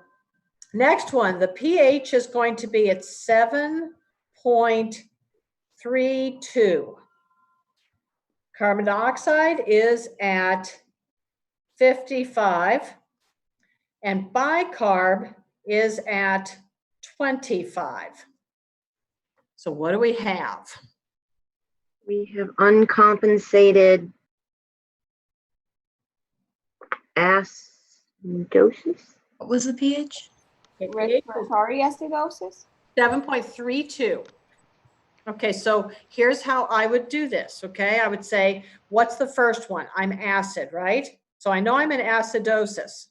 S1: next one, the pH is going to be at 7.32. Carbon dioxide is at 55, and bicarb is at 25. So what do we have?
S6: We have uncompensated acidosis.
S7: What was the pH?
S2: Respiratory acidosis.
S1: 7.32. Okay, so here's how I would do this, okay? I would say, what's the first one? I'm acid, right? So I know I'm in acidosis.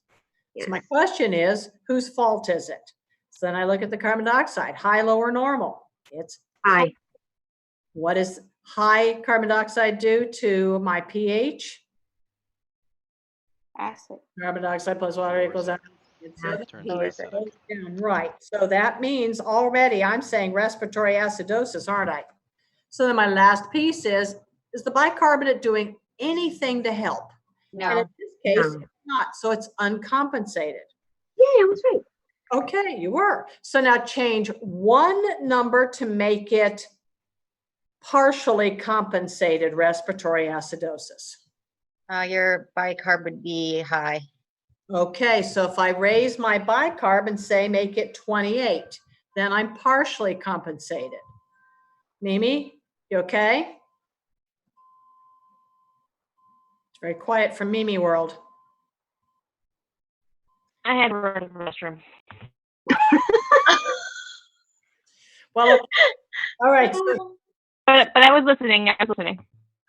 S6: Yes.
S1: So my question is, whose fault is it? So then I look at the carbon dioxide, high, low, or normal. It's
S6: High.
S1: What does high carbon dioxide do to my pH?
S2: Acid.
S1: Carbon dioxide plus water equals acid.
S4: Turns
S6: Lowers
S4: acidic.
S1: Goes down, right. So that means already I'm saying respiratory acidosis, aren't I? So then my last piece is the bicarbonate doing anything to help? And
S8: No.
S1: in this case,
S6: No.
S1: it's not. So it's uncompensated.
S6: Yeah, I was right.
S1: Okay, you were. So now change one number to make it partially compensated respiratory acidosis.
S9: Your bicarb would be high.
S1: Okay, so if I raise my bicarb and say make it 28, then I'm partially compensated. Mimi, you okay? It's very quiet from Mimi world.
S10: I had to run to the restroom.
S1: Well, okay. All right. So,
S10: But I was listening.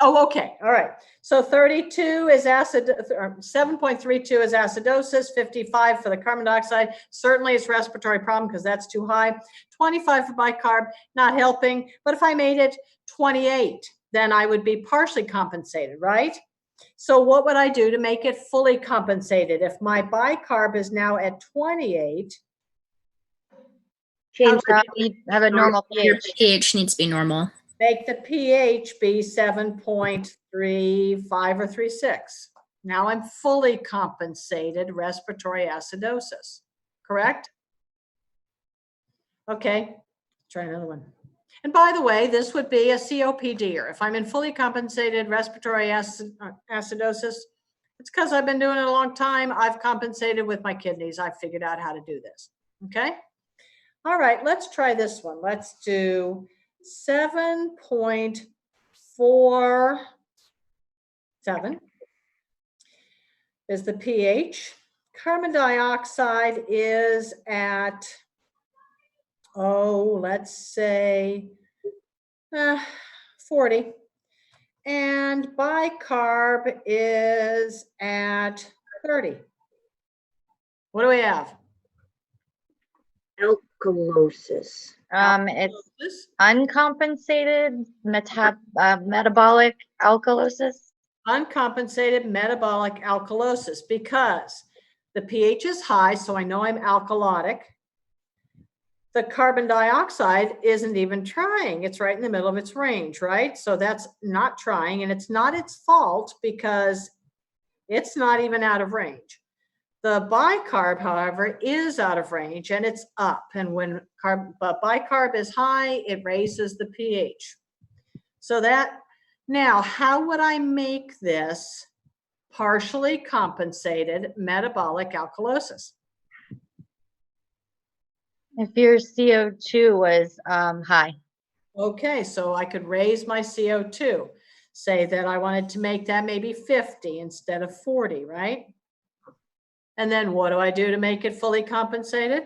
S1: oh, okay. All right. So 32 is acid, 7.32 is acidosis, 55 for the carbon dioxide. Certainly it's respiratory problem because that's too high. 25 for bicarb, not helping. But if I made it 28, then I would be partially compensated, right? So what would I do to make it fully compensated? If my bicarb is now at 28,
S6: Change the
S9: You have a normal
S11: Your
S9: pH.
S11: pH needs to be normal.
S1: make the pH be 7.35 or 36. Now I'm fully compensated respiratory acidosis, correct? Okay, try another one. And by the way, this would be a COPD-er. If I'm in fully compensated respiratory acidosis, it's because I've been doing it a long time. I've compensated with my kidneys. I've figured out how to do this, okay? All right, let's try this one. Let's do 7.47 is the pH. Carbon dioxide is at, let's say 40. And bicarb is at 30. What do we have?
S6: alkalosis.
S9: It's uncompensated metabolic alkalosis.
S1: Uncompensated metabolic alkalosis because the pH is high, so I know I'm alkalotic. The carbon dioxide isn't even trying. It's right in the middle of its range, right? So that's not trying, and it's not its fault because it's not even out of range. The bicarb, however, is out of range and it's up. And when bicarb is high, it raises the pH. So that, now, how would I make this partially compensated metabolic alkalosis?
S9: If your CO2 was high.
S1: Okay, so I could raise my CO2. Say that I wanted to make that maybe 50 instead of 40, right? And then what do I do to make it fully compensated?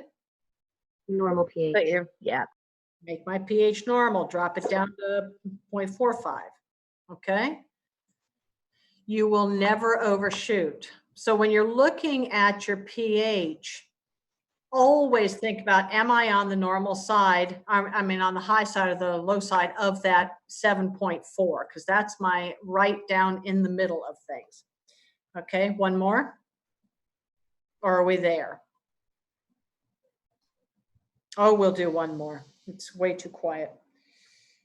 S6: Normal pH.
S9: But yeah.
S1: Make my pH normal, drop it down to 0.45, okay? You will never overshoot. So when you're looking at your pH, always think about, am I on the normal side? I mean, on the high side or the low side of that 7.4, because that's my right down in the middle of things. Okay, one more. Or are we there? Oh, we'll do one more. It's way too quiet.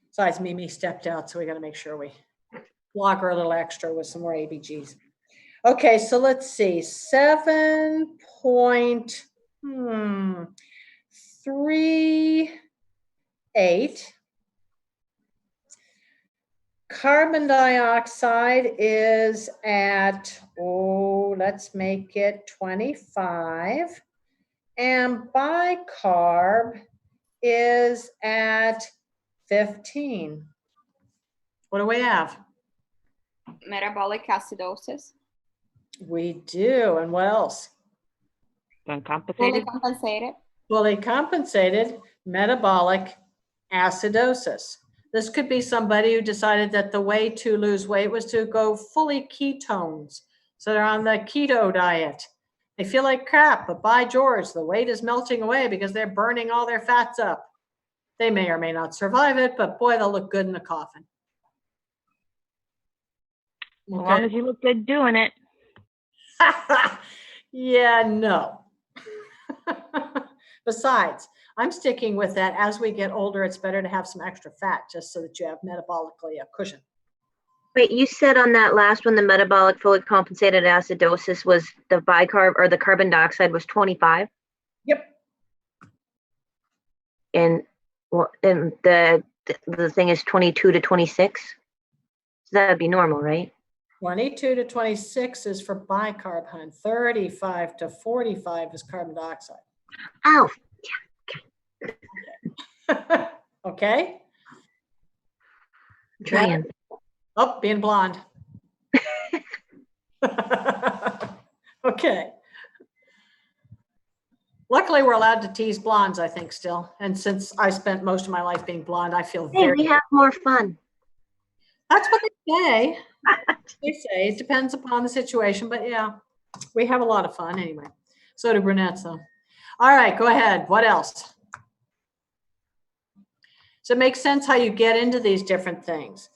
S1: Besides, Mimi stepped out, so we got to make sure we log her a little extra with some more ABGs. Okay, so let's see. 7.38. Carbon dioxide is at, let's make it 25. And bicarb is at 15. What do we have?
S2: Metabolic acidosis.
S1: We do. And what else?
S2: Fully compensated.
S1: Fully compensated metabolic acidosis. This could be somebody who decided that the way to lose weight was to go fully ketones. So they're on the keto diet. They feel like crap, but by George, the weight is melting away because they're burning all their fats up. They may or may not survive it, but boy, they'll look good in the coffin.
S10: As long as you look good doing it.
S1: Yeah, no. Besides, I'm sticking with that. As we get older, it's better to have some extra fat just so that you have metabolically a cushion.
S6: Wait, you said on that last one, the metabolic fully compensated acidosis was the bicarb or the carbon dioxide was 25?
S1: Yep.
S6: And the thing is 22 to 26? So that would be normal, right?
S1: 22 to 26 is for bicarb, hun. 35 to 45 is carbon dioxide.
S6: Oh,
S1: Okay.
S6: I'm trying.
S1: Oh, being blonde. Okay. Luckily, we're allowed to tease blondes, I think, still. And since I spent most of my life being blonde, I feel
S6: Hey, we have more fun.
S1: That's what they say. They say it depends upon the situation, but yeah, we have a lot of fun anyway. So do brunettes, though. All right, go ahead. What else? So it makes sense how you get into these different things.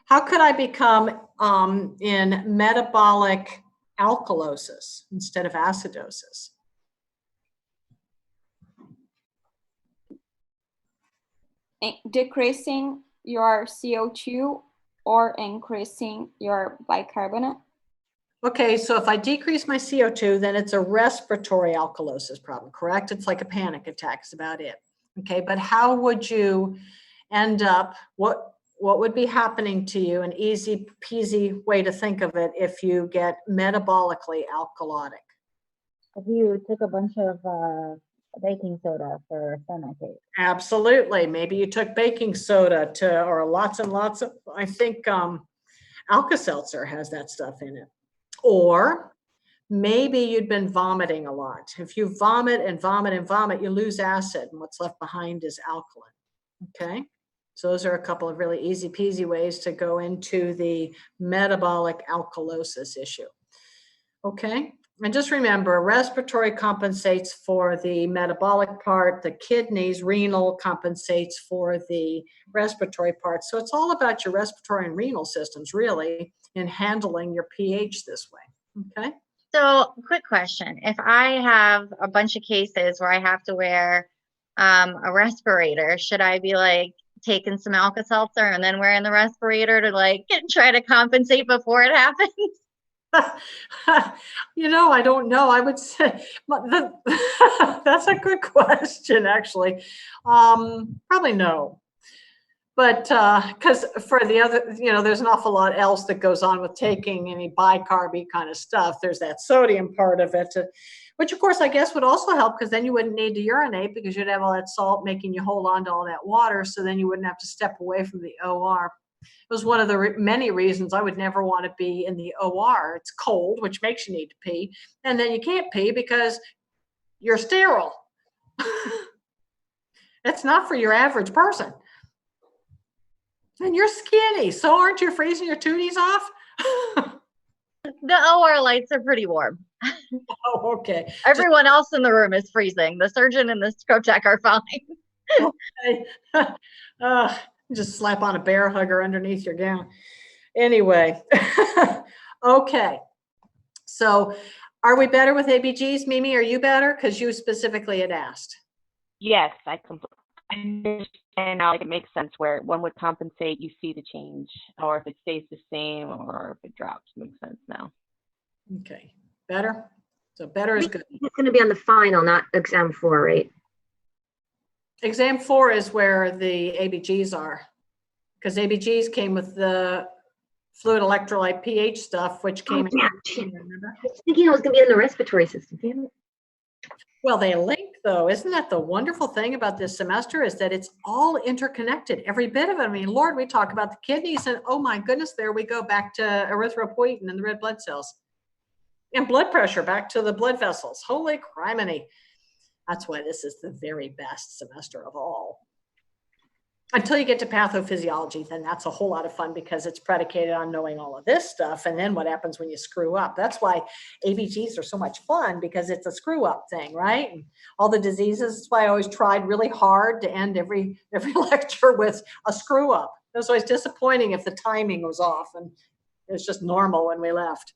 S1: How could I become in metabolic alkalosis instead of acidosis?
S2: Decreasing your CO2 or increasing your bicarbonate?
S1: Okay, so if I decrease my CO2, then it's a respiratory alkalosis problem, correct? It's like a panic attack is about it. Okay, but how would you end up, what would be happening to you, an easy peasy way to think of it, if you get metabolically alkalotic?
S9: If you took a bunch of baking soda for Spermatids.
S1: Absolutely. Maybe you took baking soda or lots and lots of, I think Alka-Seltzer has that stuff in it. Or maybe you'd been vomiting a lot. If you vomit and vomit and vomit, you lose acid, and what's left behind is alkaline. Okay, so those are a couple of really easy peasy ways to go into the metabolic alkalosis issue. Okay, and just remember, respiratory compensates for the metabolic part, the kidneys, renal compensates for the respiratory part. So it's all about your respiratory and renal systems, really, in handling your pH this way. Okay.
S9: So, quick question. If I have a bunch of cases where I have to wear a respirator, should I be like taking some Alka-Seltzer and then wearing the respirator to like try to compensate before it happens?
S1: You know, I don't know. I would say that's a good question, actually. Probably no. But because for the other, you know, there's an awful lot else that goes on with taking any bicarb kind of stuff. There's that sodium part of it, which of course I guess would also help, because then you wouldn't need to urinate because you'd have all that salt making you hold on to all that water. So then you wouldn't have to step away from the OR. It was one of the many reasons I would never want to be in the OR. It's cold, which makes you need to pee. And then you can't pee because you're sterile. It's not for your average person. And you're skinny, so aren't you freezing your tooties off?
S9: The OR lights are pretty warm.
S1: Oh, okay.
S9: Everyone else in the room is freezing. The surgeon and the scrub tech are fine.
S1: Okay. Just slap on a bear hugger underneath your gown. Anyway, okay. So are we better with ABGs? Mimi, are you better? Because you specifically had asked.
S10: Yes, I understand now. Like, it makes sense where one would compensate, you see the change, or if it stays the same, or if it drops. Makes sense now.
S1: Okay, better. So better is good.
S6: It's going to be on the final, not exam 4, right?
S1: Exam 4 is where the ABGs are, because ABGs came with the fluid electrolyte pH stuff, which came in. Remember?
S6: I was thinking it was going to be in the respiratory system. Damn it.
S1: Well, they link, though. Isn't that the wonderful thing about this semester, is that it's all interconnected, every bit of it. I mean, Lord, we talk about the kidneys, and oh my goodness, there we go back to erythropoietin and the red blood cells. And blood pressure, back to the blood vessels. Holy criminy. That's why this is the very best semester of all. Until you get to pathophysiology, then that's a whole lot of fun because it's predicated on knowing all of this stuff. And then what happens when you screw up? That's why ABGs are so much fun, because it's a screw up thing, right? And all the diseases. That's why I always tried really hard to end every lecture with a screw up. It was always disappointing if the timing was off, and it was just normal when we left.